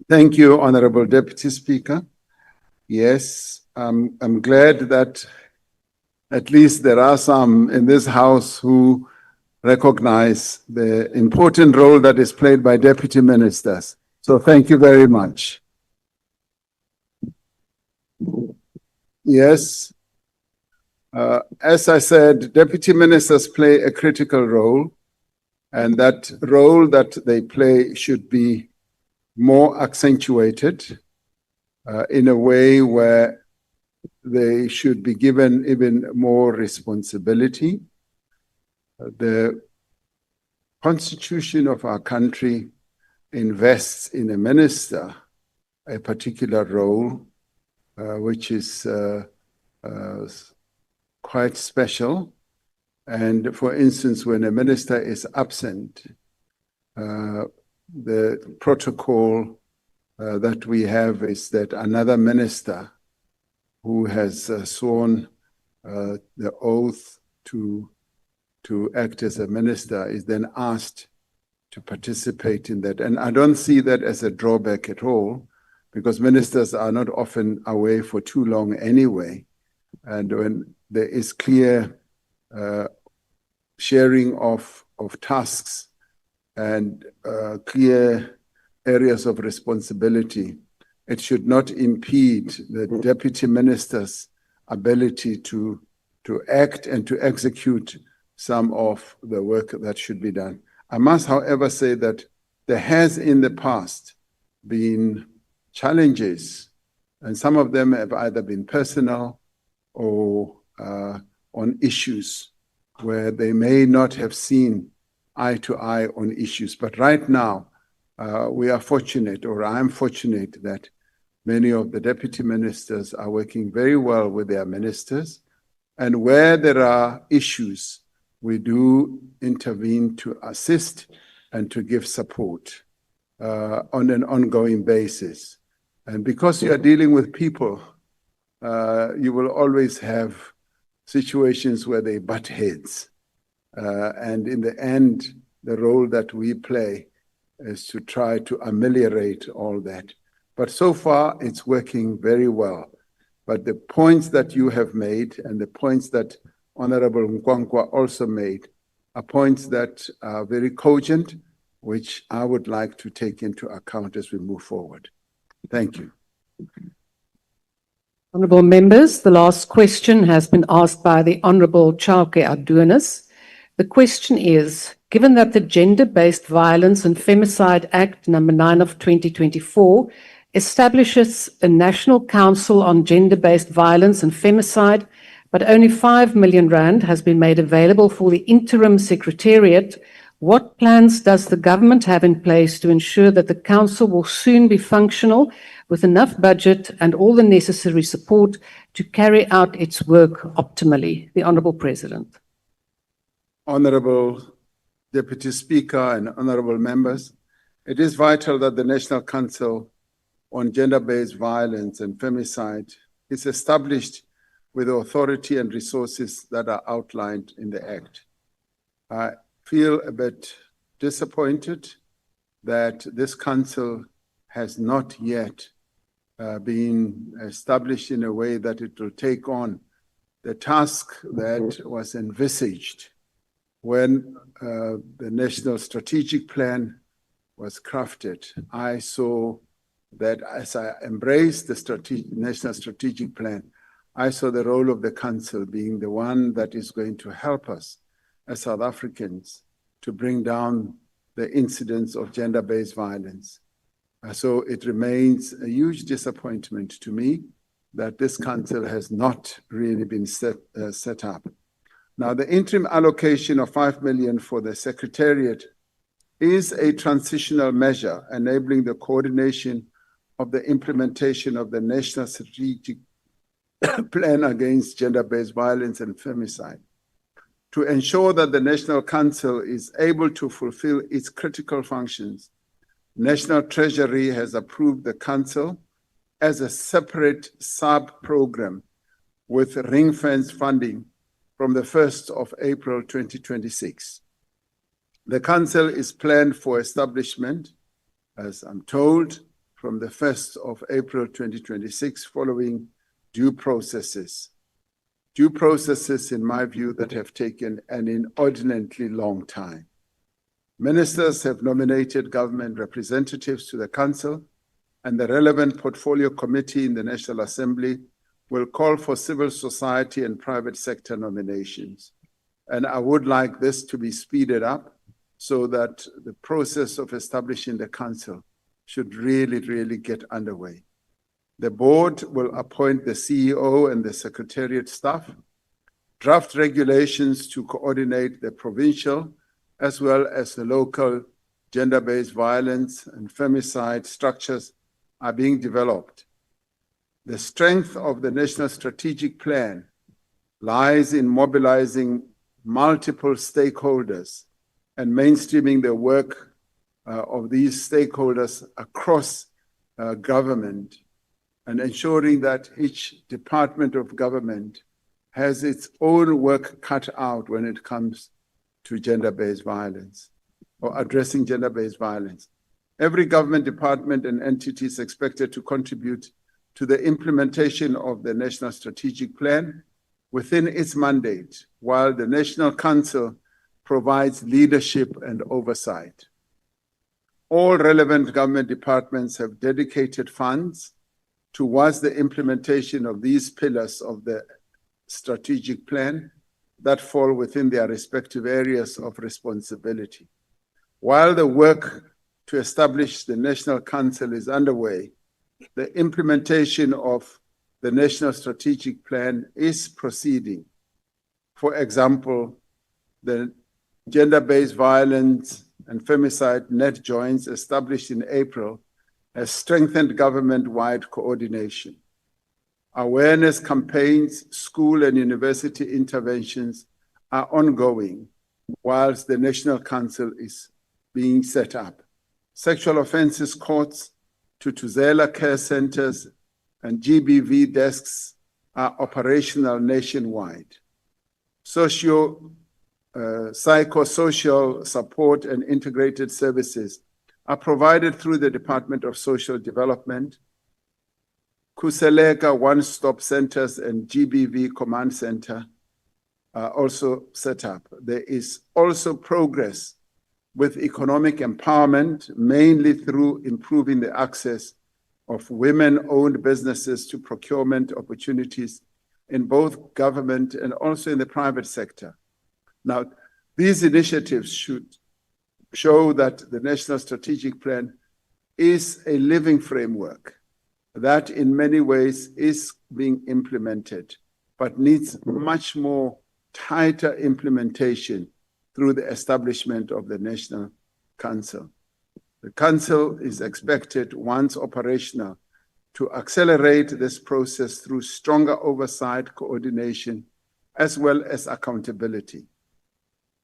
Thank you, Honorable Deputy Speaker. Yes, I'm glad that at least there are some in this House who recognize the important role that is played by deputy ministers. So thank you very much. Yes, as I said, deputy ministers play a critical role And that role that they play should be more accentuated in a way where they should be given even more responsibility. The constitution of our country invests in a minister a particular role, which is quite special. And for instance, when a minister is absent, the protocol that we have is that another minister who has sworn the oath to act as a minister is then asked to participate in that. And I don't see that as a drawback at all, because ministers are not often away for too long anyway. And when there is clear sharing of tasks and clear areas of responsibility, it should not impede the deputy minister's ability to act and to execute some of the work that should be done. I must, however, say that there has in the past been challenges, and some of them have either been personal or on issues where they may not have seen eye to eye on issues. But right now, we are fortunate, or I'm fortunate, that many of the deputy ministers are working very well with their ministers. And where there are issues, we do intervene to assist and to give support on an ongoing basis. And because you are dealing with people, you will always have situations where they butt heads. And in the end, the role that we play is to try to ameliorate all that. But so far, it's working very well. But the points that you have made and the points that Honorable Nkwankwa also made are points that are very cogent, which I would like to take into account as we move forward. Thank you. Honourable members, the last question has been asked by the Honourable Chauke Adonis. The question is, given that the Gender-Based Violence and Femicide Act number 9 of 2024 establishes a National Council on Gender-Based Violence and Femicide, but only 5 million rand has been made available for the interim secretariat, what plans does the government have in place to ensure that the council will soon be functional with enough budget and all the necessary support to carry out its work optimally? The Honourable President. Honourable Deputy Speaker and honourable members, it is vital that the National Council on Gender-Based Violence and Femicide is established with the authority and resources that are outlined in the Act. I feel a bit disappointed that this council has not yet been established in a way that it will take on the task that was envisaged when the National Strategic Plan was crafted. I saw that as I embraced the National Strategic Plan, I saw the role of the council being the one that is going to help us as South Africans to bring down the incidence of gender-based violence. So it remains a huge disappointment to me that this council has not really been set up. Now, the interim allocation of 5 million for the Secretariat is a transitional measure enabling the coordination of the implementation of the National Strategic Plan against gender-based violence and femicide. To ensure that the National Council is able to fulfill its critical functions, National Treasury has approved the Council as a separate sub-program with ring-fence funding from the 1st of April 2026. The Council is planned for establishment, as I'm told, from the 1st of April 2026 following due processes. Due processes, in my view, that have taken an inordinately long time. Ministers have nominated government representatives to the Council, and the relevant portfolio committee in the National Assembly will call for civil society and private sector nominations. And I would like this to be speeded up so that the process of establishing the council should really get underway. The board will appoint the CEO and the secretariat staff, draft regulations to coordinate the provincial as well as the local gender-based violence and femicide structures are being developed. The strength of the National Strategic Plan lies in mobilizing multiple stakeholders and mainstreaming the work of these stakeholders across government and ensuring that each department of government has its own work cut out when it comes to gender-based violence or addressing gender-based violence. Every government department and entity is expected to contribute to the implementation of the National Strategic Plan within its mandate, while the National Council provides leadership and oversight. All relevant government departments have dedicated funds towards the implementation of these pillars of the strategic plan that fall within their respective areas of responsibility. While the work to establish the National Council is underway, the implementation of the National Strategic Plan is proceeding. For example, the gender-based violence and femicide net joints established in April has strengthened government-wide coordination. Awareness campaigns, school and university interventions are ongoing, whilst the National Council is being set up. Sexual offences courts, Tutuzela care centers, and GBV desks are operational nationwide. Psychosocial support and integrated services are provided through the Department of Social Development. Kuseleka one-stop centers and GBV command center are also set up. There is also progress with economic empowerment, mainly through improving the access of women-owned businesses to procurement opportunities in both government and also in the private sector. Now, these initiatives should show that the National Strategic Plan is a living framework that in many ways is being implemented, but needs much more tighter implementation through the establishment of the National Council. The Council is expected, once operational, to accelerate this process through stronger oversight, coordination, as well as accountability.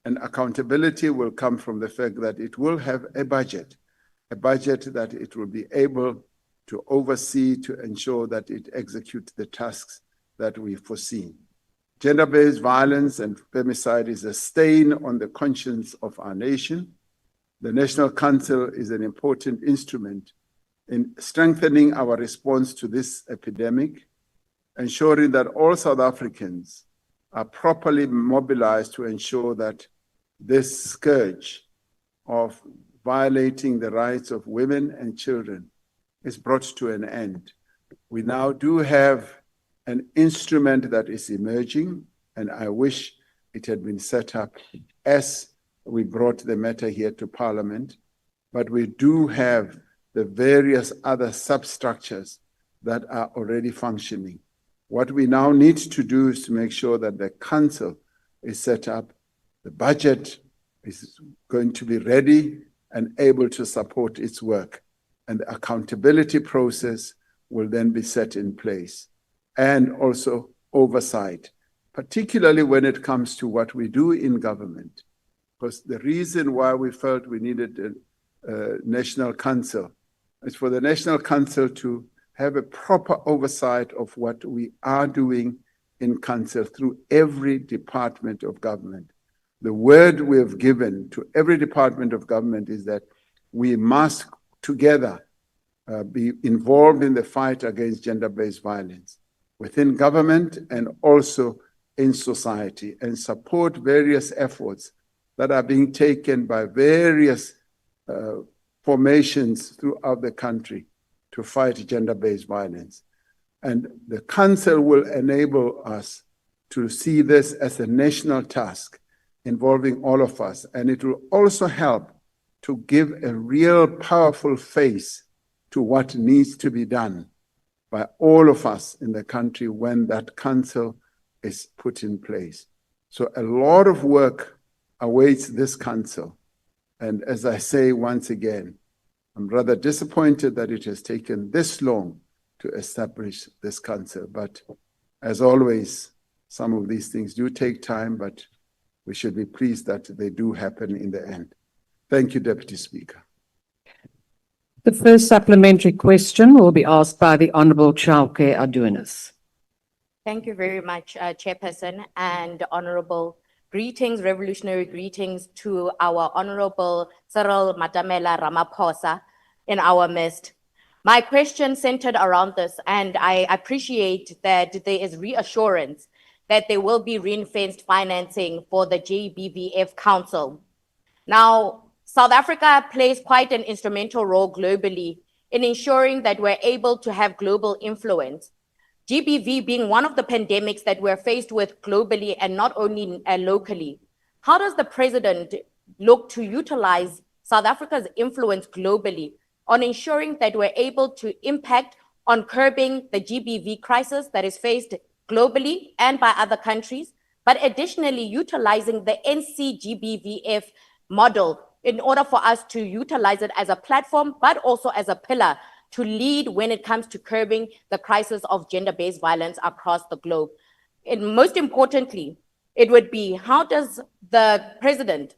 And accountability will come from the fact that it will have a budget that it will be able to oversee to ensure that it executes the tasks that we foresee. Gender-based violence and femicide is a stain on the conscience of our nation. The National Council is an important instrument in strengthening our response to this epidemic, ensuring that all South Africans are properly mobilized to ensure that this scourge of violating the rights of women and children is brought to an end. We now do have an instrument that is emerging, and I wish it had been set up as we brought the matter here to Parliament, but we do have the various other substructures that are already functioning. What we now need to do is to make sure that the Council is set up, the budget is going to be ready and able to support its work, and the accountability process will then be set in place, and also oversight, particularly when it comes to what we do in government. Because the reason why we felt we needed a National Council is for the National Council to have a proper oversight of what we are doing in Council through every department of government. The word we have given to every department of government is that we must together be involved in the fight against gender-based violence within government and also in society, and support various efforts that are being taken by various formations throughout the country to fight gender-based violence. And the Council will enable us to see this as a national task involving all of us. And it will also help to give a real powerful face to what needs to be done by all of us in the country when that council is put in place. So a lot of work awaits this council. And as I say once again, I'm rather disappointed that it has taken this long to establish this council. But as always, some of these things do take time, but we should be pleased that they do happen in the end. Thank you, Deputy Speaker. The first supplementary question will be asked by the Honourable Chauke Adunis. Thank you very much, Chairperson, and Honourable greetings, revolutionary greetings to our Honourable Cyril Ramaphosa in our midst. My question centered around this, and I appreciate that there is reassurance that there will be ring-fenced financing for the GBVF Council. Now, South Africa plays quite an instrumental role globally in ensuring that we're able to have global influence. GBV being one of the pandemics that we're faced with globally and not only locally. How does the president look to utilize South Africa's influence globally on ensuring that we're able to impact on curbing the GBV crisis that is faced globally and by other countries, but additionally utilizing the NCGBVF model in order for us to utilize it as a platform, but also as a pillar to lead when it comes to curbing the crisis of gender-based violence across the globe. And most importantly, it would be, how does the president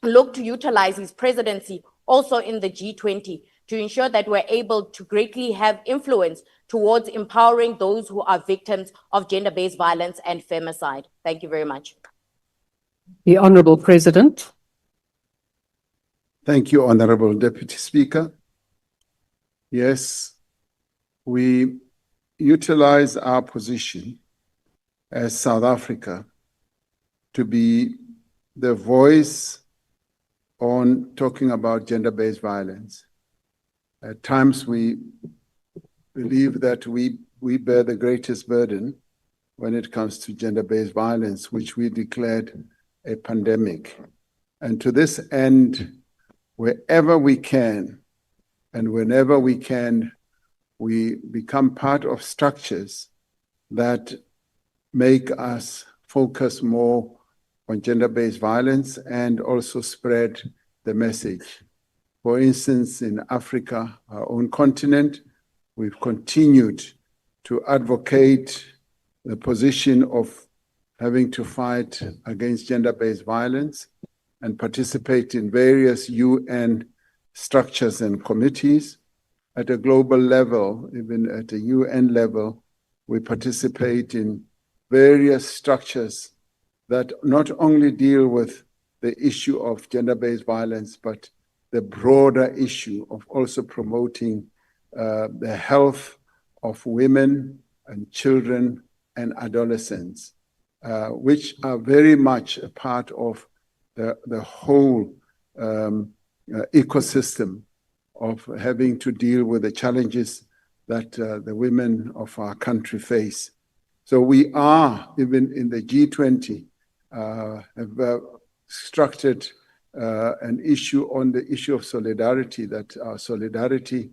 look to utilize his presidency also in the G20 to ensure that we're able to greatly have influence towards empowering those who are victims of gender-based violence and femicide? Thank you very much. The Honourable President. Thank you, Honourable Deputy Speaker. Yes, we utilize our position as South Africa to be the voice on talking about gender-based violence. At times we believe that we bear the greatest burden when it comes to gender-based violence, which we declared a pandemic. And to this end, wherever we can and whenever we can, we become part of structures that make us focus more on gender-based violence and also spread the message. For instance, in Africa, our own continent, we've continued to advocate the position of having to fight against gender-based violence and participate in various UN structures and committees. At a global level, even at a UN level, we participate in various structures that not only deal with the issue of gender-based violence, but the broader issue of also promoting the health of women and children and adolescents, which are very much a part of the whole ecosystem of having to deal with the challenges that the women of our country face. So we are, even in the G20, have structured an issue on the issue of solidarity, that our solidarity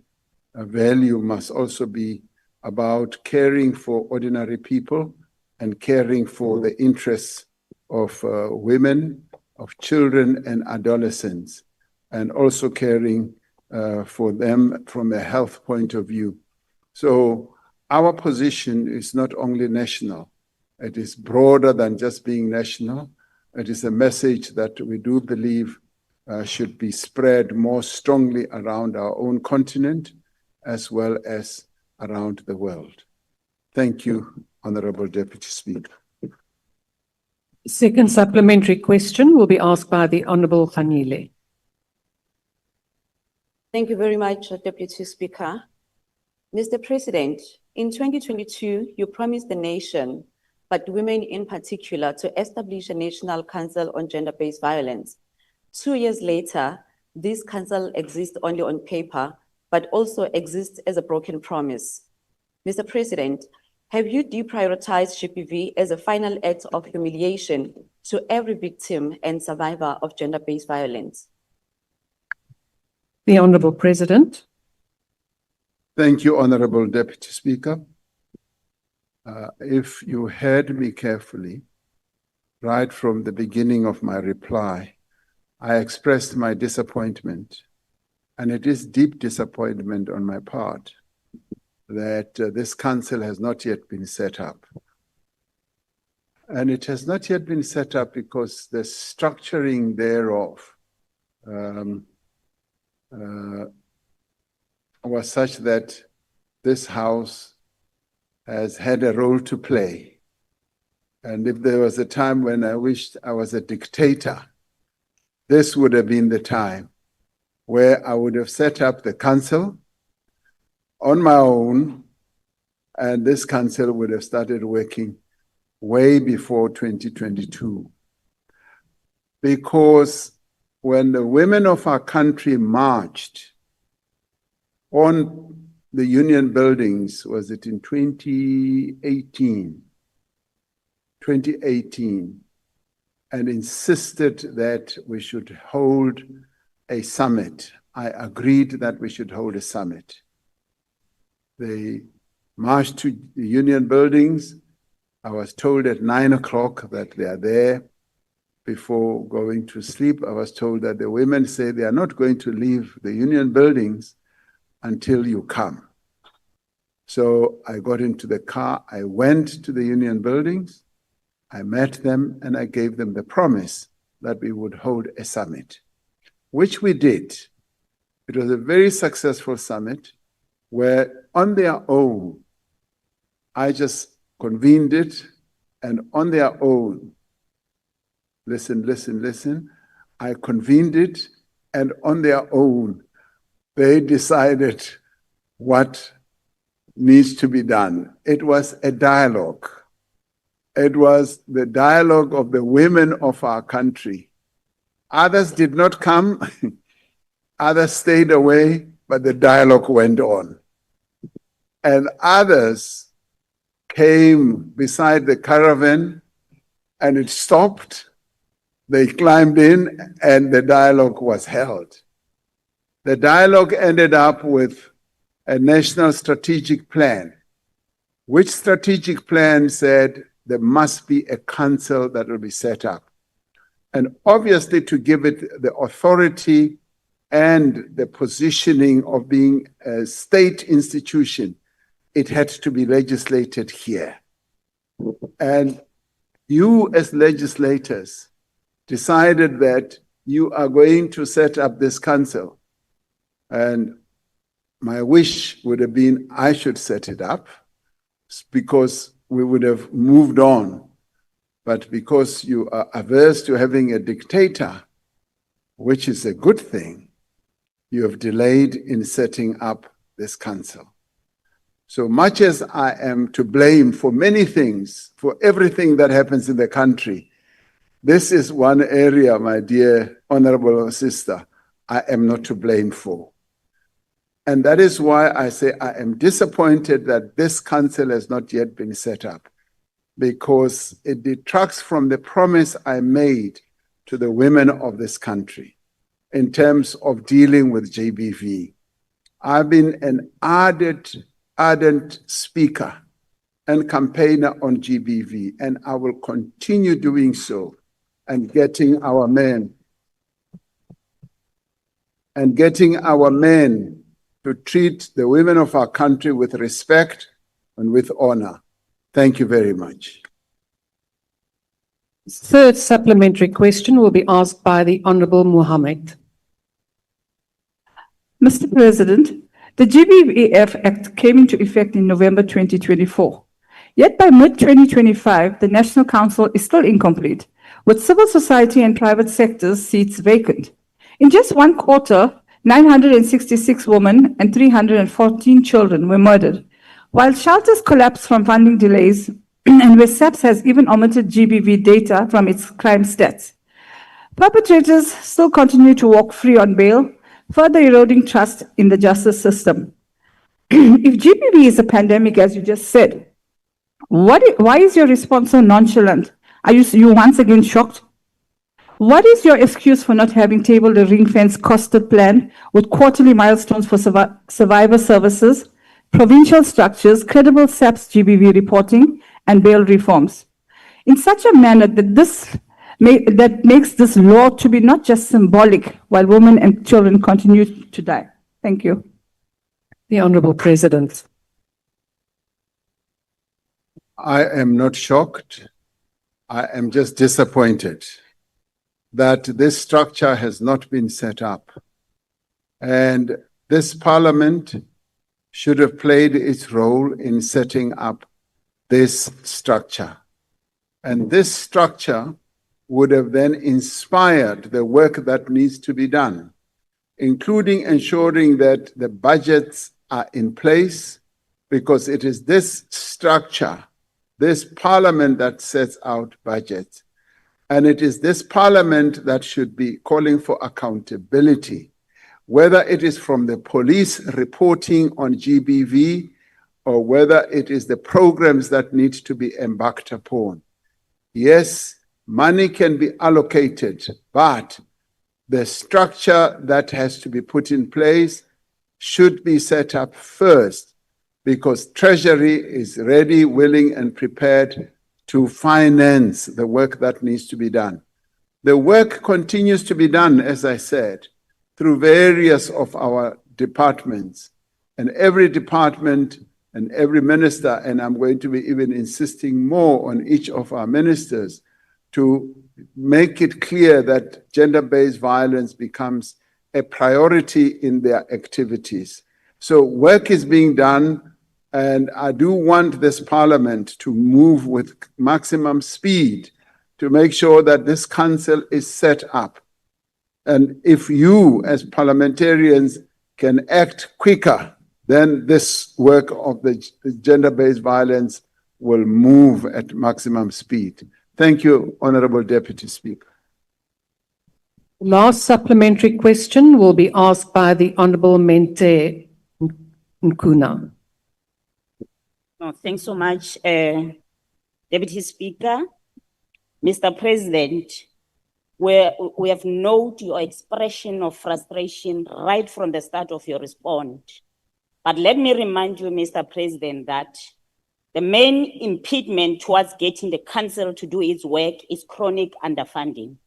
value must also be about caring for ordinary people and caring for the interests of women, of children and adolescents, and also caring for them from a health point of view. So our position is not only national, it is broader than just being national. It is a message that we do believe should be spread more strongly around our own continent as well as around the world. Thank you, Honourable Deputy Speaker. Second supplementary question will be asked by the Honourable Khanile. Thank you very much, Deputy Speaker. Mr. President, in 2022, you promised the nation, but women in particular, to establish a National Council on Gender-Based Violence. 2 years later, this council exists only on paper, but also exists as a broken promise. Mr. President, have you deprioritized GBV as a final act of humiliation to every victim and survivor of gender-based violence. The Honourable President. Thank you, Honorable Deputy Speaker. If you heard me carefully, right from the beginning of my reply, I expressed my disappointment, and it is deep disappointment on my part that this council has not yet been set up. And it has not yet been set up because the structuring thereof was such that this House has had a role to play. And if there was a time when I wished I was a dictator, this would have been the time where I would have set up the council on my own, and this council would have started working way before 2022. Because when the women of our country marched on the union buildings, was it in 2018, and insisted that we should hold a summit. I agreed that we should hold a summit. They marched to the union buildings. I was told at 9 o'clock that they are there. Before going to sleep, I was told that the women say they are not going to leave the union buildings until you come. So I got into the car, I went to the union buildings, I met them, and I gave them the promise that we would hold a summit, which we did. It was a very successful summit where on their own, I just convened it, and on their own, listen, I convened it, and on their own, they decided what needs to be done. It was a dialogue. It was the dialogue of the women of our country. Others did not come, others stayed away, but the dialogue went on. And others came beside the caravan and it stopped. They climbed in and the dialogue was held. The dialogue ended up with a national strategic plan, which strategic plan said there must be a council that will be set up. And obviously to give it the authority and the positioning of being a state institution, it had to be legislated here. And you as legislators decided that you are going to set up this council. And my wish would have been I should set it up because we would have moved on. But because you are averse to having a dictator, which is a good thing, you have delayed in setting up this council. So much as I am to blame for many things, for everything that happens in the country, this is one area, my dear honorable sister, I am not to blame for. And that is why I say I am disappointed that this council has not yet been set up, because it detracts from the promise I made to the women of this country in terms of dealing with GBV. I've been an ardent speaker and campaigner on GBV, and I will continue doing so and getting our men to treat the women of our country with respect and with honor. Thank you very much. Third supplementary question will be asked by the Honourable Mohammed. Mr. President, the GBVF Act came into effect in November 2024. Yet by mid-2025, the National Council is still incomplete, with civil society and private sectors seats vacant. In just one quarter, 966 women and 314 children were murdered, while shelters collapsed from funding delays and where SAPS has even omitted GBV data from its crime stats. Perpetrators still continue to walk free on bail, further eroding trust in the justice system. If GBV is a pandemic, as you just said, why is your response so nonchalant Are you once again shocked? What is your excuse for not having tabled a ring-fence costed plan with quarterly milestones for survivor services, provincial structures, credible SAPS GBV reporting, and bail reforms, in such a manner that that makes this law to be not just symbolic while women and children continue to die? Thank you. The Honourable President. I am not shocked. I am just disappointed that this structure has not been set up. And this parliament should have played its role in setting up this structure. And this structure would have then inspired the work that needs to be done, including ensuring that the budgets are in place, because it is this structure, this parliament, that sets out budgets. And it is this parliament that should be calling for accountability, whether it is from the police reporting on GBV or whether it is the programs that need to be embarked upon. Yes, money can be allocated, but the structure that has to be put in place should be set up first, because Treasury is ready, willing, and prepared to finance the work that needs to be done. The work continues to be done, as I said, through various of our departments, and every department and every minister, and I'm going to be even insisting more on each of our ministers to make it clear that gender-based violence becomes a priority in their activities. So work is being done, and I do want this parliament to move with maximum speed to make sure that this council is set up. And if you, as parliamentarians, can act quicker, then this work of the gender-based violence will move at maximum speed. Thank you, Honourable Deputy Speaker. Last supplementary question will be asked by the Honourable Mente Nkuna. No, thanks so much, Deputy Speaker. Mr. President, we have noted your expression of frustration right from the start of your response. But let me remind you, Mr. President, that the main impediment towards getting the council to do its work is chronic underfunding,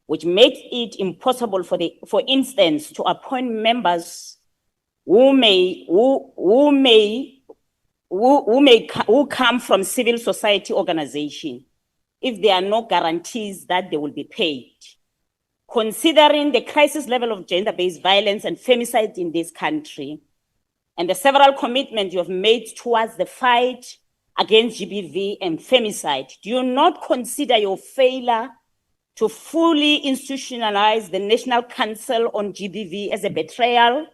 which makes it impossible for instance, to appoint members who come from civil society organization if there are no guarantees that they will be paid. Considering the crisis level of gender-based violence and femicide in this country, and the several commitments you have made towards the fight against GBV and femicide, do you not consider your failure to fully institutionalize the National Council on GBV as a betrayal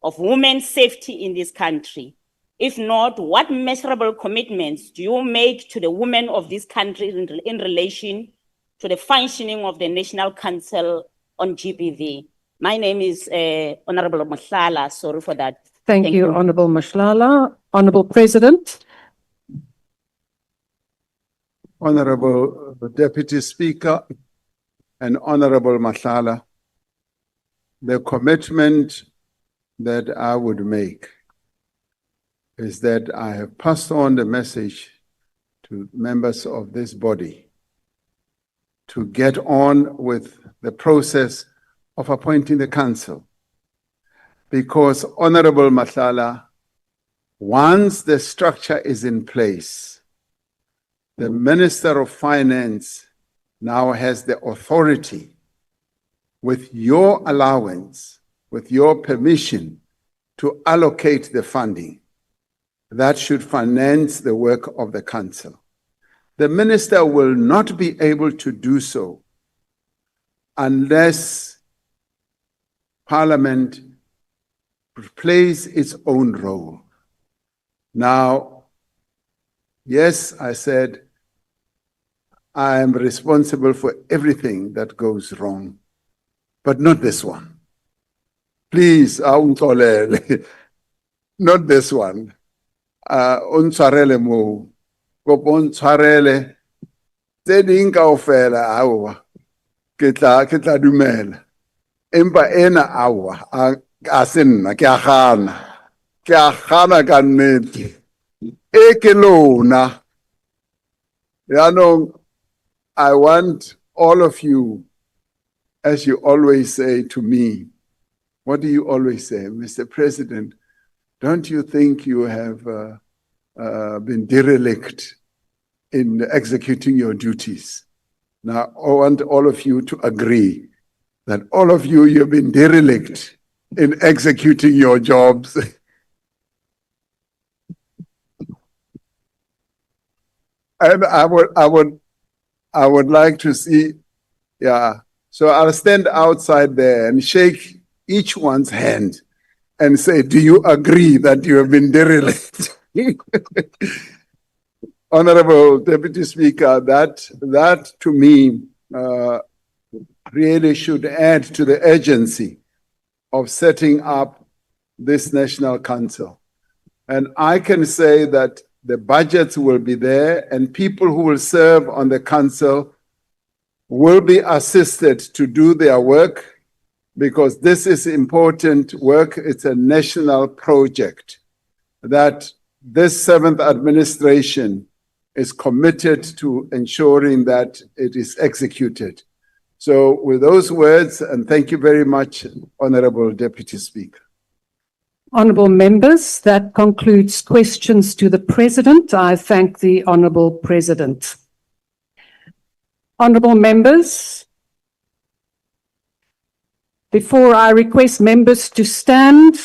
of women's safety in this country? If not, what measurable commitments do you make to the women of this country in relation to the functioning of the National Council on GBV? My name is Honourable Mahlala. Sorry for that. Thank you, Honourable Mahlala. Honourable President. Honourable Deputy Speaker and Honourable Mahlala, the commitment that I would make is that I have passed on the message to members of this body to get on with the process of appointing the council. Because, Honourable Mahlala, once the structure is in place, the Minister of Finance now has the authority, with your allowance, with your permission, to allocate the funding that should finance the work of the council. The minister will not be able to do so unless Parliament plays its own role. Now, yes, I said, I am responsible for everything that goes wrong, but not this one. Please, not this one. Untshwarele mo, kopo untshwarele Tse ding kaofela aowa, ke tla dumela. Empa ena aowa, a se nna, ke a gana. Ke a gana ka nnete. E ke lona. Yaanong, I want all of you, as you always say to me, what do you always say, Mr. President? Don't you think you have been derelict in executing your duties? Now, I want all of you to agree that all of you, you've been derelict in executing your jobs. And I would like to see, yeah. So I'll stand outside there and shake each one's hand and say, do you agree that you have been derelict? Honorable Deputy Speaker, that to me really should add to the urgency of setting up this National Council. And I can say that the budgets will be there and people who will serve on the council will be assisted to do their work because this is important work. It's a national project that this seventh administration is committed to ensuring that it is executed. So with those words, and thank you very much, Honorable Deputy Speaker. Honourable members, that concludes questions to the President. I thank the Honourable President. Honourable members, before I request members to stand,